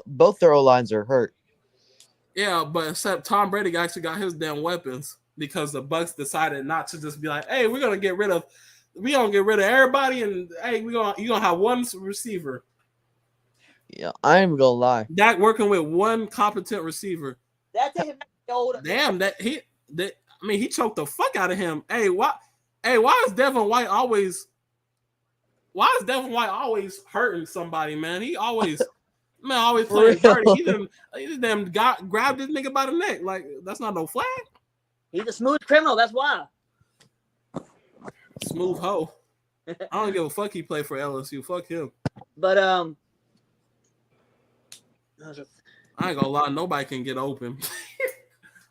N: Both their O-lines are hurt.
P: Yeah, but except Tom Brady actually got his damn weapons because the Bucks decided not to just be like, hey, we're gonna get rid of everybody, and hey, you're gonna have one receiver.
N: Yeah, I ain't gonna lie.
P: Dak working with one competent receiver.
Q: That's him.
P: Damn, he choked the fuck out of him. Why is Devin White always hurting somebody, man? He always playing dirty. He damn grabbed this nigga by the neck. Like, that's not no flag.
Q: He's a smooth criminal, that's why.
P: Smooth hoe. I don't give a fuck he played for LSU. Fuck him.
Q: But
P: I ain't gonna lie, nobody can get open.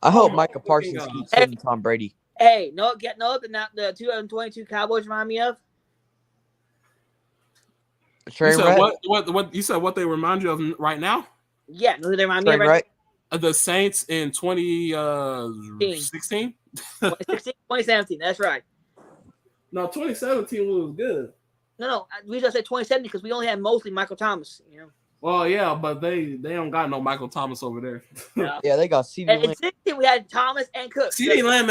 N: I hope Micah Parsons keeps hitting Tom Brady.
Q: Hey, the 2022 Cowboys remind me of?
P: You said what? You said what they remind you of right now?
Q: Yeah, no, they remind me of right
P: now? The Saints in 2016?
Q: 2017, that's right.
P: No, 2017 was good.
Q: No, we just said 2017 because we only had mostly Michael Thomas, you know.
P: Well, yeah, but they don't got no Michael Thomas over there.
N: Yeah, they got CeeDee Lamb.
Q: In 16, we had Thomas and Cook.
P: CeeDee Lamb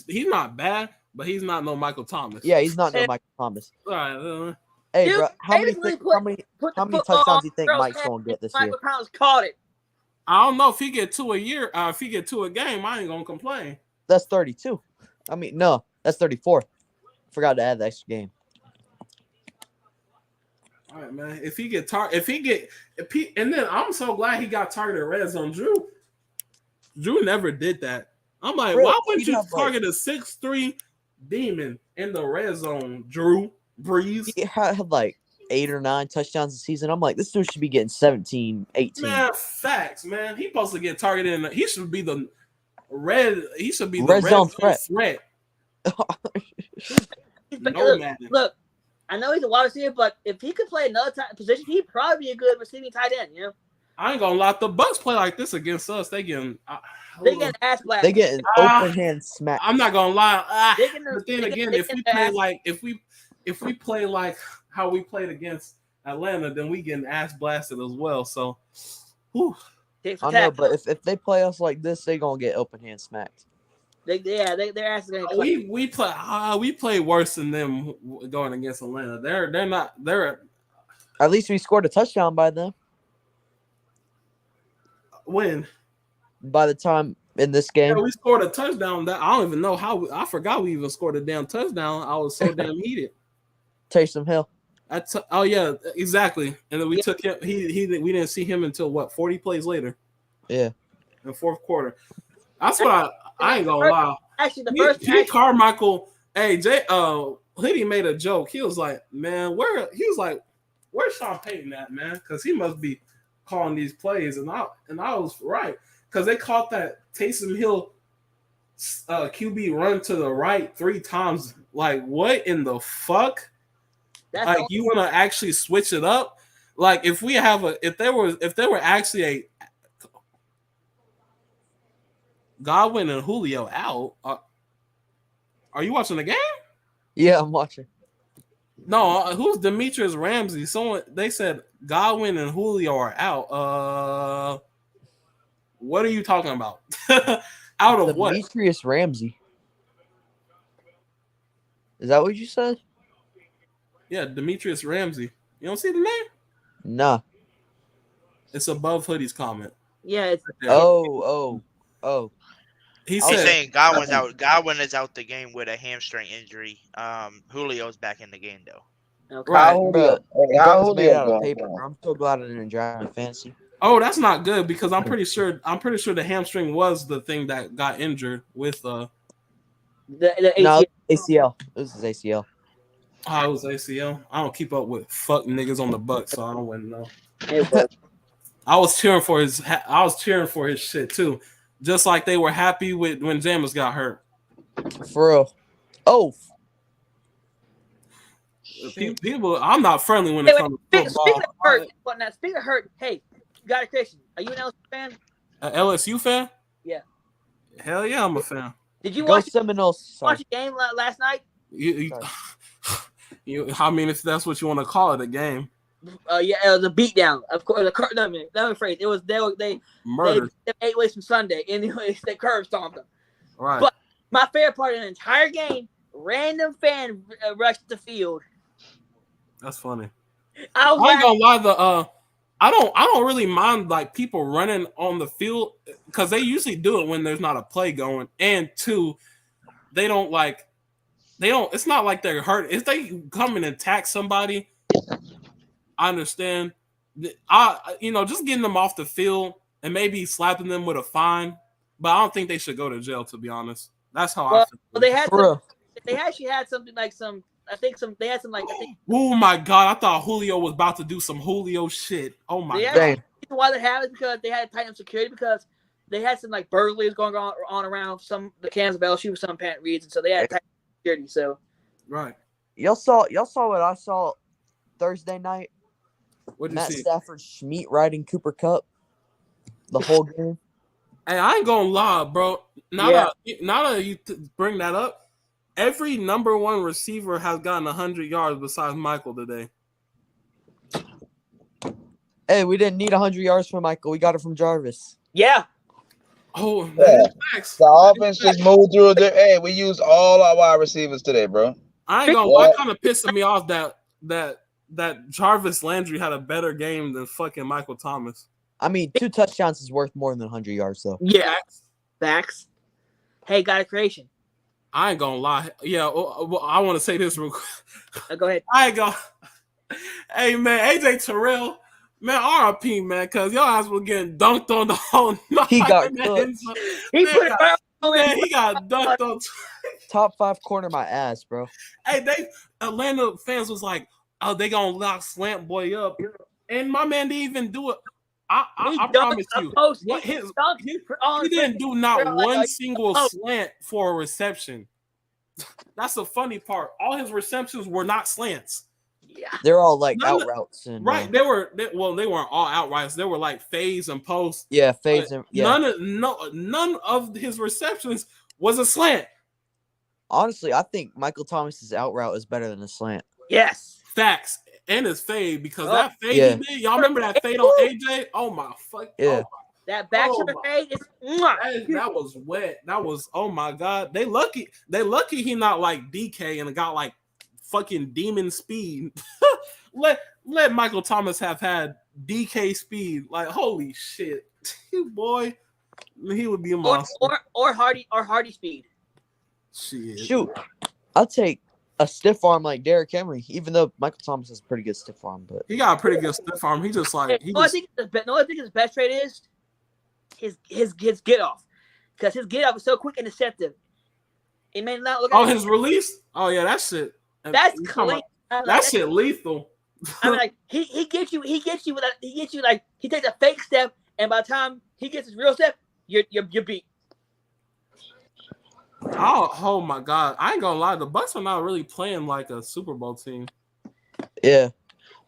P: he's not bad, but he's not no Michael Thomas.
N: Yeah, he's not no Michael Thomas.
P: All right.
N: Hey, dude, bro, how many touchdowns do you think Mike's gonna get this year?
Q: Michael Thomas caught it.
P: I don't know if he get 2 a year. If he get 2 a game, I ain't gonna complain.
N: That's 32. I mean, no, that's 34. Forgot to add the extra game.
P: All right, man. And then I'm so glad he got targeted red zone. Drew never did that. I'm like, why wouldn't you target a 6'3" demon in the red zone, Drew Brees?
N: He had like 8 or 9 touchdowns a season. I'm like, this dude should be getting 17, 18.
P: Man, facts, man. He's supposed to get targeted. He should be the red
N: zone threat.
Q: Look, I know he's a wide receiver, but if he could play another position, he'd probably be a good receiving tight end, you know?
P: I ain't gonna lie. The Bucks play like this against us. They getting
Q: ass blasted.
N: They getting open hand smacked.
P: I'm not gonna lie. But then again, if we play like how we played against Atlanta, then we getting ass blasted as well. So, whew.
Q: Tic for
N: I know,
Q: tack.
N: but if they play us like this, they gonna get open hand smacked.
Q: Their ass is gonna.
P: We play worse than them going against Atlanta. They're not.
N: At least we scored a touchdown by them.
P: When?
N: By the time in this game.
P: Yeah, we scored a touchdown. That I don't even know how. I forgot we even scored a damn touchdown. I was so damn heated.
N: Taysom Hill.
P: Oh yeah, exactly. And then we took him. We didn't see him until what 40 plays later.
N: Yeah.
P: In the fourth quarter. That's what I ain't gonna lie.
Q: Actually, the first
P: Pete Carmichael. Hey Hoodie made a joke. He was like, man, where's Sean Payton at, man? Because he must be calling these plays, and I was right. Because they caught that Taysom Hill QB run to the right 3 times. Like, what in the fuck? Like, you want to actually switch it up? Like, if there were actually a Godwin and Julio out, are you watching the game?
N: Yeah, I'm watching.
P: No, who's Demetrius Ramsey? They said Godwin and Julio are out. What are you talking about? Out of what?
N: Demetrius Ramsey. Is that what you said?
P: Yeah, Demetrius Ramsey. You don't see the name?
N: Nah.
P: It's above Hoodie's comment.
Q: Yeah. It's,
N: oh.
P: He's
F: saying Godwin's out. Godwin is out the game with a hamstring injury. Julio's back in the game though.
Q: Okay.
N: Right,
R: Julio?
N: bro.
R: How
N: Guns
R: Julio
N: made out of
R: going?
N: paper. I'm so glad I didn't drive my fancy.
P: Oh, that's not good because I'm pretty sure the hamstring was the thing that got injured with
Q: the ACL.
N: No, ACL. This is ACL.
P: Oh, it was ACL. I don't keep up with fuck niggas on the Bucks, so I don't want to know. I was cheering for his shit too, just like they were happy with when Jameis got hurt.
N: For real. Oh.
P: People, I'm not friendly when it comes to football.
Q: Speaking of hurt, hey, you got a question? Are you an LSU fan?
P: An LSU fan?
Q: Yeah.
P: Hell yeah, I'm a fan.
Q: Did you
N: Go
Q: watch
N: Seminoles?
Q: watch a game last night?
P: I mean, if that's what you want to call it, a game.
Q: Yeah, it was a beatdown. Of course, let me rephrase. It was they
P: Murder.
Q: They 8 ways from Sunday, and they curb stomped them.
P: Right.
Q: But my favorite part of the entire game, random fan rushed the field.
P: That's funny.
Q: I
P: ain't gonna lie. I don't really mind like people running on the field because they usually do it when there's not a play going, and 2, they don't. It's not like they're hurt. If they come and attack somebody, I understand. Just getting them off the field and maybe slapping them with a fine, but I don't think they should go to jail. To be honest, that's how I feel.
Q: Well, they actually had something like some. I think
P: Oh my god! I thought Julio was about to do some Julio shit. Oh my god!
Q: The reason why they have it is because they had to tighten up security because they had some like burglaries going on around the cans of LSU for some apparent reason. So they had to tighten up security. So
P: right.
N: Y'all saw what I saw Thursday night.
P: What'd you
N: Matt
P: see?
N: Stafford Schmeat riding Cooper Kupp the whole game.
P: Hey, I ain't gonna lie, bro. Now that you bring that up. Every number 1 receiver has gotten 100 yards besides Michael today.
N: Hey, we didn't need 100 yards from Michael. We got it from Jarvis.
Q: Yeah.
P: Oh,
R: yeah. The offense just moved through there. Hey, we used all our wide receivers today, bro.
P: I ain't gonna lie. Kind of pissing me off that Jarvis Landry had a better game than fucking Michael Thomas.
N: I mean, 2 touchdowns is worth more than 100 yards, though.
Q: Yeah. Facts. Hey, got a creation.
P: I ain't gonna lie. Yeah, well, I want to say this real quick.
Q: Go ahead.
P: I ain't gonna. Hey, man, AJ Terrell, man, RIP, man, because your ass was getting dunked on the whole night.
N: He got
P: man.
N: cooked.
Q: He
P: got dunked on.
N: Top 5 corner my ass, bro.
P: Hey, Atlanta fans was like, oh, they gonna lock Slant Boy up. And my man didn't even do it. I promise you, he didn't do not one single slant for a reception. That's the funny part. All his receptions were not slants.
Q: Yeah,
N: they're all like out routes and
P: right. They weren't all out routes. They were like phase and post.
N: Yeah, phase and
P: none of his receptions was a slant.
N: Honestly, I think Michael Thomas's out route is better than a slant.
Q: Yes,
P: facts. And his fade because that fade he did. Y'all remember that fade on AJ? Oh my fuck!
N: Yeah,
Q: That back shoulder fade is
P: that was wet. That was, oh my god. They lucky he not like DK and got like fucking demon speed. let Michael Thomas have had DK speed. Like, holy shit. Boy, he would be a monster.
Q: Or Hardy speed.
P: Shit.
N: Shoot, I'll take a stiff arm like Derrick Henry, even though Michael Thomas has a pretty good stiff arm. But
P: he got a pretty good stiff arm. He just like
Q: I think his best trait is his get off, because his get off is so quick and deceptive. It may not look.
P: His release. Oh yeah, that shit.
Q: That's clean.
P: That shit lethal.
Q: I mean, like he gets you like he takes a fake step, and by the time he gets his real step, you're beat.
P: Oh my god! I ain't gonna lie, the Bucks are not really playing like a Super Bowl team.
N: Yeah,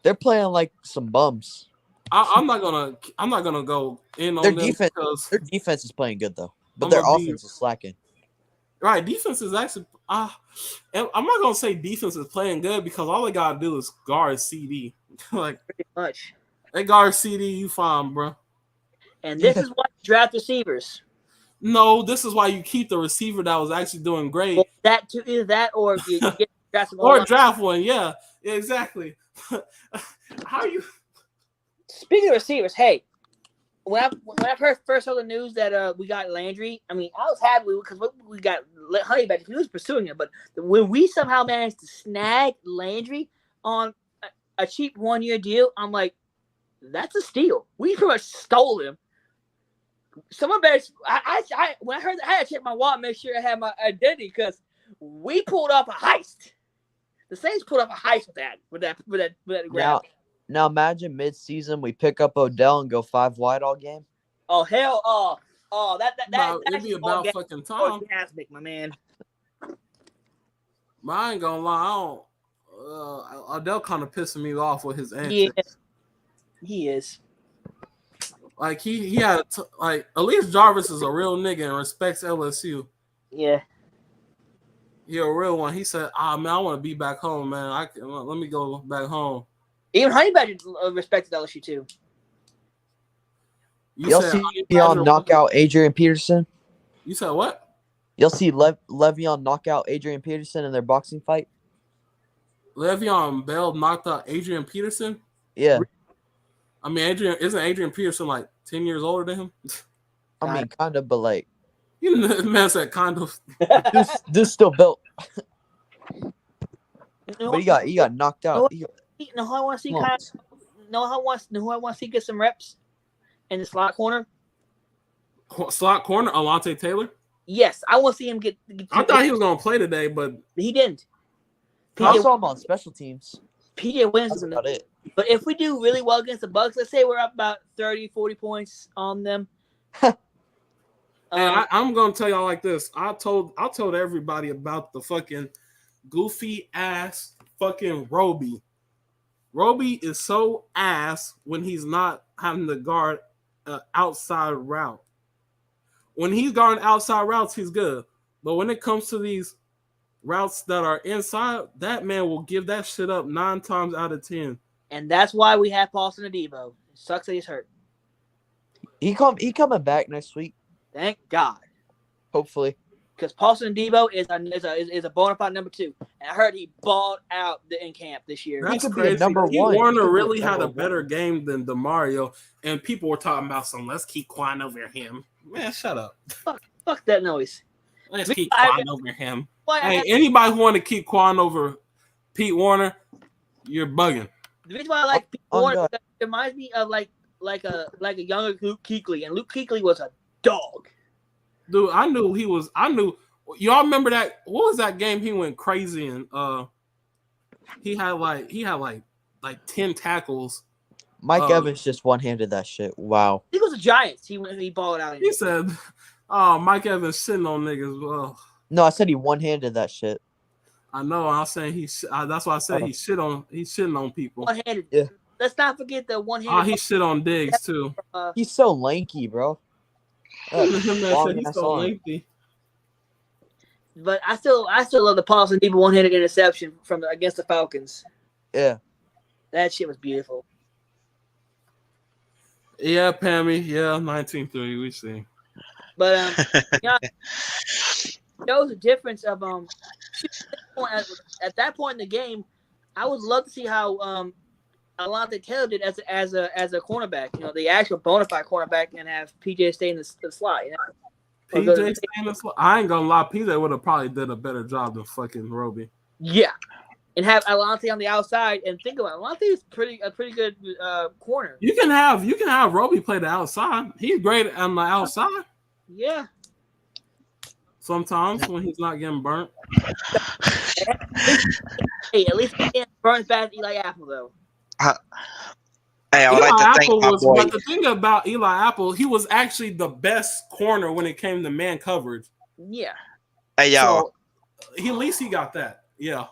N: they're playing like some bums.
P: I'm not gonna go in on
N: Their
P: them
N: defense.
P: because
N: Their defense is playing good though, but
P: I'm
N: their
P: gonna
N: offense is slacking.
P: Right, defense is actually. And I'm not gonna say defense is playing good because all they gotta do is guard CD. Like
Q: pretty much.
P: They guard CD, you fine, bro.
Q: And this is why you draft receivers.
P: No, this is why you keep the receiver that was actually doing great.
Q: Well, that too, either that or you get draft some
P: or draft one. Yeah, exactly. How you?
Q: Speaking of receivers, hey, when I first heard the news that we got Landry, I mean, I was happy because we got Honey Badger. He was pursuing it, but when we somehow managed to snag Landry on a cheap 1-year deal, I'm like, that's a steal. We pretty much stole him. Someone better. When I heard that, I had to check my wallet, make sure I had my identity, because we pulled off a heist. The Saints pulled off a heist with that grab.
N: Now imagine mid-season we pick up Odell and go 5 wide all game.
Q: Oh hell! Oh,
P: it'd be about fucking time.
Q: Orgasmic, my man.
P: But I ain't gonna lie, Odell kind of pissing me off with his antics.
Q: He is.
P: Like he had like at least Jarvis is a real nigga and respects LSU.
Q: Yeah.
P: He a real one. He said, man, I want to be back home, man. Let me go back home.
Q: Even Honey Badger respected LSU too.
N: You'll see Le'Veon knock out Adrian Peterson.
P: You said what?
N: You'll see Le'Veon knock out Adrian Peterson in their boxing fight.
P: Le'Veon Bell knocked out Adrian Peterson?
N: Yeah.
P: I mean, isn't Adrian Peterson like 10 years older than him?
N: I mean, kind of, but like.
P: You know, the man said kind of.
N: This still built. But he got knocked out.
Q: Who I want to see who I want to see get some reps in the slot corner.
P: Slot corner, Alontae Taylor?
Q: Yes, I want to see him get
P: I thought he was going to play today, but
Q: he didn't.
N: I saw him on special teams.
Q: PJ wins.
N: That's about it.
Q: But if we do really well against the Bucks, let's say we're up about 30, 40 points on them.
P: And I'm gonna tell y'all like this. I told everybody about the fucking goofy ass fucking Roby. Roby is so ass when he's not having to guard outside route. When he's guarding outside routes, he's good. But when it comes to these routes that are inside, that man will give that shit up 9 times out of 10.
Q: And that's why we have Paulson Adebo. It sucks that he's hurt.
N: He coming back next week.
Q: Thank God.
N: Hopefully.
Q: Because Paulson Adebo is a bona fide number 2. And I heard he balled out in camp this year.
P: That's crazy. Number 1. Warner really had a better game than DeMario, and people were talking about some. Let's keep Quan over him. Man, shut up.
Q: Fuck that noise.
P: Let's keep Quan over him. Hey, anybody who want to keep Quan over Pete Warner, you're bugging.
Q: The reason why I like Pete Warner, it reminds me of like a younger Luke Kuechly, and Luke Kuechly was a dog.
P: Dude, I knew y'all remember that? What was that game he went crazy in? He had like 10 tackles.
N: Mike Evans just one-handed that shit. Wow.
Q: He was a Giants. He balled out.
P: He said, "Oh, Mike Evans sitting on niggas." Well,
N: no, I said he one-handed that shit.
P: I know. I'm saying that's why I said he's shitting on people.
Q: One-handed.
N: Yeah.
Q: Let's not forget the one-handed.
P: He shit on Diggs too.
N: He's so lanky, bro.
P: He's so lengthy.
Q: But I still love the Paulson Adebo one-handed interception from against the Falcons.
N: Yeah.
Q: That shit was beautiful.
P: Yeah, Pammy. Yeah, 19-3. We see.
Q: But shows the difference of at that point in the game. I would love to see how Alontae Taylor did as a cornerback. You know, the actual bona fide cornerback, and have PJ stay in the slot. You know?
P: PJ I ain't gonna lie, PJ would have probably did a better job than fucking Roby.
Q: Yeah, and have Alontae on the outside. And think about it, Alontae is a pretty good corner.
P: You can have Roby play the outside. He's great on the outside.
Q: Yeah.
P: Sometimes when he's not getting burnt.
Q: Hey, at least he can't burn bad Eli Apple though.
F: Hey, I would
P: Eli
F: like to thank
P: Apple
F: my
P: was,
F: boy.
P: but the thing about Eli Apple, he was actually the best corner when it came to man coverage.
Q: Yeah.
F: Hey, y'all.
P: So, at least he got that. Yeah.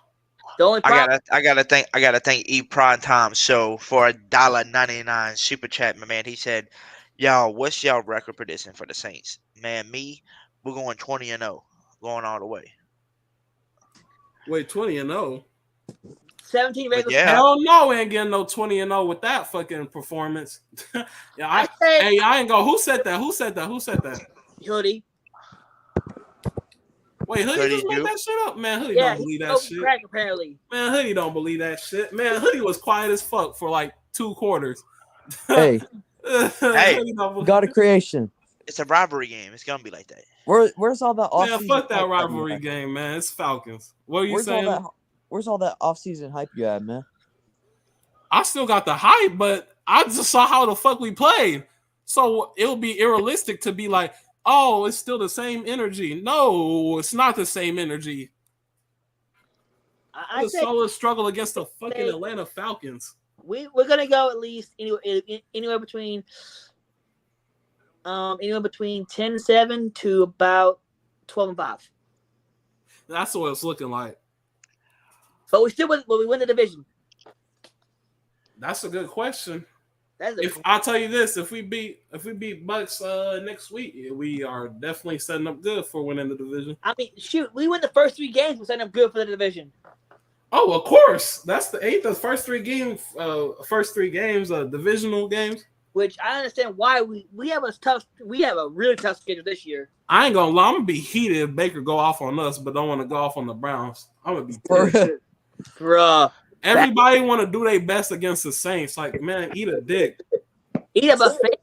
Q: The only
F: I gotta thank E Prime Time Show for $1.99 super chat, my man. He said, "Y'all, what's y'all record prediction for the Saints?" Man, we're going 20-0, going all the way.
P: Wait, 20-0.
Q: 17 regular.
P: Yeah. Hell no, ain't getting no 20-0 with that fucking performance. I ain't go. Who said that? Who said that?
Q: Hoodie.
P: Wait, Hoodie just made that shit up? Man, Hoodie don't believe that shit.
Q: Crack, apparently.
P: Man, Hoodie don't believe that shit. Man, Hoodie was quiet as fuck for like 2 quarters.
N: Hey.
F: Hey.
N: God of creation.
F: It's a rivalry game. It's gonna be like that.
N: Where's all that off-season?
P: Man, fuck that rivalry game, man. It's Falcons. What are you saying?
N: Where's all that off-season hype you had, man?
P: I still got the hype, but I just saw how the fuck we played. So it would be unrealistic to be like, oh, it's still the same energy. No, it's not the same energy. I saw us struggle against the fucking Atlanta Falcons.
Q: We're gonna go at least anywhere between 10-7 to about 12-5.
P: That's what it's looking like.
Q: But we win the division.
P: That's a good question. I'll tell you this, if we beat Bucks next week, we are definitely setting up good for winning the division.
Q: I mean, shoot, we win the first 3 games, we're setting up good for the division.
P: Oh, of course. That's the first 3 games, divisional games.
Q: Which I understand why we have a really tough schedule this year.
P: I ain't gonna lie, I'm gonna be heated if Baker go off on us, but don't want to go off on the Browns. I'm gonna be pissed.
Q: Bruh.
P: Everybody want to do their best against the Saints. Like, man, eat a dick.
Q: Eat a buffet.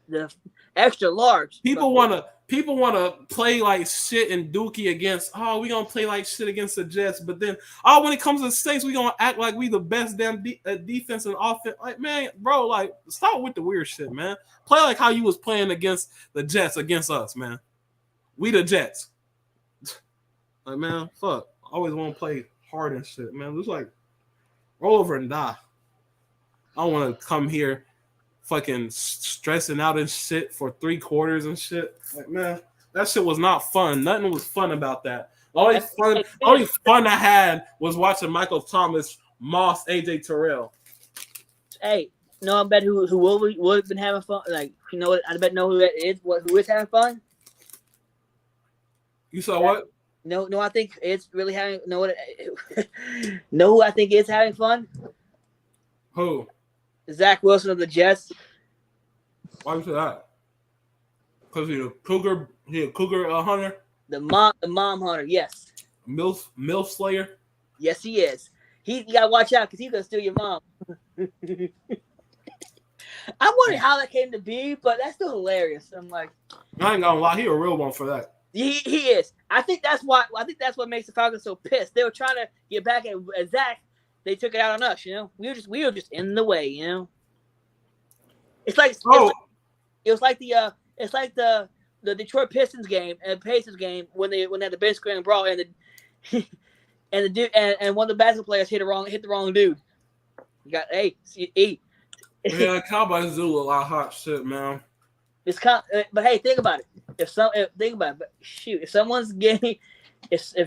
Q: The extra large.
P: People want to play like shit and dookie against. Oh, we gonna play like shit against the Jets, but then when it comes to the Saints, we gonna act like we the best damn defense and offense. Like, man, bro, like stop with the weird shit, man. Play like how you was playing against the Jets against us, man. We the Jets. Like, man, fuck. I always want to play hard and shit, man. It's like roll over and die. I don't want to come here fucking stressing out and shit for 3 quarters and shit. Like, man, that shit was not fun. Nothing was fun about that. The only fun I had was watching Michael Thomas moss AJ Terrell.
Q: Hey, no, I bet who would have been having fun. Like, you know what? I bet know who that is. Who is having fun?
P: You saw what?
Q: No, I think it's really having. Know who I think is having fun?
P: Who?
Q: Zach Wilson of the Jets.
P: Why you say that? Because he's a cougar. He a cougar hunter.
Q: The mom hunter. Yes.
P: MILF slayer.
Q: Yes, he is. You gotta watch out because he's gonna steal your mom. I'm wondering how that came to be, but that's still hilarious. I'm like,
P: I ain't gonna lie, he a real one for that.
Q: He is. I think that's what makes the Falcons so pissed. They were trying to get back at Zach. They took it out on us. You know, we were just in the way. You know, it's like the Detroit Pistons game and Pacers game when they had the bench screen brawl and the dude and one of the basketball players hit the wrong dude. You got
P: Yeah, Cowboys do a lot of hot shit, man.
Q: But hey, think about it. If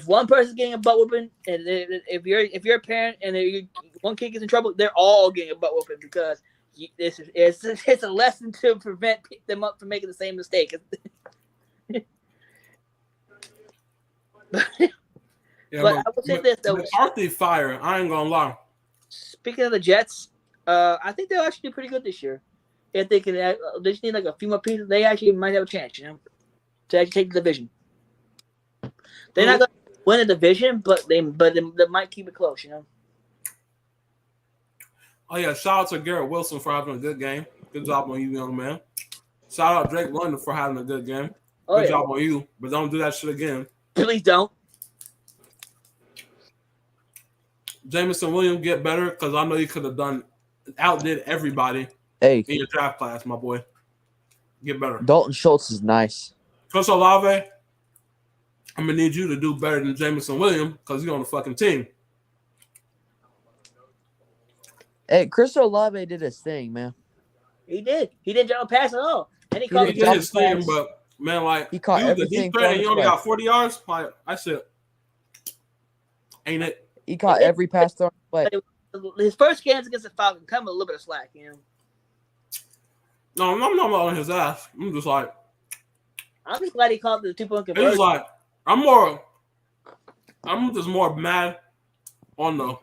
Q: one person's getting a butt whooping, and if you're a parent and one kid gets in trouble, they're all getting a butt whooping because it's a lesson to prevent them up from making the same mistake. But I would say this though.
P: McCarthy fire. I ain't gonna lie.
Q: Speaking of the Jets, I think they'll actually do pretty good this year. if they could, they just need like a few more pieces. They actually might have a chance, to actually take the division. They're not going to win the division, but they might keep it close,
P: Oh yeah, shout out to Garrett Wilson for having a good game. Good job on you, young man. Shout out Drake London for having a good game. Good job on you, but don't do that shit again.
Q: Please don't.
P: Jameson Williams, get better, because I know you could have outdid everybody
N: in
P: your draft class, my boy. Get better.
N: Dalton Schultz is nice.
P: Chris Olave, I'm going to need you to do better than Jameson Williams because you're on the fucking team.
N: Hey, Chris Olave did his thing, man.
Q: He did. He didn't drop a pass at all. And he
P: did his thing, but, man, like,
N: he caught everything.
P: And you only got 40 yards? Like, I said, ain't it?
N: He caught every pass thrown play.
Q: His first games against the Falcons come with a little bit of slack,
P: No, I'm not on his ass. I'm just like,
Q: I'm just glad he caught the 2-point conversion.
P: It's like I'm just more mad on the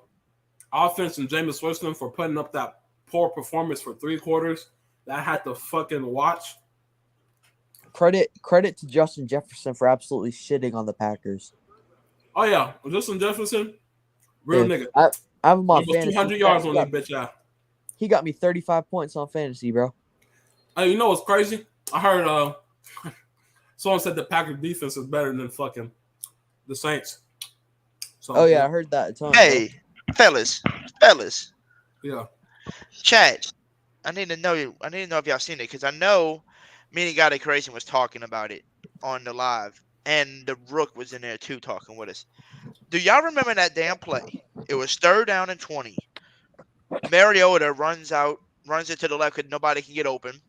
P: offense and Jameis Winston for putting up that poor performance for 3 quarters that I had to fucking watch.
N: Credit to Justin Jefferson for absolutely shitting on the Packers.
P: Oh yeah, Justin Jefferson, real nigga.
N: I have him on fantasy.
P: 200 yards on that bitch. Yeah,
N: he got me 35 points on fantasy, bro.
P: Hey, you know what's crazy? I heard someone said the Packers defense is better than fucking the Saints. So,
N: oh yeah, I heard that a ton.
F: Hey, fellas.
P: Yeah.
F: Chat. I need to know if y'all seen it because I know Meaning Guy Creation was talking about it on the live, and the Rook was in there too talking with us. Do y'all remember that damn play? It was 3rd down and 20. Mariota runs it to the left because nobody can get open.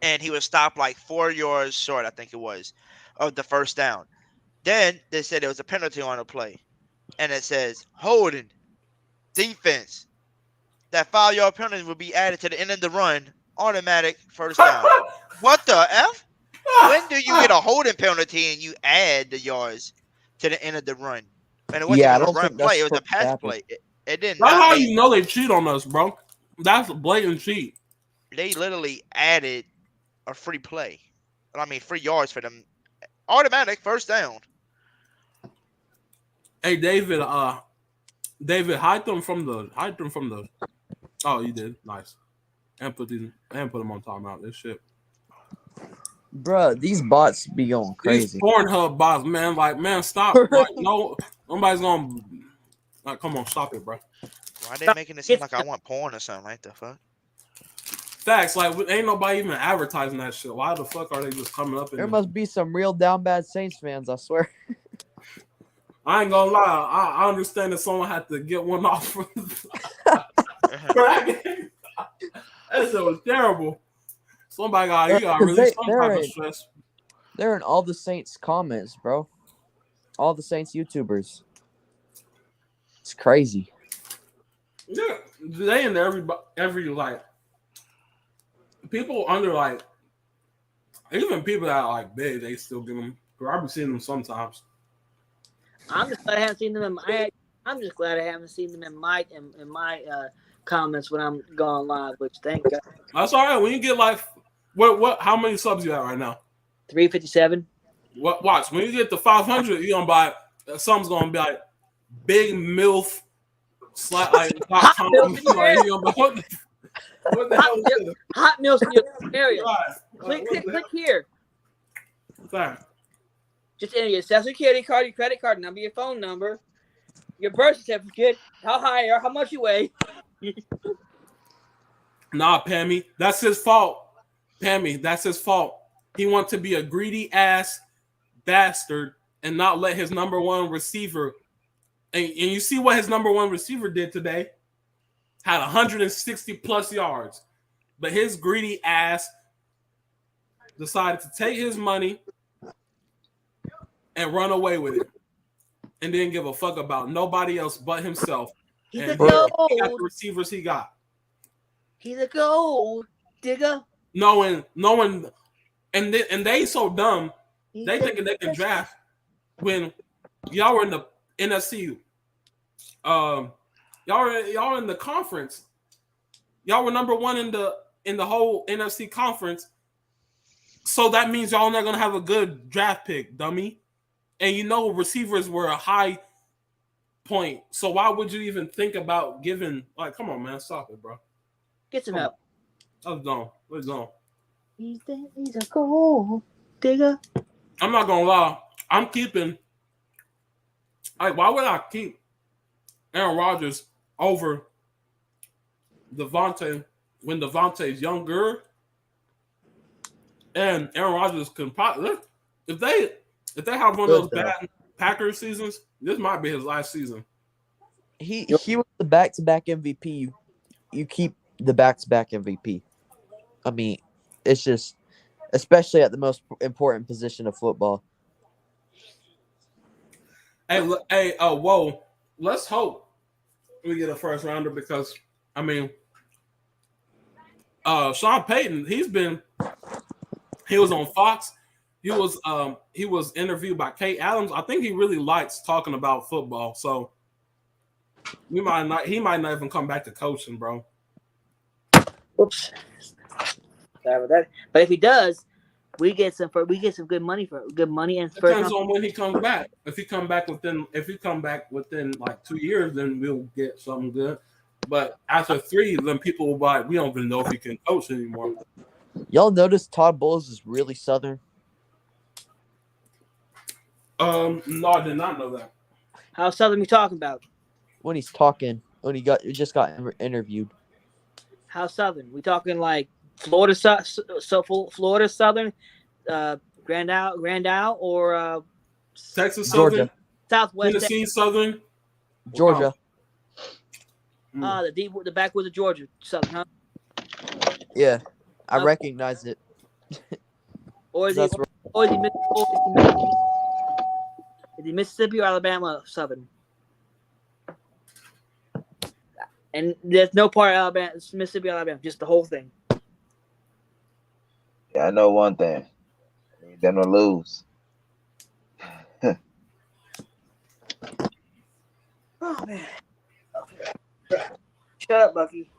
F: And he was stopped like 4 yards short, I think it was, of the first down. Then they said there was a penalty on the play. And it says, holding, defense. That 5-yard penalty will be added to the end of the run, automatic first down. What the F? When do you get a holding penalty and you add the yards to the end of the run? And it wasn't even a run play, it was a pass play. It didn't.
P: That's how you know they cheat on us, bro. That's a blatant cheat.
F: They literally added a free play. I mean, 3 yards for them. Automatic first down.
P: Hey, David, hide them from the. Oh, you did. Nice. And put them on timeout. This shit.
N: Bruh, these bots be going crazy.
P: These Pornhub bots, man. Like, man, stop. Like, no, nobody's gonna. Like, come on, stop it, bro.
F: Why are they making it seem like I want porn or something? Like the fuck?
P: Facts. Like, ain't nobody even advertising that shit. Why the fuck are they just coming up?
N: There must be some real down bad Saints fans, I swear.
P: I ain't gonna lie. I understand that someone had to get one off for that game. That shit was terrible. Somebody got release some type of stress.
N: They're in all the Saints comments, bro. All the Saints YouTubers. It's crazy.
P: Yeah, they in there every like people under like even people that are like big, they still give them. I've been seeing them sometimes.
Q: I'm just glad I haven't seen them in my. I'm just glad I haven't seen them in my comments when I'm going live. Which thank God.
P: That's all right. When you get like what? How many subs you at right now?
Q: 357.
P: Watch when you get to 500, you gonna buy. Something's gonna be like big MILF. Like
Q: hot milk in your area.
P: What the hell is this?
Q: Hot milk in your area. Click here.
P: Sorry.
Q: Just enter your social security card, your credit card number, your phone number, your birth certificate, how high or how much you weigh.
P: Nah, Pammy, that's his fault. Pammy, that's his fault. He wants to be a greedy ass bastard and not let his number one receiver. And you see what his number one receiver did today? Had 160 plus yards. But his greedy ass decided to take his money and run away with it. And didn't give a fuck about nobody else but himself.
Q: He's
P: and
Q: a gold.
P: He got the receivers he got.
Q: He's a gold digger.
P: Knowing, and they so dumb, they thinking they can draft when y'all were in the NFC. Y'all were in the conference. Y'all were number one in the in the whole NFC conference. So that means y'all not gonna have a good draft pick, dummy. And you know receivers were a high point. So why would you even think about giving? Like, come on, man, stop it, bro.
Q: Get some help.
P: Let's go. Let's go.
Q: He's a gold digger.
P: I'm not gonna lie. I'm keeping. Like, why would I keep Aaron Rodgers over Devontae when Devontae's younger? And Aaron Rodgers can probably if they have one of those bad Packers seasons, this might be his last season.
N: He was the back-to-back MVP. You keep the back-to-back MVP. I mean, it's just, especially at the most important position of football.
P: Hey, whoa! Let's hope we get a first rounder because I mean, Sean Payton, he was on Fox. He was interviewed by Kate Adams. I think he really likes talking about football. So he might not even come back to coaching, bro.
Q: Oops. Sorry about that. But if he does, we get some good money and
P: depends on when he comes back. If he come back within like 2 years, then we'll get something good. But after 3, then people will be like, we don't even know if he can coach anymore.
N: Y'all notice Todd Bowles is really Southern?
P: No, I did not know that.
Q: How Southern we talking about?
N: When he's talking, when he just got interviewed.
Q: How Southern? We talking like Florida Florida Southern, Grand Isle, or
P: Texas
N: Georgia.
P: Southern,
Q: Southwest
P: Tennessee
Q: Texas.
P: Southern,
N: Georgia.
Q: The backwoods of Georgia Southern, huh?
N: Yeah, I
Q: Okay.
N: recognize it.
Q: Or is
N: That's
Q: he Mississippi or Alabama Southern? And there's no part of Alabama, it's Mississippi, Alabama, just the whole thing.
R: Yeah, I know one thing. I need them to lose.
Q: Oh man. Shut up, Bucky.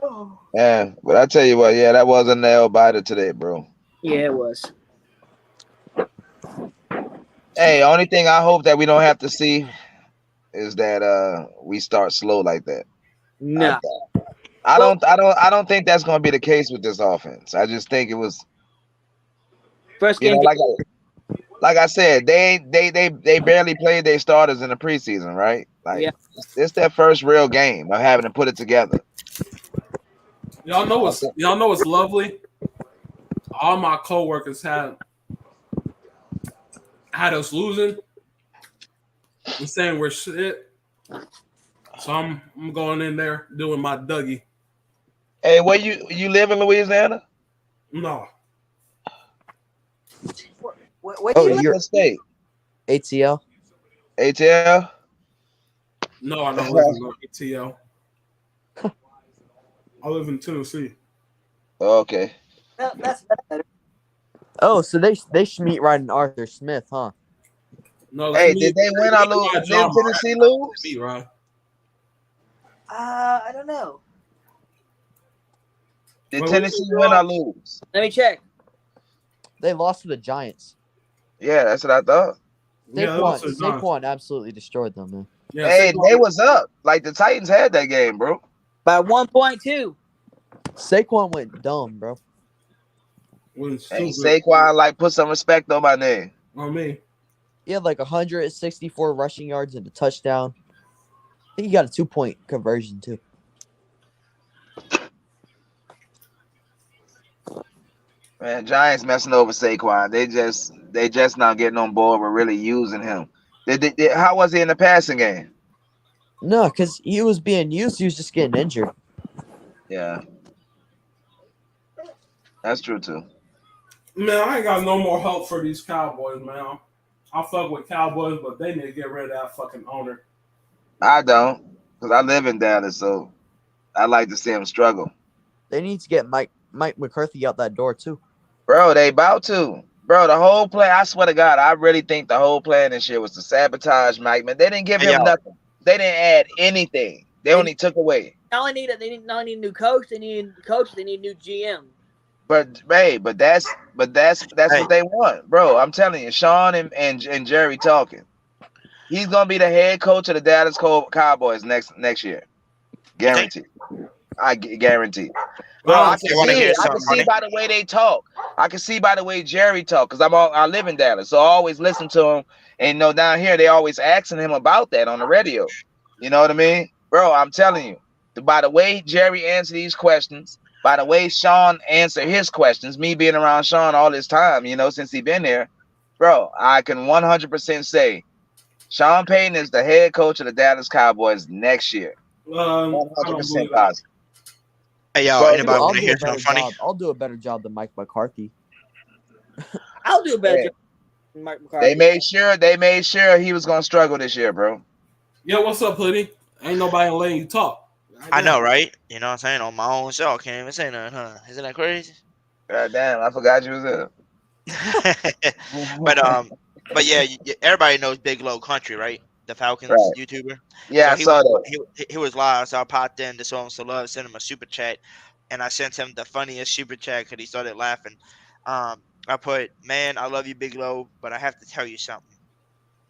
Q: Oh.
R: Yeah, but I tell you what, yeah, that was a nail biter today, bro.
Q: Yeah, it was.
R: Hey, only thing I hope that we don't have to see is that we start slow like that.
Q: No.
R: I don't think that's going to be the case with this offense. I just think it was
Q: first
R: you
Q: game.
R: know, like I said, they barely played their starters in the preseason, right? Like
Q: Yeah.
R: it's their first real game of having to put it together.
P: Y'all know what's lovely? All my coworkers had us losing and saying we're shit. So I'm going in there doing my Dougie.
R: Hey, where you live in Louisiana?
P: No.
Q: What
N: Oh,
Q: you
N: you're
R: state?
N: ATL.
R: ATL?
P: No, I don't live in ATL. I live in Tennessee.
R: Okay.
Q: That's better.
N: Oh, so they meet right in Arthur Smith, huh?
P: No,
R: hey, did they win or lose? Did Tennessee lose?
P: Right.
Q: I don't know.
R: Did Tennessee win or lose?
Q: Let me check.
N: They lost to the Giants.
R: Yeah, that's what I thought.
N: Saquon absolutely destroyed them, man.
P: Yeah,
R: hey, they was up. Like the Titans had that game, bro.
Q: By 1.2.
N: Saquon went dumb, bro.
R: Hey, Saquon, like, put some respect on my name.
P: On me.
N: He had like 164 rushing yards and a touchdown. I think he got a 2-point conversion too.
R: Man, Giants messing over Saquon. They just not getting on board with really using him. How was he in the passing game?
N: No, because he was being used. He was just getting injured.
R: Yeah. That's true, too.
P: Man, I ain't got no more hope for these Cowboys, man. I fuck with Cowboys, but they need to get rid of that fucking owner.
R: I don't, because I live in Dallas, so I like to see him struggle.
N: They need to get Mike McCarthy out that door, too.
R: Bro, they about to. Bro, the whole plan, I swear to God, I really think the whole plan this year was to sabotage Mike, man. They didn't give him nothing. They didn't add anything. They only took away.
Q: Not only need a new coach, they need coaches, they need new GM.
R: But that's what they want, bro. I'm telling you, Sean and Jerry talking. He's gonna be the head coach of the Dallas Cowboys next year, guaranteed. I guarantee. Bro, I can see it. I can see by the way they talk. I can see by the way Jerry talk, because I live in Dallas, so I always listen to him. And down here they always asking him about that on the radio. You know what I mean, bro? I'm telling you, by the way Jerry answer these questions, by the way Sean answer his questions, me being around Sean all this time, since he been there, bro, I can 100% say Sean Payton is the head coach of the Dallas Cowboys next year. 100% positive.
F: Hey, y'all, anybody want to hear something funny?
N: I'll do a better job than Mike McCarthy.
Q: I'll do a better job than Mike McCarthy.
R: They made sure he was gonna struggle this year, bro.
P: Yo, what's up, Hoodie? Ain't nobody letting you talk.
F: I know, right? You know what I'm saying? On my own show, I can't even say nothing, huh? Isn't that crazy?
R: God damn, I forgot you was there.
F: But yeah, everybody knows Big Low Country, right? The Falcons YouTuber.
R: Yeah,
F: so
R: I saw that.
F: He was live, so I popped in to show him some love, sent him a super chat, and I sent him the funniest super chat because he started laughing. I put, man, I love you, Big Low, but I have to tell you something.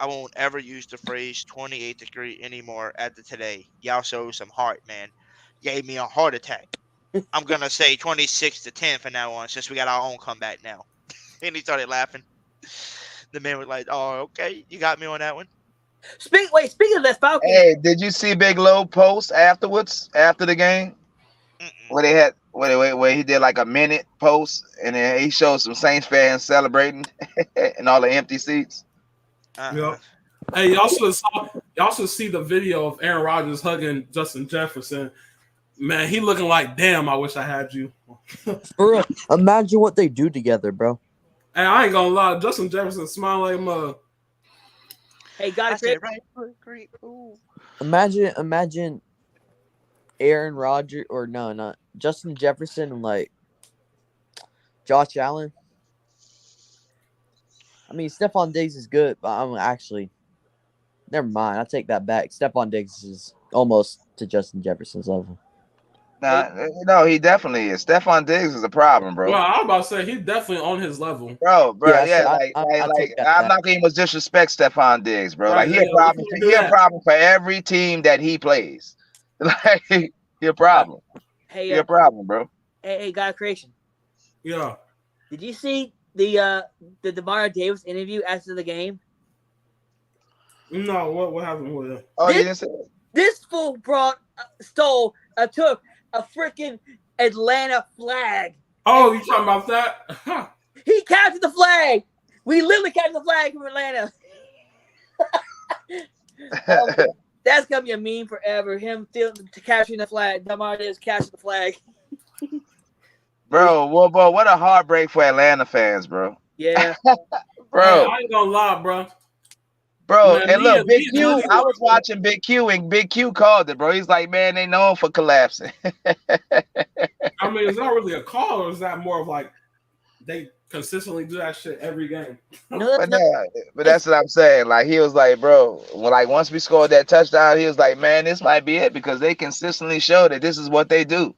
F: I won't ever use the phrase 28th degree anymore after today. Y'all showed some heart, man. Gave me a heart attack. I'm going to say 26-10 from now on, since we got our own comeback now. And he started laughing. The man was like, oh, okay, you got me on that one.
Q: Speaking of that Falcons.
R: Hey, did you see Big Low post afterwards, after the game? Where he did like a minute post, and then he showed some Saints fans celebrating and all the empty seats.
P: Yeah. Hey, y'all should see the video of Aaron Rodgers hugging Justin Jefferson. Man, he looking like, damn, I wish I had you.
N: For real, imagine what they do together, bro.
P: Hey, I ain't gonna lie, Justin Jefferson smiling like a mug.
Q: Hey, got it right.
N: Imagine Aaron Rodgers, or no, not Justin Jefferson, and like Josh Allen. I mean, Stephon Diggs is good, but I'm actually never mind. I take that back. Stephon Diggs is almost to Justin Jefferson's level.
R: No, he definitely is. Stephon Diggs is a problem, bro.
P: Well, I was about to say he's definitely on his level,
R: bro.
N: Yeah,
R: I'm not gonna even disrespect Stephon Diggs, bro.
P: Right,
R: like he a problem. He a problem for every team that he plays. Like he a problem.
Q: Hey,
R: he a problem, bro.
Q: Hey, God creation.
P: Yeah.
Q: Did you see the DeMar Davis interview after the game?
P: No, what happened with it?
R: Oh, you didn't say it?
Q: This fool took a freaking Atlanta flag.
P: Oh, you talking about that?
Q: He captured the flag. We literally captured the flag from Atlanta. That's gonna be a meme forever. Him capturing the flag. DeMar Davis captured the flag.
R: Bro, what a heartbreak for Atlanta fans, bro.
Q: Yeah.
R: Bro.
P: I ain't gonna lie, bro.
R: Bro,
P: Man,
R: and look, Big Q, I was watching Big Q, and Big Q called it, bro. He's like, man, they known for collapsing.
P: I mean, it's not really a call, or is that more of like they consistently do that shit every game?
R: But that's what I'm saying. Like, he was like, bro, once we scored that touchdown, he was like, man, this might be it, because they consistently show that this is what they do.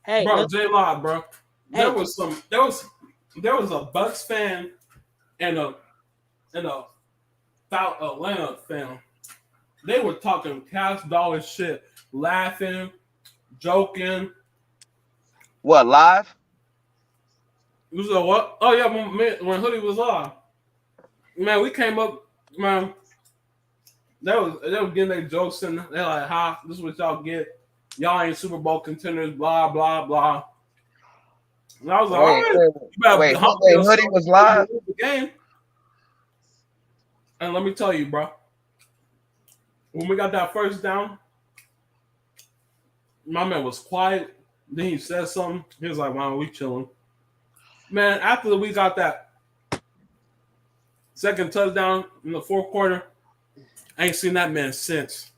Q: Hey,
P: bro, J-Law, bro. There was a Bucks fan and a Atlanta fan. They were talking cash dollar shit, laughing, joking.
R: What, live?
P: You said what? Oh yeah, when Hoodie was live, man, we came up, man. They was getting their jokes and they're like, "Ha, this is what y'all get. Y'all ain't Super Bowl contenders." Blah blah blah. And I was like,
R: wait, Hoodie was live?
P: The game. And let me tell you, bro, when we got that first down, my man was quiet. Then he said something. He was like, "Wow, we chilling." Man, after we got that second touchdown in the fourth quarter, I ain't seen that man since.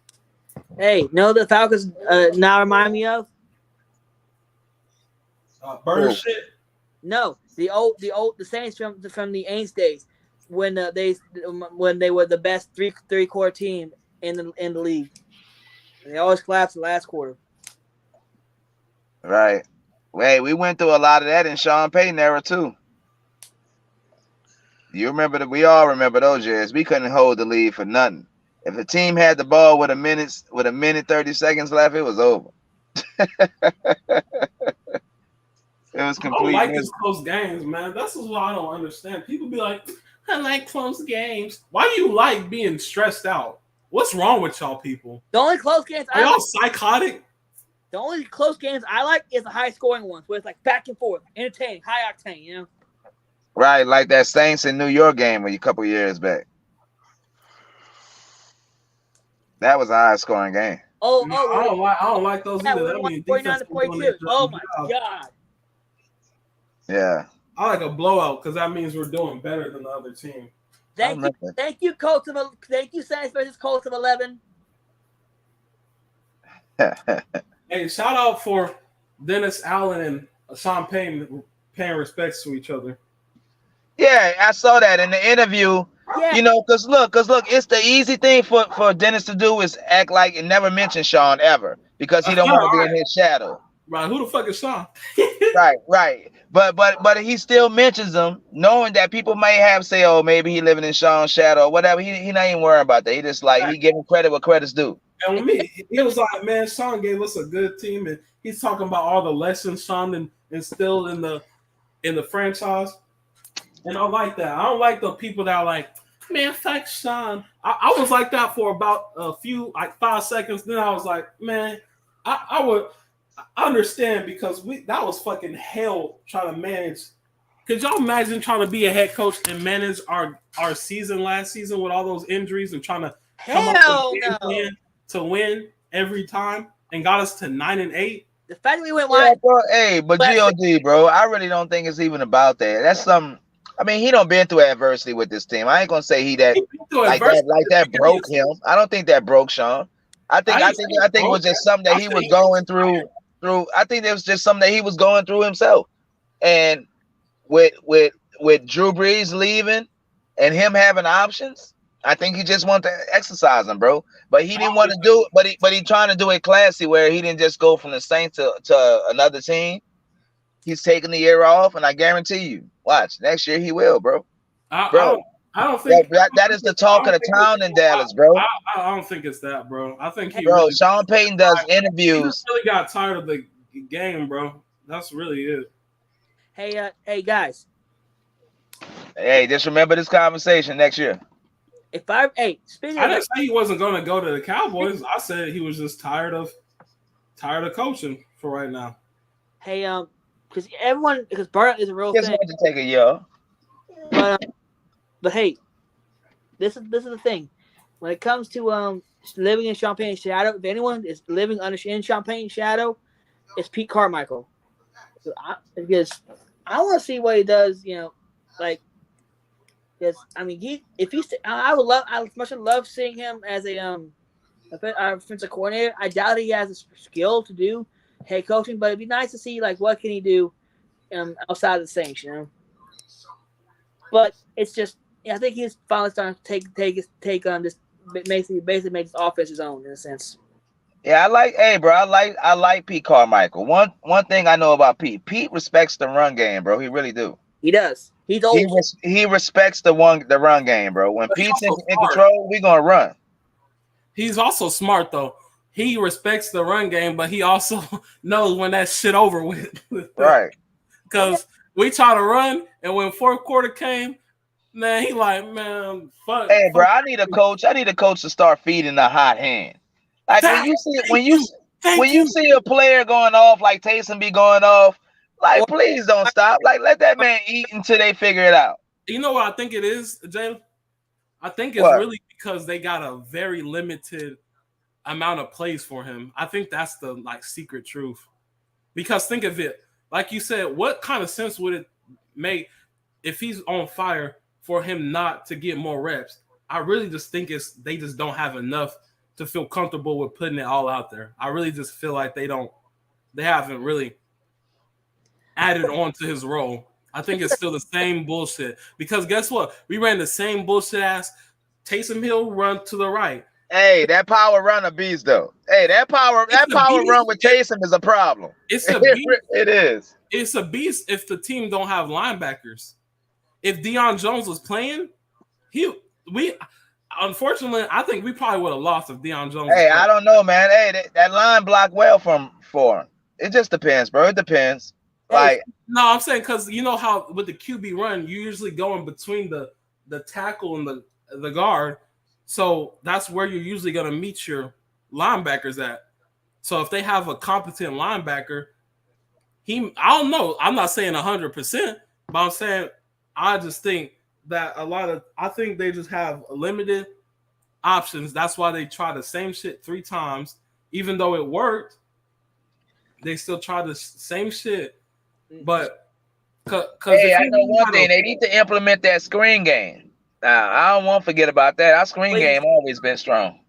Q: Hey, know the Falcons now remind me of?
P: Bird shit?
Q: No, the Saints from the Aints days when they were the best three-quarter team in the league. They always collapse the last quarter.
R: Right. Hey, we went through a lot of that in Sean Payton era too. You remember that? We all remember those years. We couldn't hold the lead for nothing. If a team had the ball with a minute 30 seconds left, it was over. It was
P: I don't
R: complete.
P: like these close games, man. That's what I don't understand. People be like, I like close games. Why do you like being stressed out? What's wrong with y'all people?
Q: The only close games
P: Are y'all psychotic?
Q: The only close games I like is the high scoring ones where it's like back and forth, entertaining, high octane, you know?
R: Right, like that Saints in New York game a couple years back. That was a high scoring game.
P: I don't like those either. That means
Q: 49 to 42. Oh my god.
R: Yeah.
P: I like a blowout because that means we're doing better than the other team.
Q: Thank you, Colts thank you, Saints versus Colts of 11.
P: Hey, shout out for Dennis Allen and Sean Payton paying respects to each other.
R: Yeah, I saw that in the interview.
Q: Yeah.
R: You know, cause look, it's the easy thing for Dennis to do is act like and never mention Sean ever because he don't want to be in his shadow.
P: Right? Who the fuck is Sean?
R: Right. But he still mentions him, knowing that people may have say, oh, maybe he living in Sean's shadow or whatever. He not even worrying about that. He just like he giving credit where credit's due.
P: And with me, he was like, man, Sean gave us a good team, and he's talking about all the lessons Sean instilled in the franchise. And I like that. I don't like the people that are like, man, fuck Sean. I was like that for about a few, like 5 seconds. Then I was like, man, I understand because that was fucking hell trying to manage. Could y'all imagine trying to be a head coach and manage our season last season with all those injuries and trying to come up with a plan to win every time and got us to 9-8?
Q: The fact that we went
R: Yeah, bro. Hey, but God, bro, I really don't think it's even about that. That's some. I mean, he don't been through adversity with this team. I ain't gonna say that broke him. I don't think that broke Sean. I think it was just something that he was going through. I think it was just something that he was going through himself. And with Drew Brees leaving and him having options, I think he just wanted to exercise them, bro. But he didn't want to do it. But he trying to do it classy, where he didn't just go from the Saints to another team. He's taking the year off, and I guarantee you, watch next year he will, bro.
P: I don't think
R: that is the talk of the town in Dallas, bro.
P: I don't think it's that, bro. I think
R: Sean Payton does interviews.
P: He just really got tired of the game, bro. That's really it.
Q: Hey guys.
R: Hey, just remember this conversation next year.
P: I didn't say he wasn't going to go to the Cowboys. I said he was just tired of coaching for right now.
Q: Hey, because burnout is a real thing.
R: Just want to take a year.
Q: But hey, this is the thing. When it comes to living in Sean Payton's shadow, if anyone is living in Sean Payton's shadow, it's Pete Carmichael. Because I want to see what he does. You know, like, because I mean, I would much love seeing him as a offensive coordinator. I doubt he has the skill to do head coaching, but it'd be nice to see like what can he do outside of the Saints, you know. But it's just, I think he's finally starting to take on this, basically make his offense his own in a sense.
R: Yeah, I like Pete Carmichael. One thing I know about Pete respects the run game, bro. He really do.
Q: He does. He's old.
R: He respects the run game, bro. When Pete's in control, we gonna run.
P: He's also smart though. He respects the run game, but he also knows when that shit over with.
R: Right.
P: Because we try to run, and when fourth quarter came, man, he like, man, fuck.
R: Hey, bro, I need a coach to start feeding the hot hand. Like when you see a player going off, like Taysom be going off, like please don't stop. Like let that man eat until they figure it out.
P: You know what I think it is, Jalen? I think it's really because they got a very limited amount of plays for him. I think that's the like secret truth. Because think of it, like you said, what kind of sense would it make if he's on fire for him not to get more reps? I really just think they just don't have enough to feel comfortable with putting it all out there. I really just feel like they haven't really added on to his role. I think it's still the same bullshit. Because guess what? We ran the same bullshit ass Taysom Hill run to the right.
R: Hey, that power run a beast though. Hey, that power run with Taysom is a problem.
P: It's a beast.
R: It is.
P: It's a beast if the team don't have linebackers. If Deion Jones was playing, unfortunately, I think we probably would have lost if Deion Jones.
R: Hey, I don't know, man. Hey, that line blocked well for him. It just depends, bro. It depends. Like,
P: no, I'm saying because you know how with the QB run, you usually go in between the tackle and the guard. So that's where you're usually going to meet your linebackers at. So if they have a competent linebacker, I don't know. I'm not saying 100%, but I'm saying I just think that I think they just have limited options. That's why they try the same shit 3 times. Even though it worked, they still try the same shit. But
R: hey, I know one thing. They need to implement that screen game. Now, I don't want to forget about that. Our screen game always been strong.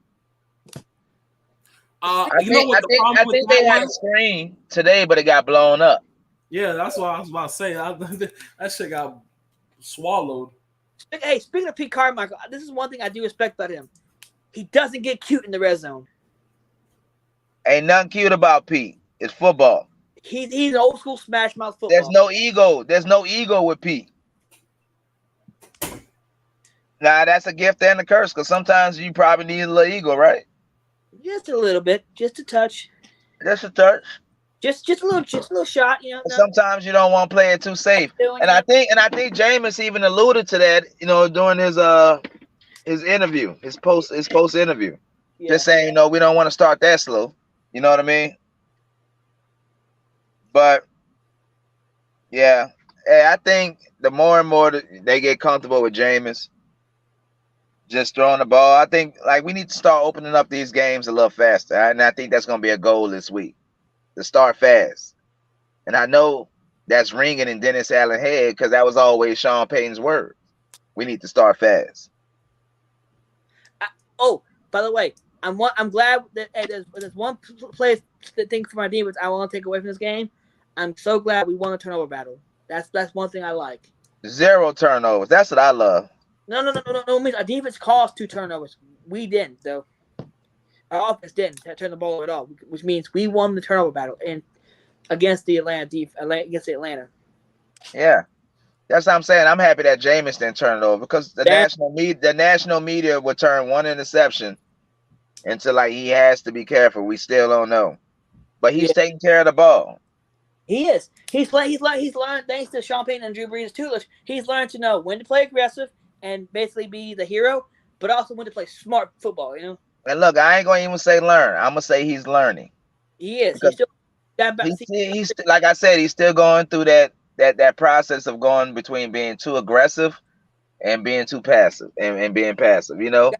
R: I think they had a screen today, but it got blown up.
P: Yeah, that's what I was about to say. That shit got swallowed.
Q: Hey, speaking of Pete Carmichael, this is one thing I do respect about him. He doesn't get cute in the red zone.
R: Ain't nothing cute about Pete. It's football.
Q: He's an old school smash mouth football.
R: There's no ego. There's no ego with Pete. Nah, that's a gift and a curse because sometimes you probably need a little ego, right?
Q: Just a little bit, just a touch.
R: Just a touch.
Q: Just a little shot, you know.
R: Sometimes you don't want to play it too safe. And I think Jameis even alluded to that, you know, during his interview, his post interview. Yeah. Just saying, you know, we don't want to start that slow. You know what I mean? But yeah, hey, I think the more and more they get comfortable with Jameis just throwing the ball, I think like we need to start opening up these games a little faster. And I think that's going to be a goal this week, to start fast. And I know that's ringing in Dennis Allen's head because that was always Sean Payton's word. We need to start fast.
Q: By the way, I'm glad that there's one place thing for my defense I want to take away from this game. I'm so glad we won a turnover battle. That's one thing I like. 0
R: turnovers. That's what I love.
Q: No. Means our defense caused 2 turnovers. We didn't, though. Our offense didn't turn the ball over at all, which means we won the turnover battle and against the Atlanta.
R: Yeah, that's what I'm saying. I'm happy that Jameis didn't turn it over because the national media would turn one interception into like he has to be careful. We still don't know, but he's taking care of the ball.
Q: He is. He's learned thanks to Sean Payton and Drew Brees' tutelage. He's learned to know when to play aggressive and basically be the hero, but also when to play smart football. You know.
R: And look, I ain't gonna even say learn. I'm gonna say he's learning.
Q: He is.
R: He's like I said, he's still going through that process of going between being too aggressive and being too passive and being passive. You know,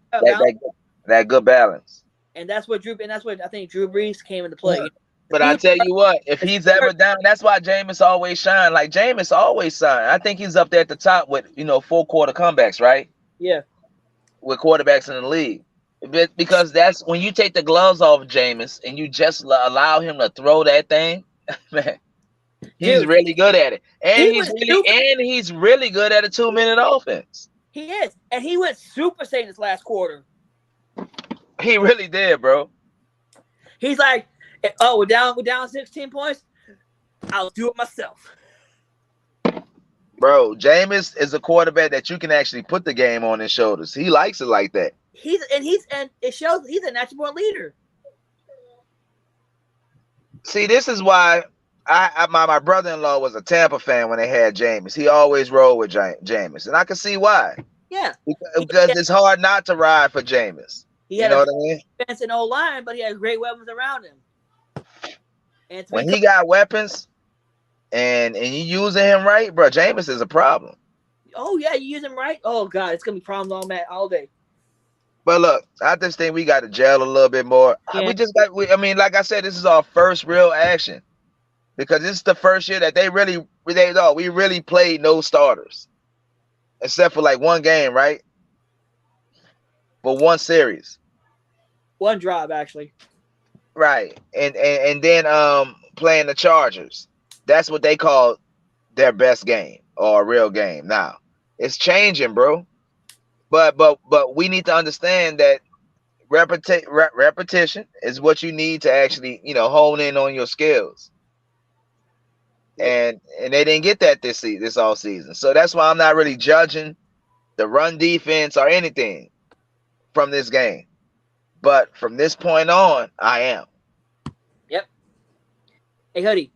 R: that good balance.
Q: And that's what I think Drew Brees came into play.
R: Yeah. But I tell you what, if he's ever down, that's why Jameis always shine. Like Jameis always shine. I think he's up there at the top with 4-quarter comebacks, right?
Q: Yeah.
R: With quarterbacks in the league. Because that's when you take the gloves off Jameis and you just allow him to throw that thing, man. He's really good at it. And he's really good at a 2-minute offense.
Q: He is. And he went Super Saiyan this last quarter.
R: He really did, bro.
Q: He's like, we're down 16 points. I'll do it myself.
R: Bro, Jameis is a quarterback that you can actually put the game on his shoulders. He likes it like that.
Q: And it shows he's a natural born leader.
R: See, this is why my brother-in-law was a Tampa fan when they had Jameis. He always rolled with Jameis, and I can see why.
Q: Yeah,
R: because it's hard not to ride for Jameis. You know what I mean?
Q: Defense and O-line, but he had great weapons around him. And
R: when he got weapons, and you using him right, bro, Jameis is a problem.
Q: Oh yeah, you use him right. Oh god, it's gonna be problems all day.
R: But look, I just think we got to gel a little bit more. Yeah. I mean, like I said, this is our first real action because this is the first year that we really played no starters, except for like one game, right? But one series,
Q: one drive actually.
R: Right, and then playing the Chargers. That's what they call their best game or a real game. Now it's changing, bro. But we need to understand that repetition is what you need to actually, hone in on your skills. And they didn't get that this all season. So that's why I'm not really judging the run defense or anything from this game. But from this point on, I am.
Q: Yep. Hey, Hoodie.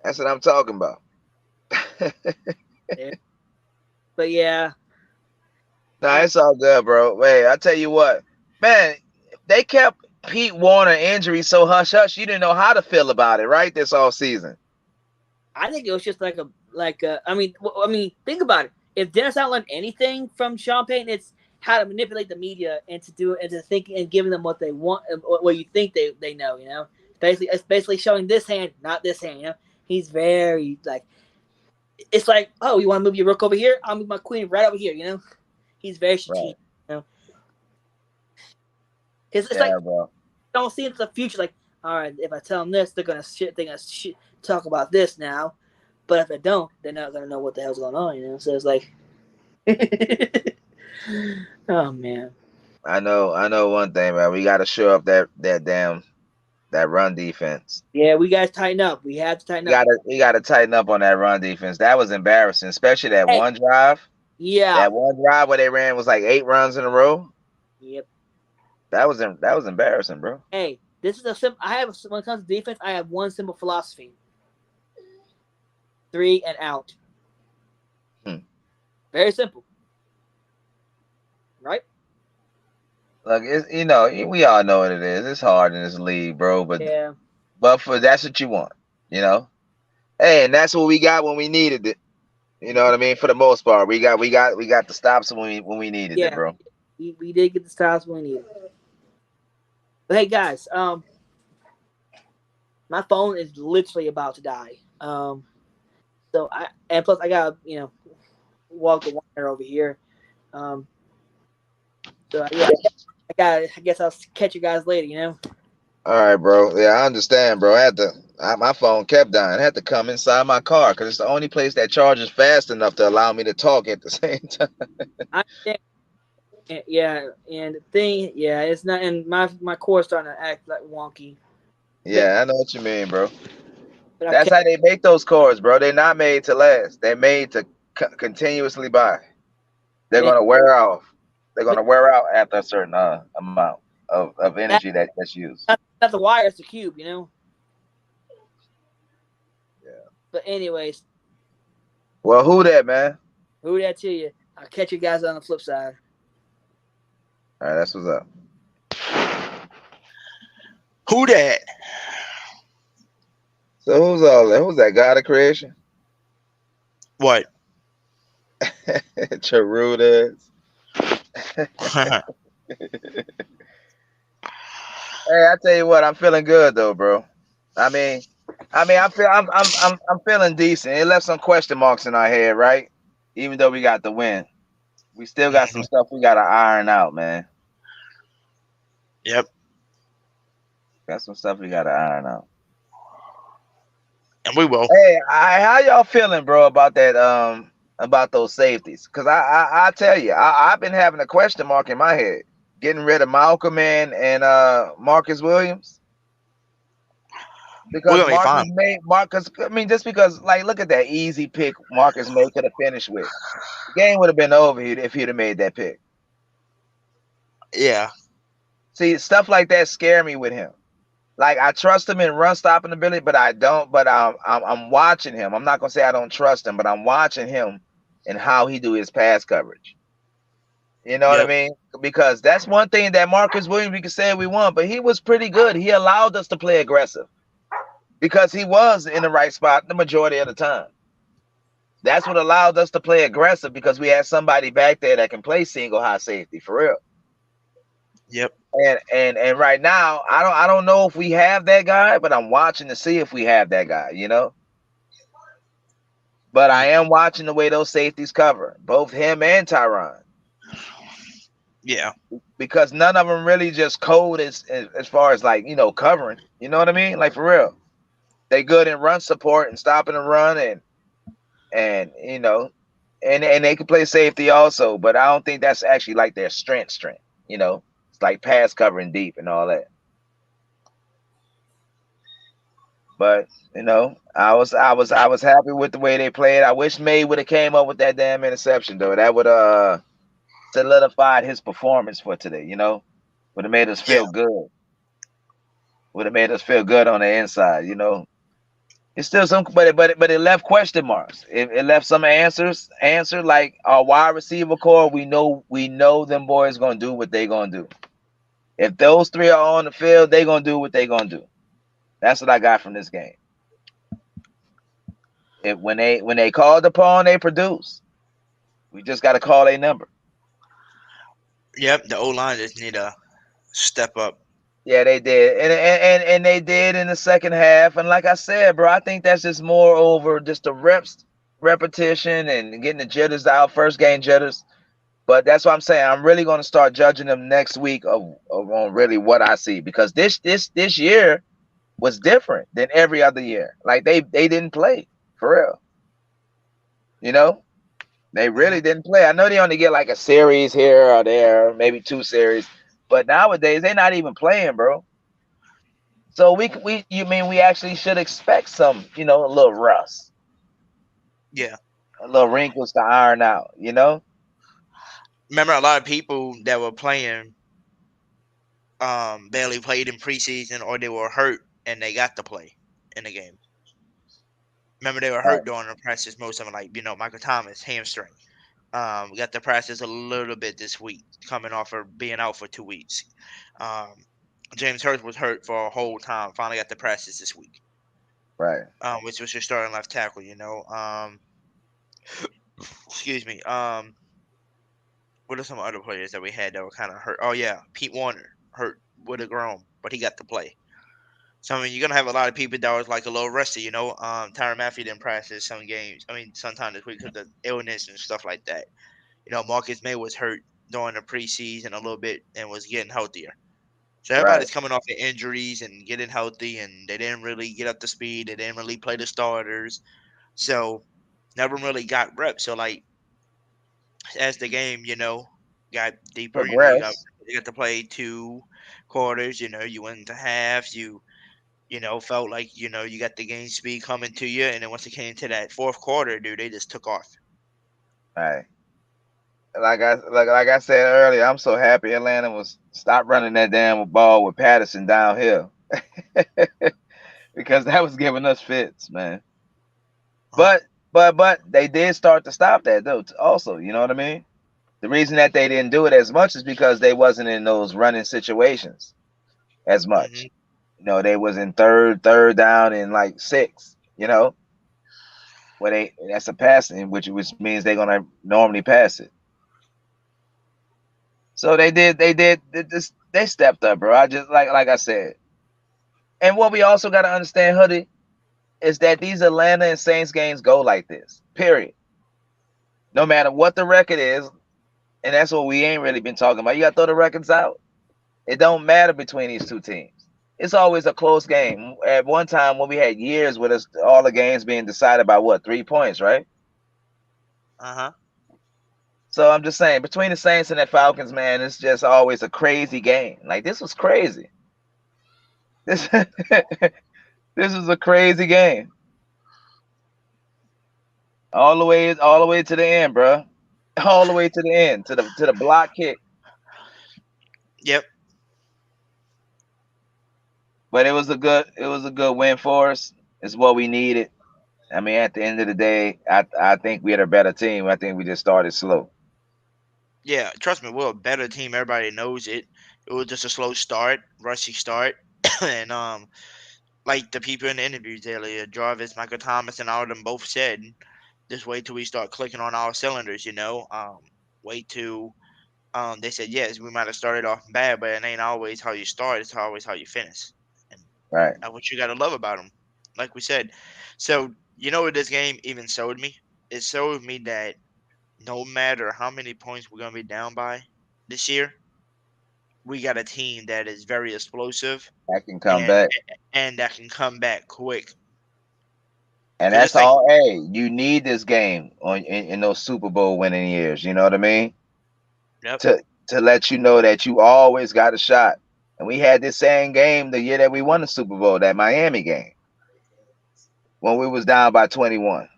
R: That's what I'm talking about.
Q: But yeah.
R: Nah, it's all good, bro. Hey, I tell you what, man, they kept Pete Warner injury so hush hush. You didn't know how to feel about it, right? This all season.
Q: I think it was just like a. I mean, think about it. If Dennis not learned anything from Sean Payton, it's how to manipulate the media and to do it and to think and giving them what they want, what you think they know. It's basically showing this hand, not this hand. He's very like. It's like, oh, you want to move your rook over here? I'll move my queen right over here. He's very strategic.
R: Right.
Q: Because it's like, bro. Don't see into the future. Like, all right, if I tell them this, they're gonna talk about this now. But if I don't, they're not gonna know what the hell's going on. So it's like, oh man.
R: I know one thing, man. We got to shore up that run defense.
Q: Yeah, we got to tighten up. We have to tighten up.
R: We got to tighten up on that run defense. That was embarrassing, especially that one drive.
Q: Yeah.
R: That one drive where they ran was like 8 runs in a row.
Q: Yep.
R: That was embarrassing, bro.
Q: Hey, this is a simple. When it comes to defense, I have one simple philosophy: 3 and out. Very simple, right?
R: Look, we all know what it is. It's hard in this league, bro. But that's what you want, Hey, and that's what we got when we needed it. You know what I mean? For the most part, we got the stops when we needed it, bro.
Q: We did get the stops when we needed it. But hey, guys, my phone is literally about to die. Plus I got walk the wire over here. So yeah, I guess I'll catch you guys later.
R: All right, bro. Yeah, I understand, bro. My phone kept dying. I had to come inside my car because it's the only place that charges fast enough to allow me to talk at the same time.
Q: I understand. Yeah, and the thing, it's not, and my core's starting to act like wonky.
R: Yeah, I know what you mean, bro. That's how they make those cores, bro. They're not made to last. They're made to continuously buy. They're gonna wear off. They're gonna wear out after a certain amount of energy that's used.
Q: Not the wire, it's the cube,
R: Yeah.
Q: But anyways.
R: Well, who that, man?
Q: Who that to you? I'll catch you guys on the flip side.
R: All right, that's what's up.
F: Who that?
R: So who's all that? Who's that? God of creation?
F: What?
R: Charudas. Hey, I tell you what, I'm feeling good though, bro. I'm feeling decent. It left some question marks in our head, right? Even though we got the win, we still got some stuff we gotta iron out, man.
F: Yep.
R: Got some stuff we gotta iron out.
F: And we will.
R: Hey, how y'all feeling, bro, about that? About those safeties? Because I tell you, I've been having a question mark in my head, getting rid of Malcolm and Marcus Williams. Because just because, like, look at that easy pick Marcus May could have finished with. The game would have been over if he'd have made that pick.
F: Yeah.
R: See, stuff like that scare me with him. Like, I trust him in run stopping ability, but I don't. But I'm watching him. I'm not gonna say I don't trust him, but I'm watching him and how he do his pass coverage. You know what I mean? Because that's one thing that Marcus Williams, we can say we won, but he was pretty good. He allowed us to play aggressive because he was in the right spot the majority of the time. That's what allowed us to play aggressive because we had somebody back there that can play single high safety for real.
F: Yep.
R: And right now, I don't know if we have that guy, but I'm watching to see if we have that guy, But I am watching the way those safeties cover, both him and Tyron.
F: Yeah.
R: Because none of them really just code as far as like, covering. You know what I mean? Like for real. They good in run support and stopping the run and and they can play safety also, but I don't think that's actually like their strength. You know, it's like pass covering deep and all that. But you know, I was happy with the way they played. I wish May would have came up with that damn interception though. That would solidified his performance for today. You know, would have made us
F: Yeah.
R: feel good. Would have made us feel good on the inside. You know, it's still some, but it left question marks. It left some answer like our wide receiver core. We know them boys gonna do what they gonna do. If those three are on the field, they gonna do what they gonna do. That's what I got from this game. When they called upon, they produce. We just got to call a number.
F: Yep. The O line just need to step up.
R: Yeah, they did, and they did in the second half. And like I said, bro, I think that's just more over just the repetition, and getting the jitters out, first game jitters. But that's what I'm saying. I'm really going to start judging them next week of on really what I see, because this year was different than every other year. Like they didn't play for real. You know, they really didn't play. I know they only get like a series here or there, maybe 2 series, but nowadays they're not even playing, bro. So you mean we actually should expect some, a little rust,
F: Yeah.
R: a little wrinkles to iron out, you know?
F: Remember, a lot of people that were playing barely played in preseason, or they were hurt and they got to play in the game. Remember, they were
R: Right.
F: hurt during the practice. Most of them, like Michael Thomas, hamstring. We got to practice a little bit this week, coming off of being out for 2 weeks. Um, James Hurst was hurt for a whole time. Finally got to practice this week.
R: Right.
F: Which was your starting left tackle. Excuse me. What are some other players that we had that were kind of hurt? Oh yeah, Pete Warner hurt with a groin, but he got to play. So I mean, you're gonna have a lot of people that was like a little rusty. Tyrann Matthew didn't practice some games. I mean, sometime this week because of illness and stuff like that. Marcus May was hurt during the preseason a little bit and was getting healthier. So
R: Right.
F: everybody's coming off of injuries and getting healthy, and they didn't really get up to speed. They didn't really play the starters, so never really got reps. So like as the game, got deeper,
R: Progress.
F: you got to play 2 quarters. You went into halves. You felt like you got the game speed coming to you, and then once it came to that fourth quarter, dude, they just took off.
R: Right. Like I said earlier, I'm so happy Atlanta was stop running that damn ball with Patterson downhill. Because that was giving us fits, man. But they did start to stop that though. Also, you know what I mean? The reason that they didn't do it as much is because they wasn't in those running situations as much. They was in third down and like 6. Where that's a passing, which means they're gonna normally pass it. So they stepped up, bro. I just like I said. And what we also got to understand, Hoodie, is that these Atlanta and Saints games go like this. Period. No matter what the record is, and that's what we ain't really been talking about. You got to throw the records out. It don't matter between these two teams. It's always a close game. At one time, when we had years with us, all the games being decided by what, 3 points, right? So I'm just saying, between the Saints and the Falcons, man, it's just always a crazy game. Like this was crazy. This this is a crazy game. All the way to the end, bro. All the way to the end, to the block kick.
F: Yep.
R: But it was a good win for us. It's what we needed. I mean, at the end of the day, I think we had a better team. I think we just started slow.
F: Yeah, trust me, we're a better team. Everybody knows it. It was just a slow start, rushy start, and like the people in the interviews earlier, Jarvis, Michael Thomas, and all of them both said, just wait till we start clicking on our cylinders. Wait till they said yes, we might have started off bad, but it ain't always how you start; it's always how you finish.
R: Right.
F: That's what you got to love about them. Like we said, so what this game even showed me? It showed me that no matter how many points we're gonna be down by this year, we got a team that is very explosive
R: I can come
F: and
R: back.
F: and that can come back quick.
R: And
F: Because this
R: that's
F: thing,
R: all. Hey, you need this game in those Super Bowl winning years. You know what I mean?
F: yep.
R: To let you know that you always got a shot. And we had this same game the year that we won the Super Bowl, that Miami game, when we was down by 21.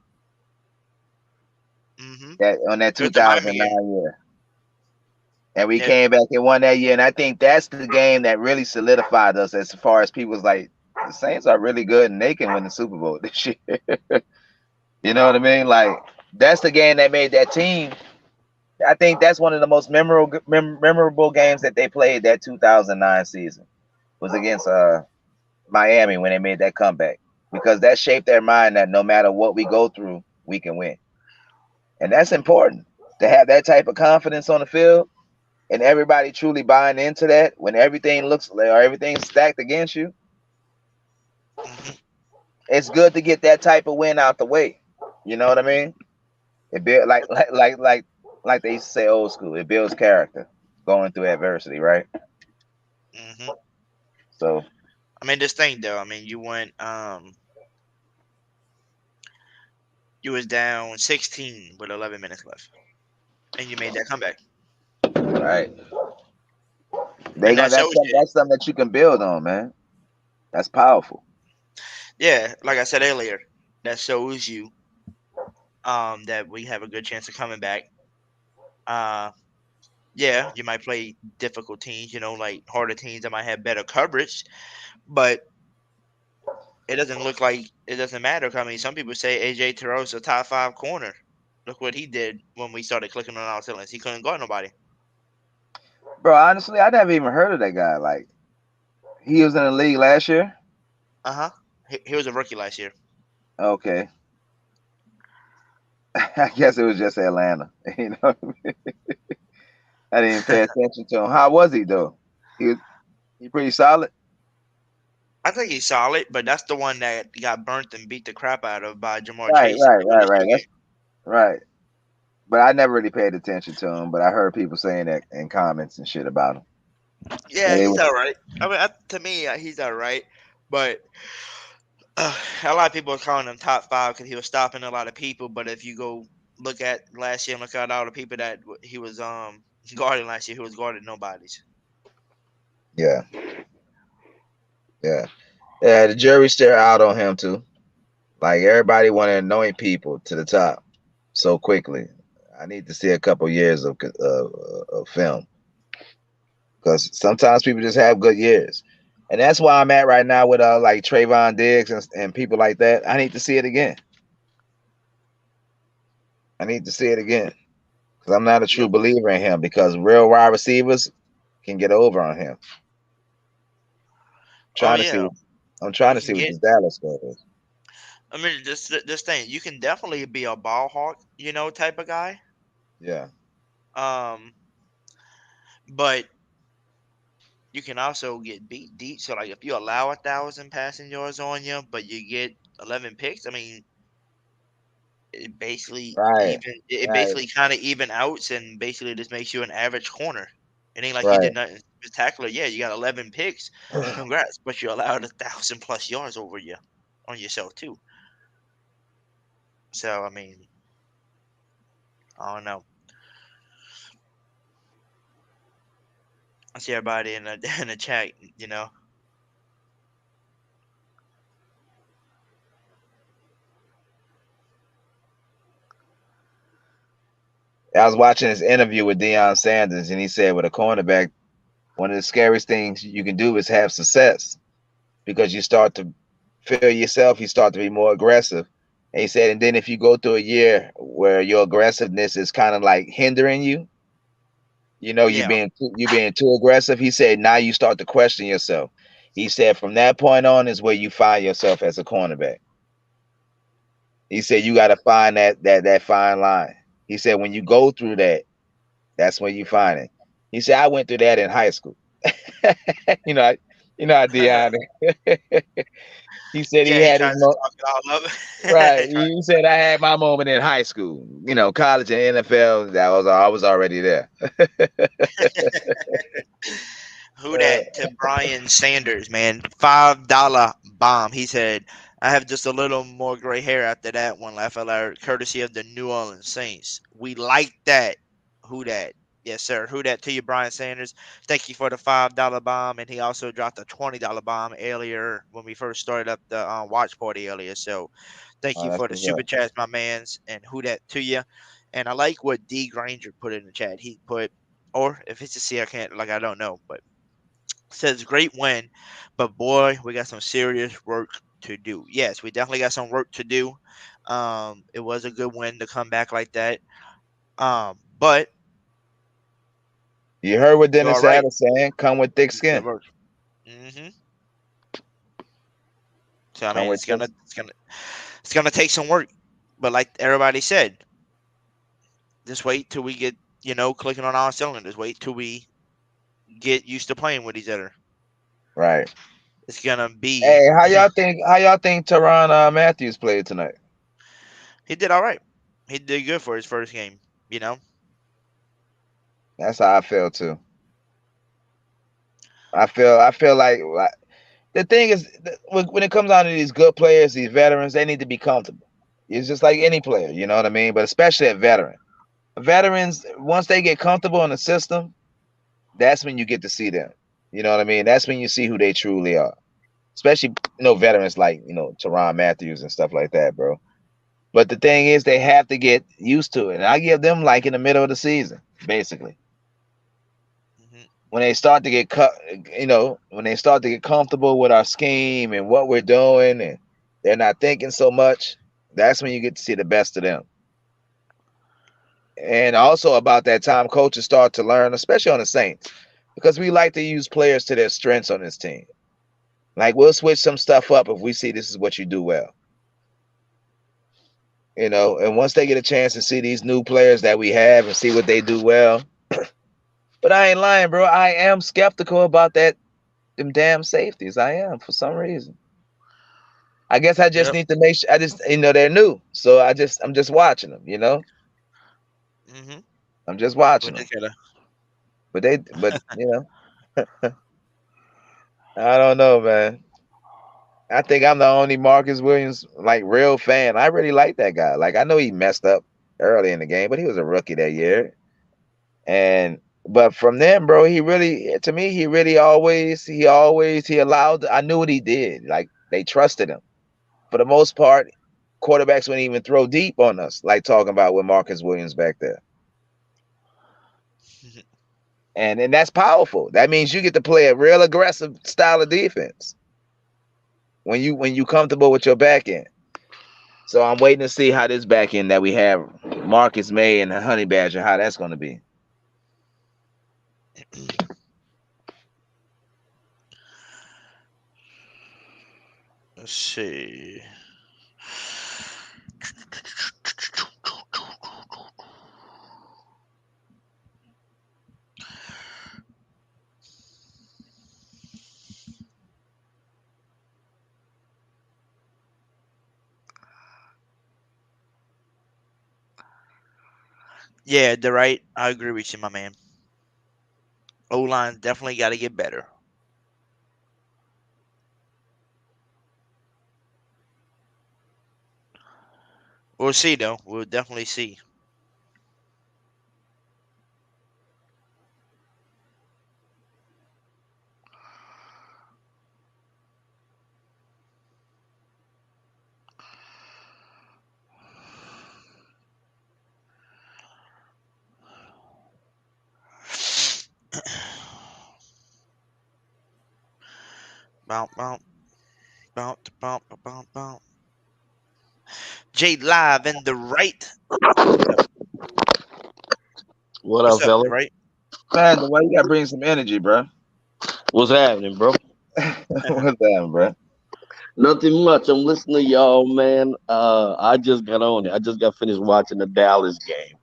F: Mm-hmm.
R: That on that
F: It was the Miami
R: 2009
F: game.
R: year. And we
F: Yep.
R: came back and won that year. And I think that's the game that really solidified us as far as people's like, the Saints are really good and they can win the Super Bowl this year. You know what I mean? Like, that's the game that made that team. I think that's one of the most memorable games that they played that 2009 season was against Miami when they made that comeback, because that shaped their mind that no matter what we go through, we can win. And that's important to have that type of confidence on the field and everybody truly buying into that when everything looks like or everything's stacked against you. It's good to get that type of win out the way. You know what I mean? It build like they used to say old school. It builds character going through adversity, right?
F: Mm-hmm.
R: So
F: I mean, this thing though. I mean, you was down 16 with 11 minutes left, and you made that comeback.
R: right,
F: And that shows you.
R: that's something that you can build on, man. That's powerful.
F: Yeah, like I said earlier, that shows you that we have a good chance of coming back. Yeah, you might play difficult teams, like harder teams that might have better coverage, but it doesn't look like it doesn't matter. I mean, some people say AJ Terrell's a top 5 corner. Look what he did when we started clicking on our cylinders. He couldn't guard nobody.
R: Bro, honestly, I never even heard of that guy. Like, he was in the league last year.
F: Uh-huh. He was a rookie last year.
R: Okay. I guess it was just Atlanta. You know what I mean? I didn't pay attention to him. How was he though? He pretty solid.
F: I think he's solid, but that's the one that got burnt and beat the crap out of by Jamar
R: Right.
F: Chase.
R: That's right. But I never really paid attention to him. But I heard people saying that in comments and shit about him.
F: Yeah, he's all right. I mean, to me, he's all right. But a lot of people are calling him top 5 because he was stopping a lot of people. But if you go look at last year and look at all the people that he was guarding last year, he was guarding nobodies.
R: Yeah. The jury's still out on him too. Like, everybody want to anoint people to the top so quickly. I need to see a couple years of film, because sometimes people just have good years, and that's why I'm at right now with like Trayvon Diggs and people like that. I need to see it again. Because I'm not a true believer in him, because real wide receivers can get over on him. I'm trying to see what this Dallas stuff is.
F: I mean, this thing, you can definitely be a ball hawk, type of guy.
R: Yeah.
F: But you can also get beat deep. So, like, if you allow 1,000 passing yards on you, but you get 11 picks, I mean, it basically basically kind of even outs and basically just makes you an average corner. It ain't like you did nothing spectacular. Yeah, you got 11 picks. Congrats, but you allowed 1,000+ yards over you on yourself too. So, I mean, I don't know. I see everybody in the chat,
R: I was watching this interview with Deion Sanders, and he said with a cornerback, one of the scariest things you can do is have success, because you start to feel yourself, you start to be more aggressive. And he said, and then if you go through a year where your aggressiveness is kind of like hindering you, you're being too aggressive. He said, now you start to question yourself. He said, from that point on is where you find yourself as a cornerback. He said, you got to find that fine line. He said, when you go through that, that's when you find it. He said, I went through that in high school. you know how Deion. He said he had his
F: talk it all up.
R: right. He said, I had my moment in high school. College and NFL, I was already there.
F: Who that to Brian Sanders, man? $5 bomb. He said, I have just a little more gray hair after that one laugh out loud, courtesy of the New Orleans Saints. We like that. Who that? Yes, sir. Who that to you, Brian Sanders? Thank you for the $5 bomb, and he also dropped a $20 bomb earlier when we first started up the watch party earlier. So, thank
R: Oh,
F: you
R: that's
F: for the
R: what's
F: super
R: up.
F: chats, my man's, and who that to you. And I like what D Granger put in the chat. He put, or if it's a C, I can't like I don't know, but says great win, but boy, we got some serious work to do. Yes, we definitely got some work to do. It was a good win to come back like that. But
R: You heard what
F: you are
R: Dennis
F: right.
R: Adams saying? Come with thick
F: We still
R: skin.
F: work. hmm So I
R: Come
F: mean,
R: with thick.
F: it's gonna take some work. But like everybody said, just wait till we get clicking on our cylinders. Wait till we get used to playing with each other.
R: Right.
F: It's gonna be.
R: Hey, how y'all think? How y'all think Teron Matthews played tonight?
F: He did all right. He did good for his first game. You know.
R: That's how I feel too. I feel like the thing is when it comes down to these good players, these veterans, they need to be comfortable. It's just like any player, you know what I mean? But especially a veteran. Veterans, once they get comfortable in the system, that's when you get to see them. You know what I mean? That's when you see who they truly are. Especially veterans like Teron Matthews and stuff like that, bro. But the thing is, they have to get used to it, and I give them like in the middle of the season, basically. When they start to get when they start to get comfortable with our scheme and what we're doing, and they're not thinking so much, that's when you get to see the best of them. And also about that time, coaches start to learn, especially on the Saints, because we like to use players to their strengths on this team. Like we'll switch some stuff up if we see this is what you do well. And once they get a chance to see these new players that we have and see what they do well. But I ain't lying, bro. I am skeptical about them damn safeties. I am for some reason. I guess I just
F: Yep.
R: need to make sure. I just they're new, so I'm just watching them.
F: Mm-hmm.
R: I'm just watching
F: We
R: them.
F: just gotta.
R: But I don't know, man. I think I'm the only Marcus Williams like real fan. I really like that guy. Like I know he messed up early in the game, but he was a rookie that year. But from then, bro, he really to me, he really he allowed. I knew what he did. Like they trusted him. For the most part, quarterbacks wouldn't even throw deep on us, like talking about with Marcus Williams back there. And that's powerful. That means you get to play a real aggressive style of defense when you comfortable with your back end. So I'm waiting to see how this back end that we have, Marcus May and Honey Badger, how that's going to be.
F: Let's see. Yeah, they're right. I agree with you, my man. O-line definitely got to get better. We'll see, though. We'll definitely see. Bounce, bounce, bounce, bounce, bounce, bounce. Jay live in the right.
S: What
F: What's
S: up,
F: up,
S: fella?
F: the right?
R: Man, the way you got to bring some energy, bro.
S: What's happening, bro?
R: What's happening, bro?
S: Nothing much. I'm listening to y'all, man. I just got on it. I just got finished watching the Dallas game.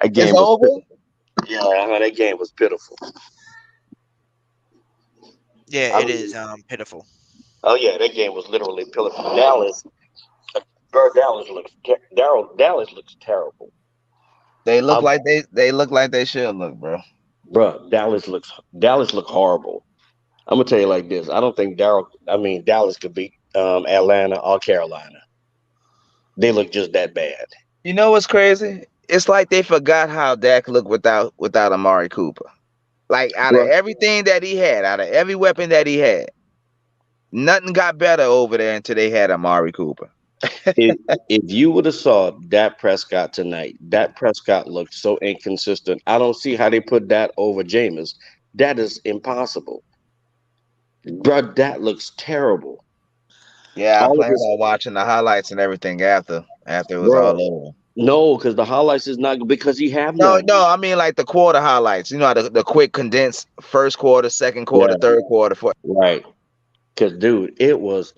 S: That
R: It's
S: game was
R: over.
S: yeah, that game was pitiful.
F: Yeah,
S: I
F: it
S: mean,
F: is pitiful.
S: oh yeah, that game was literally pitiful. Dallas looks terrible.
R: They look
S: I'm,
R: like they look like they should look, bro.
S: bro, Dallas look horrible. I'm gonna tell you like this. I don't think Dallas could beat Atlanta or Carolina. They look just that bad.
R: You know what's crazy? It's like they forgot how Dak looked without Amari Cooper. Like out of
S: Bro,
R: everything that he had, out of every weapon that he had, nothing got better over there until they had Amari Cooper.
S: if if you would have saw Dak Prescott tonight, Dak Prescott looked so inconsistent. I don't see how they put that over Jameis. That is impossible. Bro, that looks terrible.
R: Yeah, I
S: All of
R: planned
S: this,
R: on watching the highlights and everything after it was all
S: bro.
R: over.
S: No, because the highlights is not because he have
R: No,
S: none.
R: no, I mean like the quarter highlights. You know, the quick condensed first quarter, second quarter,
S: Yeah,
R: third quarter.
S: right. Because dude, it was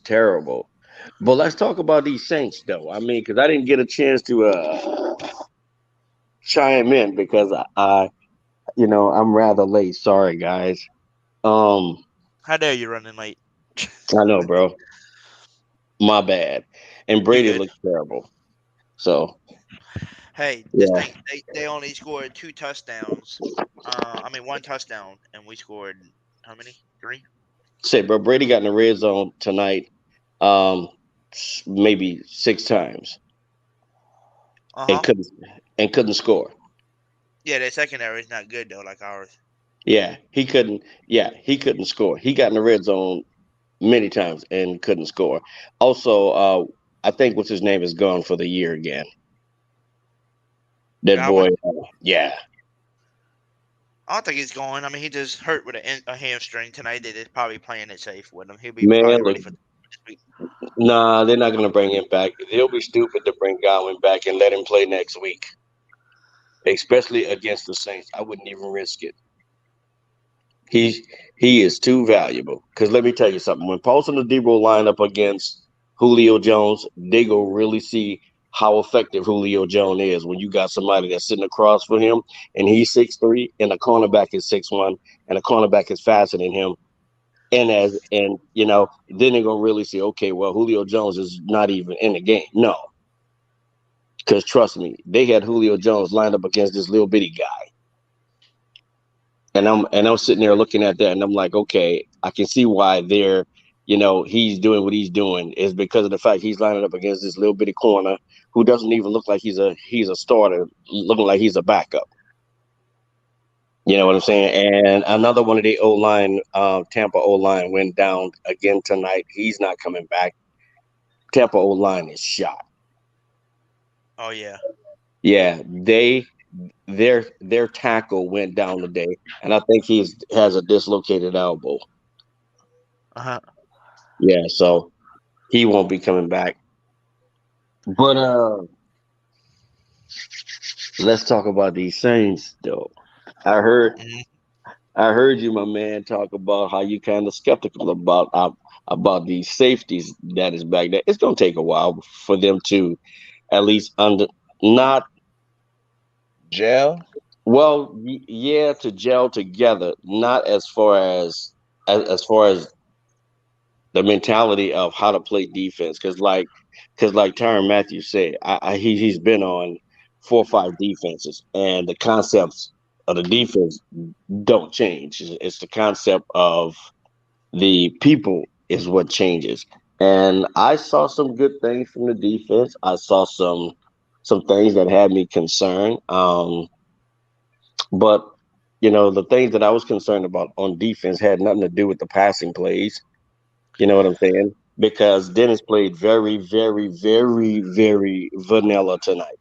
S: terrible. But let's talk about these Saints though. I mean, because I didn't get a chance to chime in because I'm rather late. Sorry, guys. Um,
F: How dare you running late?
S: I know, bro. My bad. And
F: You
S: Brady
F: good?
S: looked terrible. So
F: Hey, this
S: yeah,
F: thing they only scored 2 touchdowns. I mean 1 touchdown, and we scored how many? 3.
S: say, bro, Brady got in the red zone tonight, um, maybe 6 times
F: Uh
S: and
F: huh.
S: couldn't score.
F: Yeah, their secondary is not good though, like ours.
S: Yeah, he couldn't. Yeah, he couldn't score. He got in the red zone many times and couldn't score. Also, I think what's his name is gone for the year again. That boy,
F: Godwin?
S: yeah,
F: I don't think he's going. I mean, he just hurt with a hamstring tonight. They're just probably playing it safe with him. He'll be
S: man,
F: probably
S: look,
F: ready for this week.
S: nah, they're not gonna bring him back. They'll be stupid to bring Godwin back and let him play next week, especially against the Saints. I wouldn't even risk it. He he is too valuable. Because let me tell you something. When Paulson and Debo line up against Julio Jones, they go really see how effective Julio Jones is when you got somebody that's sitting across from him and he's 6'3" and a cornerback is 6'1" and a cornerback is faster than him. Then they're gonna really see, okay, well, Julio Jones is not even in the game. No, because trust me, they had Julio Jones lined up against this little bitty guy. And I'm sitting there looking at that, and I'm like, okay, I can see why he's doing what he's doing is because of the fact he's lining up against this little bitty corner who doesn't even look like he's a starter, looking like he's a backup. You know what I'm saying? And another one of the O line, Tampa O line, went down again tonight. He's not coming back. Tampa O line is shot.
F: Oh yeah.
S: Yeah, their tackle went down today, and I think he has a dislocated elbow.
F: Uh huh.
S: Yeah, so he won't be coming back. But let's talk about these Saints, though. I heard
F: Mm-hmm.
S: I heard you, my man, talk about how you kind of skeptical about these safeties that is back there. It's gonna take a while for them to at least not
R: Gel.
S: yeah, to gel together. Not as far as the mentality of how to play defense, because like Tyrann Matthew said, he's been on 4 or 5 defenses, and the concepts of the defense don't change. It's the concept of the people is what changes. And I saw some good things from the defense. I saw some things that had me concerned. But the things that I was concerned about on defense had nothing to do with the passing plays. You know what I'm saying? Because Dennis played very, very, very, very vanilla tonight.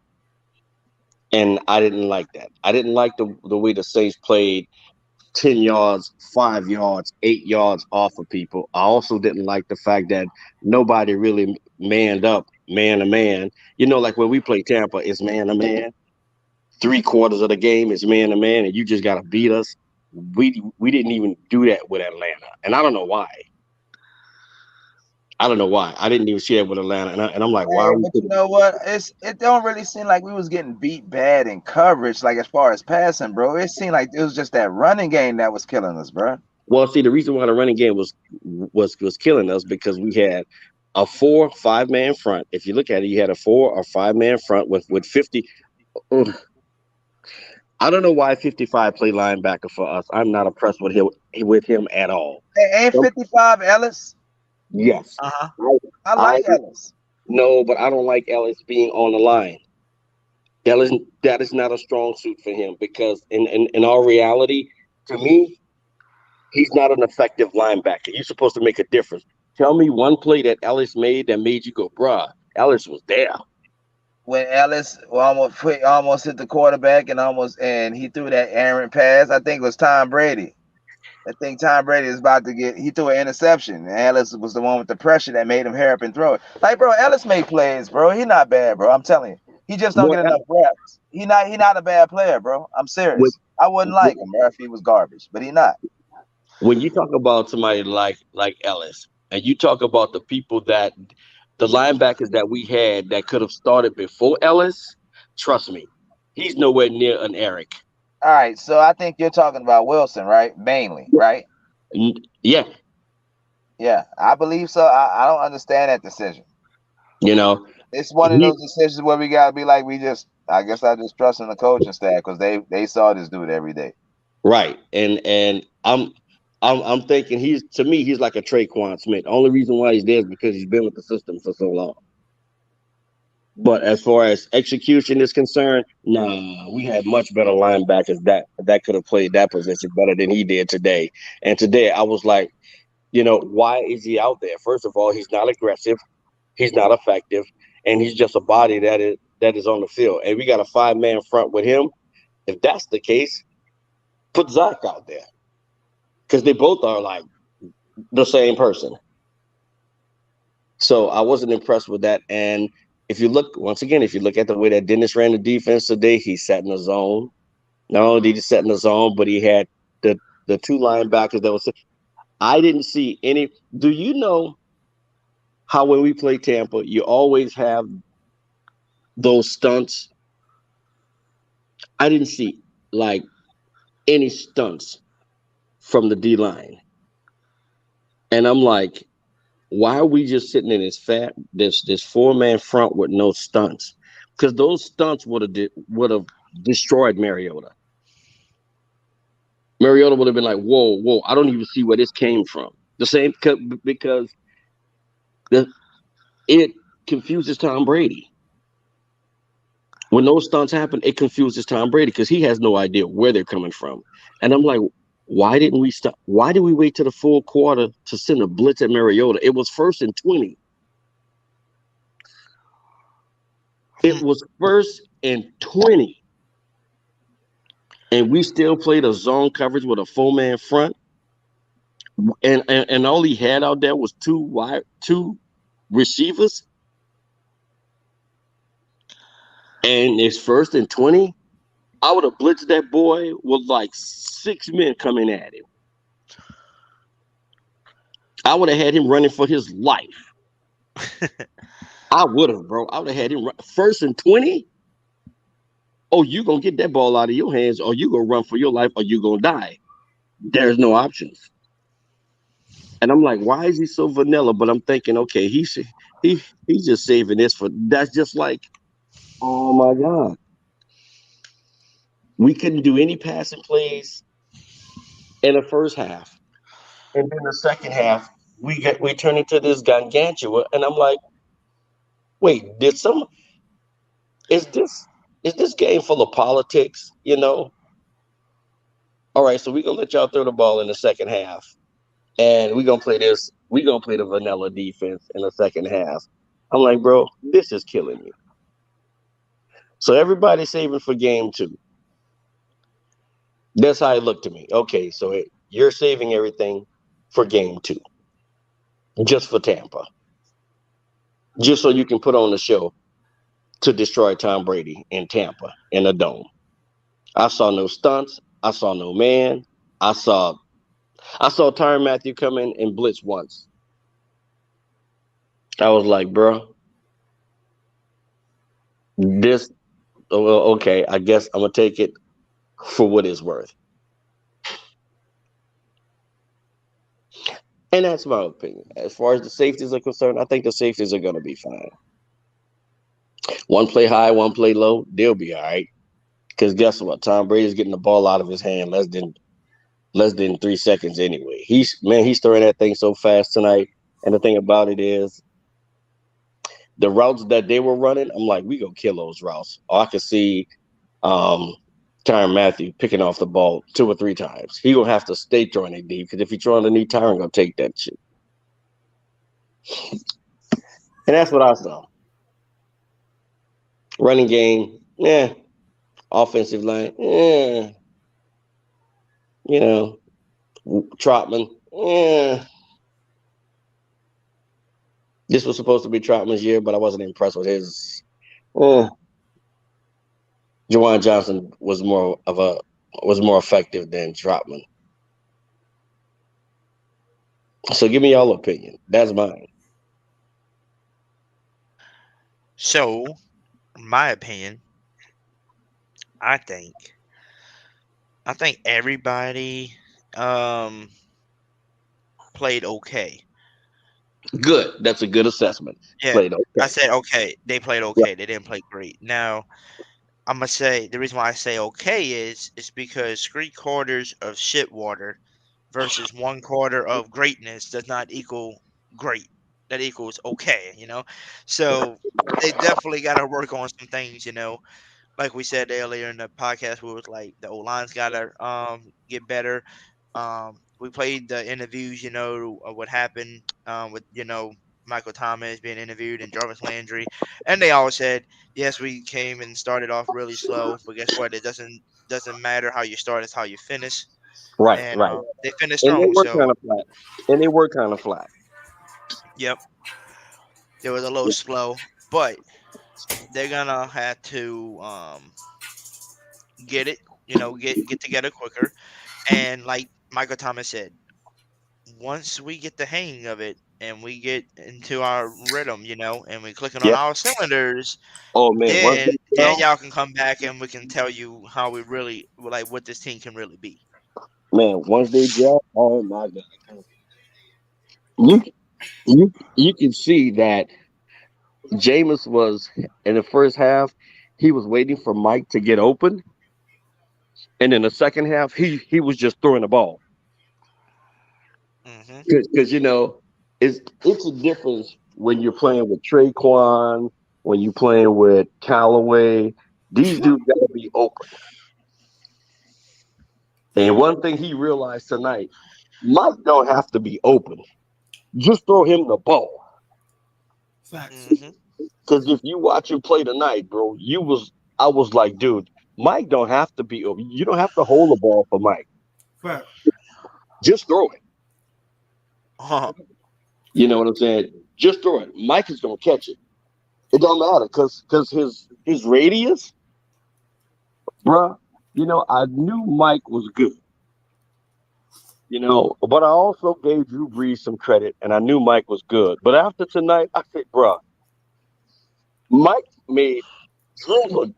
S: And I didn't like that. I didn't like the way the Saints played 10 yards, 5 yards, 8 yards off of people. I also didn't like the fact that nobody really manned up man to man. Like when we play Tampa, it's man to man. 3/4 of the game is man to man, and you just got to beat us. We didn't even do that with Atlanta. And I don't know why. I don't know why. I didn't even see it with Atlanta, and I'm like, why
R: Hey,
S: are we?
R: but you know what? It don't really seem like we was getting beat bad in coverage, like as far as passing, bro. It seemed like it was just that running game that was killing us, bro.
S: Well, see, the reason why the running game was killing us because we had a 4 or 5 man front. If you look at it, you had a 4 or 5 man front with 50. Ugh. I don't know why 55 play linebacker for us. I'm not impressed with him at all.
R: Hey, ain't 55 Ellis?
S: Yes.
R: Uh-huh.
S: I,
R: I like Ellis.
S: No, but I don't like Ellis being on the line. That is not a strong suit for him because in all reality, to me, he's not an effective linebacker. You're supposed to make a difference. Tell me one play that Ellis made that made you go, bruh, Ellis was there.
R: When Ellis almost hit the quarterback and he threw that errant pass, I think it was Tom Brady. I think Tom Brady is about to he threw an interception. And Ellis was the one with the pressure that made him hurry up and throw it. Like, bro, Ellis made plays, bro. He not bad, bro. I'm telling you. He just don't
S: Well,
R: get enough reps. He not a bad player, bro. I'm
S: When,
R: serious. I wouldn't like him, bro, if he was garbage, but he not.
S: when you talk about somebody like Ellis, and you talk about the people that the linebackers that we had that could have started before Ellis, trust me, he's nowhere near an Eric.
R: All right, so I think you're talking about Wilson, right? Mainly, right?
S: Yeah,
R: Yeah, I believe so. I don't understand that decision.
S: you know,
R: It's one of
S: he
R: those decisions where we gotta be like, I guess I just trust in the coaching staff because they saw this dude every day.
S: right, and I'm thinking he's like a Traquan Smith. Only reason why he's there is because he's been with the system for so long. But as far as execution is concerned, nah, we had much better linebackers that could have played that position better than he did today. And today I was like, why is he out there? First of all, he's not aggressive, he's not effective, and he's just a body that is on the field. And we got a 5-man front with him. If that's the case, put Zach out there. Because they both are like the same person. So I wasn't impressed with that. And if you look at the way that Dennis ran the defense today, he sat in the zone. Not only did he set in the zone, but he had the two linebackers that was. I didn't see any. Do you know how when we play Tampa, you always have those stunts? I didn't see like any stunts from the D line, and I'm like, why are we just sitting in this 4-man front with no stunts? Because those stunts would have destroyed Mariota. Mariota would have been like, whoa, I don't even see where this came from. The same because it confuses Tom Brady. When those stunts happen, it confuses Tom Brady because he has no idea where they're coming from. And I'm like, why didn't we stop? Why did we wait to the full quarter to send a blitz at Mariota? It was 1st and 20. It was 1st and 20. And we still played a zone coverage with a 4-man front. And all he had out there was two receivers. And it's 1st and 20. I would have blitzed that boy with like 6 men coming at him. I would have had him running for his life. I would have, bro. I would have had him 1st and 20. Oh, you gonna get that ball out of your hands, or you gonna run for your life, or you gonna die. There's no options. And I'm like, why is he so vanilla? But I'm thinking, okay, he's just saving this for. That's just like, oh my God. We couldn't do any passing plays in the first half, and then the second half we turn into this gargantua, and I'm like, wait, is this game full of politics? All right, so we're gonna let y'all throw the ball in the second half, and we're gonna play the vanilla defense in the second half. I'm like, bro, this is killing me. So everybody's saving for game 2. That's how it looked to me. Okay, so you're saving everything for game 2, just for Tampa, just so you can put on the show to destroy Tom Brady in Tampa in a dome. I saw no stunts. I saw no man. I saw Tyrann Mathieu come in and blitz once. I was like, bro, okay, I guess I'm going to take it for what it's worth. And that's my opinion. As far as the safeties are concerned, I think the safeties are going to be fine. One play high, one play low, they'll be all right. Because guess what? Tom Brady's getting the ball out of his hand less than 3 seconds anyway. He's throwing that thing so fast tonight. And the thing about it is, the routes that they were running, I'm like, we gonna kill those routes. Or I could see Tyron Matthew picking off the ball 2 or 3 times. He gonna have to stay throwing it deep because if he throw underneath, Tyron gonna take that shit. And that's what I saw. Running game, yeah. Offensive line, yeah. You know, Trotman, yeah. This was supposed to be Trotman's year, but I wasn't impressed with his. Jawan Johnson was more effective than Trotman. So give me y'all opinion. That's mine.
F: So, in my opinion, I think everybody played okay.
S: Good. That's a good assessment.
F: Yeah,
S: Played okay.
F: I said okay. They played okay. They didn't play great. Now, I'm gonna say the reason why I say okay is because 3 quarters of shit water versus 1 quarter of greatness does not equal great. That equals okay, you know. So they definitely got to work on some things, you know. Like we said earlier in the podcast, we was like the O line's got to get better. We played the interviews, you know, of what happened with Michael Thomas being interviewed and Jarvis Landry, and they all said yes, we came and started off really slow, but guess what? It doesn't matter how you start; it's how you finish.
S: Right,
F: And
S: right.
F: they finished
S: And they
F: strong.
S: were
F: So
S: kind of flat. And they were kind of flat.
F: yep, it was a little slow, but they're gonna have to get it, get together quicker. And like Michael Thomas said, once we get the hang of it and we get into our rhythm, and we're clicking on
S: Yep.
F: our cylinders,
S: Oh man, once
F: then
S: they
F: then
S: fell,
F: y'all can come back and we can tell you how we really like what this team can really be.
S: once they gel, oh my god. You can see that Jameis was in the first half, he was waiting for Mike to get open. And in the second half, he was just throwing the ball. Because it's a difference when you're playing with Traquan, when you're playing with Callaway. These dudes gotta be open. And one thing he realized tonight, Mike don't have to be open. Just throw him the ball.
P: Facts.
S: Because if you watch him play tonight, bro, I was like, dude, Mike don't have to be open. You don't have to hold the ball for Mike.
P: Facts.
S: Just throw it. You know what I'm saying? Just throw it. Mike is gonna catch it. It don't matter because his radius, bruh. I knew Mike was good. But I also gave Drew Brees some credit, and I knew Mike was good. But after tonight, I said, bruh, Mike made Drew look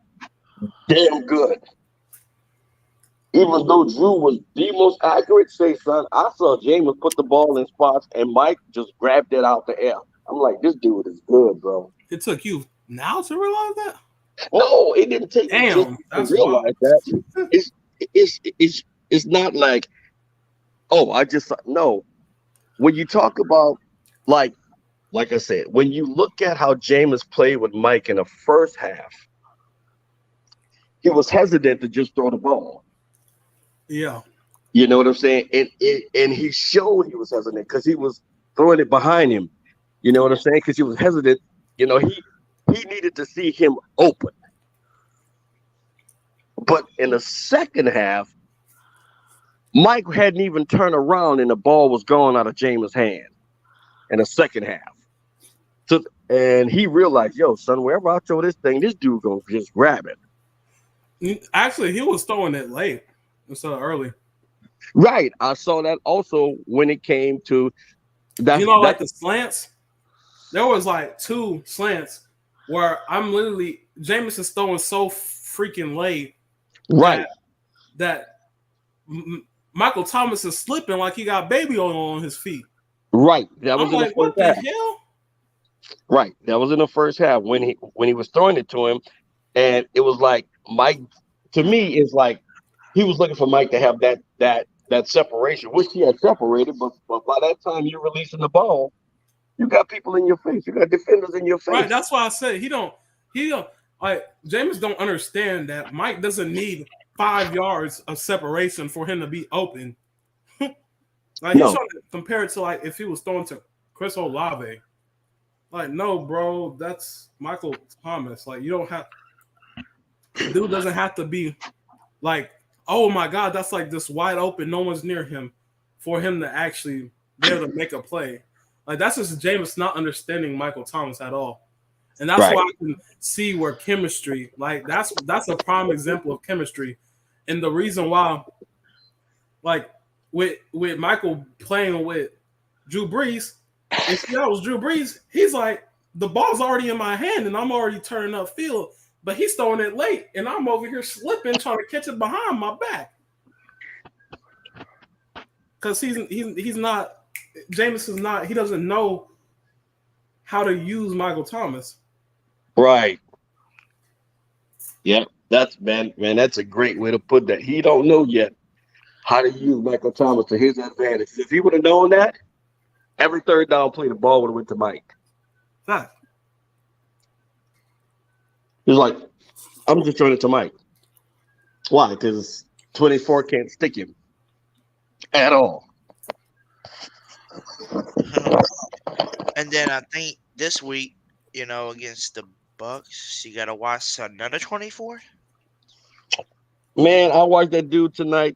S: damn good. Even though Drew was the most accurate, son, I saw Jameis put the ball in spots, and Mike just grabbed it out the air. I'm like, this dude is good, bro.
P: It took you now to realize that?
S: No, it didn't take me just to realize that. It's not like, oh, I just no. When you talk about like I said, when you look at how Jameis played with Mike in the first half, he was hesitant to just throw the ball.
P: Yeah.
S: You know what I'm saying? And he showed he was hesitant because he was throwing it behind him. You know what I'm saying? Because he was hesitant. He needed to see him open. But in the second half, Mike hadn't even turned around and the ball was going out of Jameis' hand in the second half. So, and he realized, yo, son, wherever I throw this thing, this dude gonna just grab it.
P: Actually, he was throwing it late instead of early.
S: Right. I saw that also when it came to that.
P: Like the slants? There was like 2 slants where I'm literally Jameis is throwing so freaking late.
S: Right.
P: That Michael Thomas is slipping like he got baby oil on his feet.
S: Right. That was in the
P: what
S: first half.
P: the hell?
S: Right. That was in the first half when he was throwing it to him. And it was like Mike, to me, is like he was looking for Mike to have that separation, which he had separated, but by that time you're releasing the ball, You got people in your face. You got defenders in your face.
P: Right. That's why I said he don't like Jameis don't understand that Mike doesn't need 5 yards of separation for him to be open. Like he's trying to compare it to like if he was throwing to Chris Olave. Like, no, bro, that's Michael Thomas. Like, you don't have dude doesn't have to be like, oh my God, that's like this wide open, no one's near him for him to actually be able to make a play. Like that's just Jameis not understanding Michael Thomas at all. And that's why I can see where chemistry, like that's a prime example of chemistry. And the reason why, like with Michael playing with Drew Brees, if that was Drew Brees, he's like, the ball's already in my hand and I'm already turning upfield, but he's throwing it late and I'm over here slipping trying to catch it behind my back. Because he's not, Jameis is not, he doesn't know how to use Michael Thomas.
S: Right. Yep. That's that's a great way to put that. He don't know yet how to use Michael Thomas to his advantage. If he would have known that, every third down play, the ball would have went to Mike.
P: That.
S: He's like, I'm just throwing it to Mike. Why? Because 24 can't stick him at all.
F: And then I think this week, against the Bucks, you gotta watch another 24.
S: Man, I watched that dude tonight.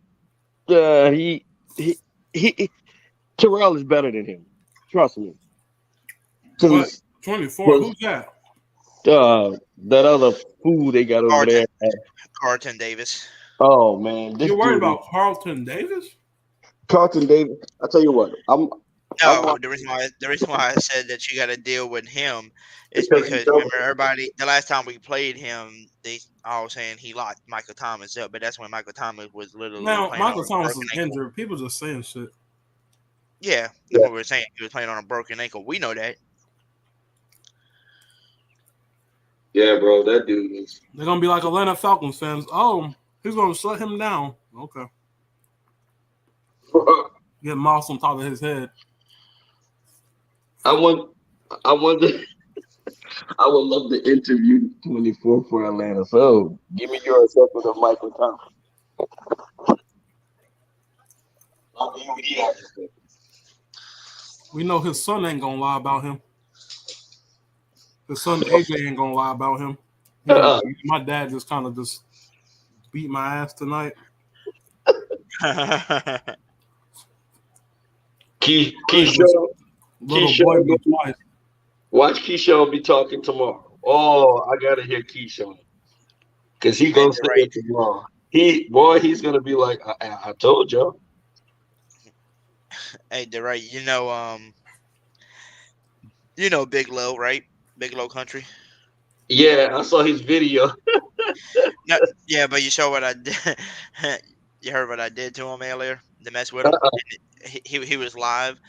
S: He Terrell is better than him. Trust me.
P: What? 24? Who's that?
S: That other fool they got over there.
F: Carlton Davis.
S: Oh man,
P: You're worried about Carlton Davis?
S: Carlton Davis. I tell you what,
F: the reason why I said that you got to deal with him is because remember everybody the last time we played him, they all saying he locked Michael Thomas up, but that's when Michael Thomas was literally
P: now Michael Thomas
F: is
P: injured. People just saying shit.
F: Yeah, that's what we're saying. He was playing on a broken ankle. We know that.
S: Yeah, bro, that dude is.
P: They're gonna be like Atlanta Falcons fans. Oh, he's gonna shut him down. Okay. Get moss on top of his head.
S: I wonder. I would love to interview 24 for Atlanta. So, give me your assessment of Michael Thomas.
P: We know his son ain't gonna lie about him. His son AJ ain't gonna lie about him. My dad just kind of just beat my ass tonight.
S: Keyshawn, watch Keyshawn be talking tomorrow. Oh, I gotta hear Keyshawn because he gonna say it tomorrow. He's gonna be like, I told y'all.
F: Hey, they're right. Big Low, right? Big Low Country.
S: Yeah, I saw his video.
F: No, yeah, but you saw what I did. You heard what I did to him earlier to mess with him. He was live,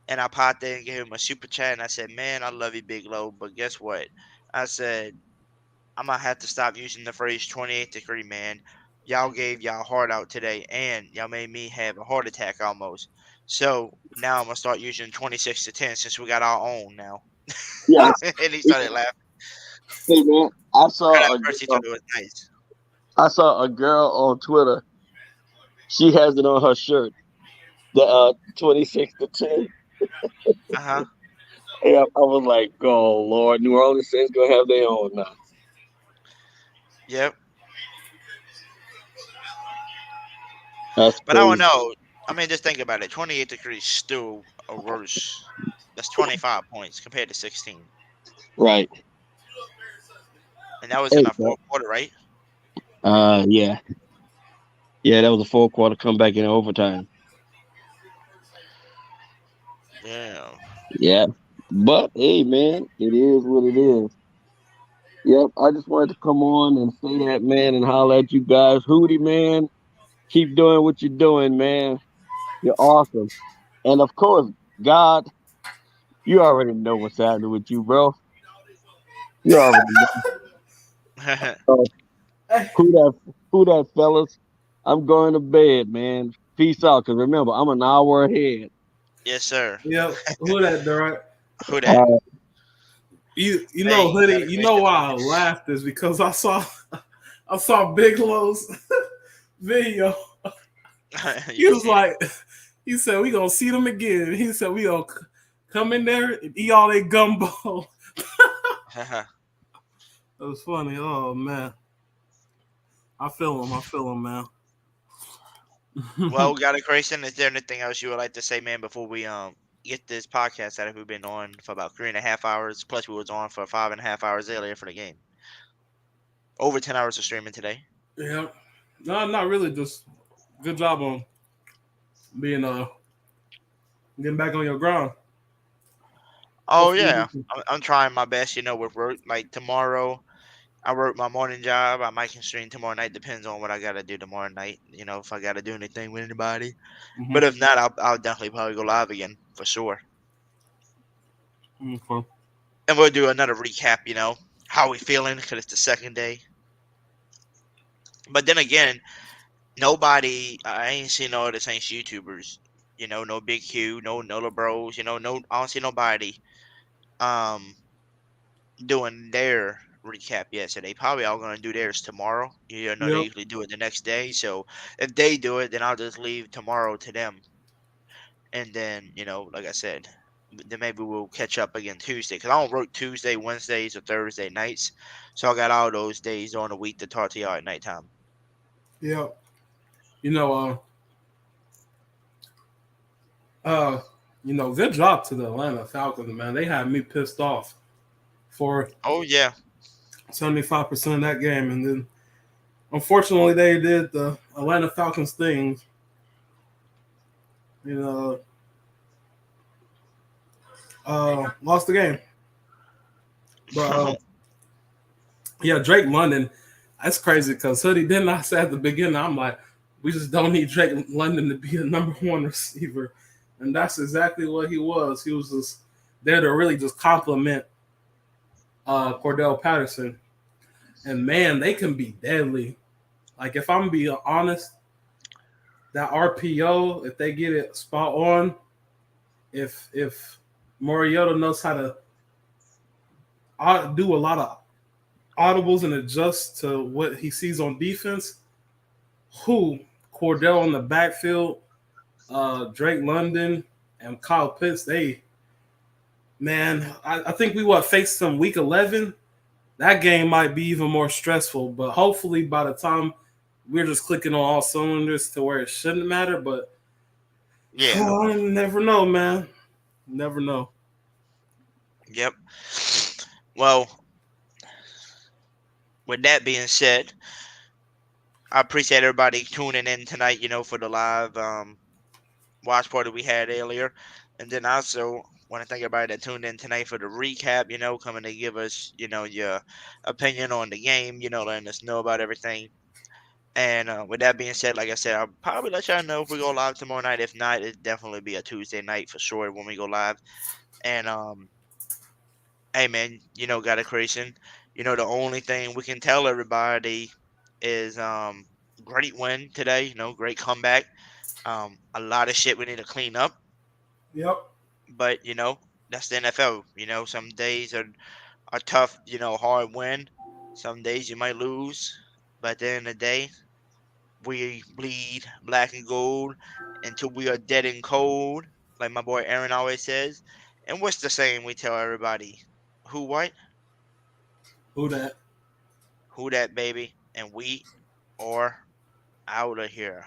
F: and I popped in and gave him a super chat, and I said, "Man, I love you, Big Low, but guess what?" I said, "I'm gonna have to stop using the phrase 28th degree, man. Y'all gave y'all heart out today, and y'all made me have a heart attack almost. So now I'm gonna start using 26 to 10 since we got our own now."
S: Yeah,
F: and he started laughing.
S: Hey man, I saw
F: first he thought it was nice.
S: I saw a girl on Twitter. She has it on her shirt. The 26 to 10.
F: Uh-huh.
S: Yeah, I was like, oh Lord, New Orleans Saints gonna have their own now.
F: Yep.
S: But
F: I don't know. I mean, just think about it. 28 degrees still a worse. That's 25 points compared to 16.
S: Right.
F: And that was in the fourth quarter, right?
S: Yeah. Yeah, that was a 4 quarter comeback in overtime.
F: Yeah.
S: Yeah. But hey man, it is what it is. Yep, I just wanted to come on and say that, man, and holler at you guys. Hoodie, man, keep doing what you're doing, man. You're awesome. And of course, God, you already know what's happening with you, bro. You already know. Who that, fellas? I'm going to bed, man. Peace out. Because remember, I'm an hour ahead.
F: Yes, sir.
P: Yep. Who that, Derek?
F: Who that?
P: You know,
F: Hey,
P: Hoodie.
F: gotta
P: You
F: miss
P: know
F: the
P: why I laughed is because I saw Big Low's video. He was like, he said we gonna see them again. He said we gonna come in there and eat all that gumbo. That was funny. Oh man, I feel him, man.
F: Well, got it, Grayson. Is there anything else you would like to say, man, before we get this podcast out? We've been on for about 3.5 hours. Plus, we was on for 5.5 hours earlier for the game. Over 10 hours of streaming today.
P: Yeah, no, not really. Just good job on being getting back on your ground.
F: Oh yeah, I'm trying my best. You know, with work. Like tomorrow, I work my morning job. I might can stream tomorrow night. Depends on what I gotta do tomorrow night. You know, if I gotta do anything with anybody.
P: Mhm.
F: But if not, I'll definitely probably go live again for sure.
P: Okay.
F: And we'll do another recap. You know, how we feeling because it's the second day. But then again, nobody. I ain't seen no other Saints YouTubers. You know, no Big Q, no Nola Bros. You know, no. I don't see nobody. Doing their recap yet, so they probably all gonna do theirs tomorrow. You know, they
P: Yep.
F: usually do it the next day. So if they do it, then I'll just leave tomorrow to them, and then you know, like I said, then maybe we'll catch up again Tuesday because I don't work Tuesday, Wednesdays, or Thursday nights, so I got all those days during the week to talk to y'all at nighttime.
P: Yeah. You know, good job to the Atlanta Falcons, man. They had me pissed off for 75% of that game, and then unfortunately they did the Atlanta Falcons thing. You know, lost the game. But yeah, Drake London, that's crazy because Hoodie didn't I say at the beginning, I'm like, we just don't need Drake London to be a number one receiver. And that's exactly what he was. He was just there to really just compliment Cordell Patterson. And man, they can be deadly. Like if I'm being honest, that RPO, if they get it spot on, if Mariota knows how to do a lot of audibles and adjust to what he sees on defense, Cordell on the backfield, Drake London and Kyle Pitts, I think we faced them week 11. That game might be even more stressful, but hopefully by the time we're just clicking on all cylinders to where it shouldn't matter, but I never know, man. Never know.
F: Yep. Well, with that being said, I appreciate everybody tuning in tonight, you know, for the live watch party we had earlier. And then also want to thank everybody that tuned in tonight for the recap, you know, coming to give us, you know, your opinion on the game, you know, letting us know about everything. And with that being said, like I said, I'll probably let y'all know if we go live tomorrow night. If not, it'll definitely be a Tuesday night for sure when we go live. And hey man, you know, got a creation. You know, the only thing we can tell everybody is great win today, you know, great comeback. A lot of shit we need to clean up.
P: Yep.
F: But, you know, that's the NFL. You know, some days are tough, you know, hard win. Some days you might lose. But at the end of the day, we bleed black and gold until we are dead and cold, like my boy Aaron always says. And what's the saying we tell everybody? Who what?
P: Who that?
F: Who that, baby? And we are out of here.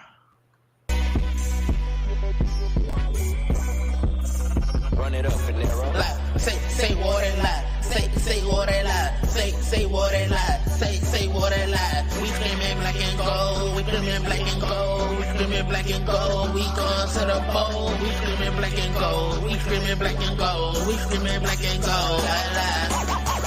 D: Run it up, Panero. Say what they lie. Say what they lie. Say what they lie. Say what they lie. We screaming black and gold. We screaming black and gold. We screaming black and gold. We going to the bowl. We screaming black and gold. We screaming black and gold. We screaming black and gold.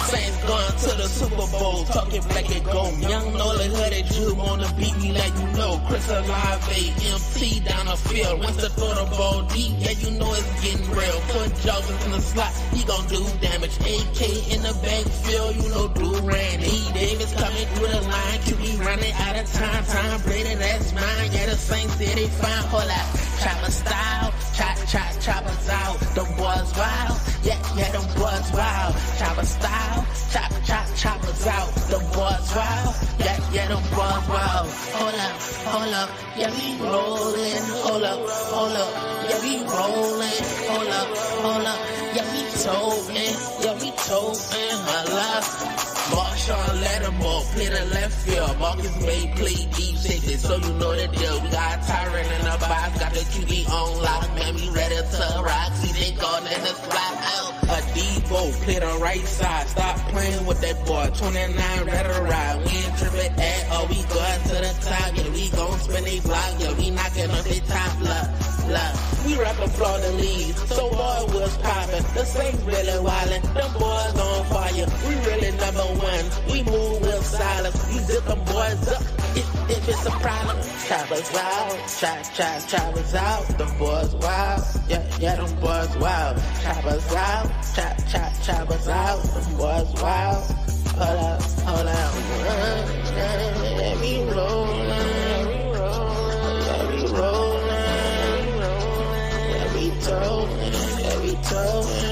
D: Saints going to the Super Bowl, talking black and gold. Young Nola Hoodie Jube on the beat, we let you know. Chris Alive, MC down the field. Once the throw the ball deep, yeah, you know it's getting real. Put Jones in the slot, he gon' do damage. AK in the backfield, you know, Durant. E. Davis coming through the line, QB running out of time. Tom Brady, that's mine. Yeah, the Saints did it fine. Hold up, Chopper style, chop choppers out. Them boys wild, yeah, them boys wild. Chopper style, choppers out. Them boys wild, yeah, them boys wild. Hold up, yeah, we rolling. Hold up, yeah, we rolling. Hold up, yeah, we toting, Marshawn let him up, play the left field. Marcus May play deep safety, so you know the deal. We got Tyron in the box, got the QB on lock. Man, we ready to rock. See, they gone in the slide out. A Debo, play the right side. Stop playing with that boy. 29, ready to ride. We ain't tripping at all. We going to the top. Yeah, we gon' spin they block. Yeah, we knocking on the top. We rapping Florida leads, so boy was poppin'. The Saints really wildin', them boys on fire. We really number one, we move with silence. We zip them boys up, if it's a problem. Choppers wild, choppers out. Them boys wild, yeah, them boys wild. Choppers out, choppers out. Them boys wild. Hold up. Yeah, we rollin'. Yeah, we told.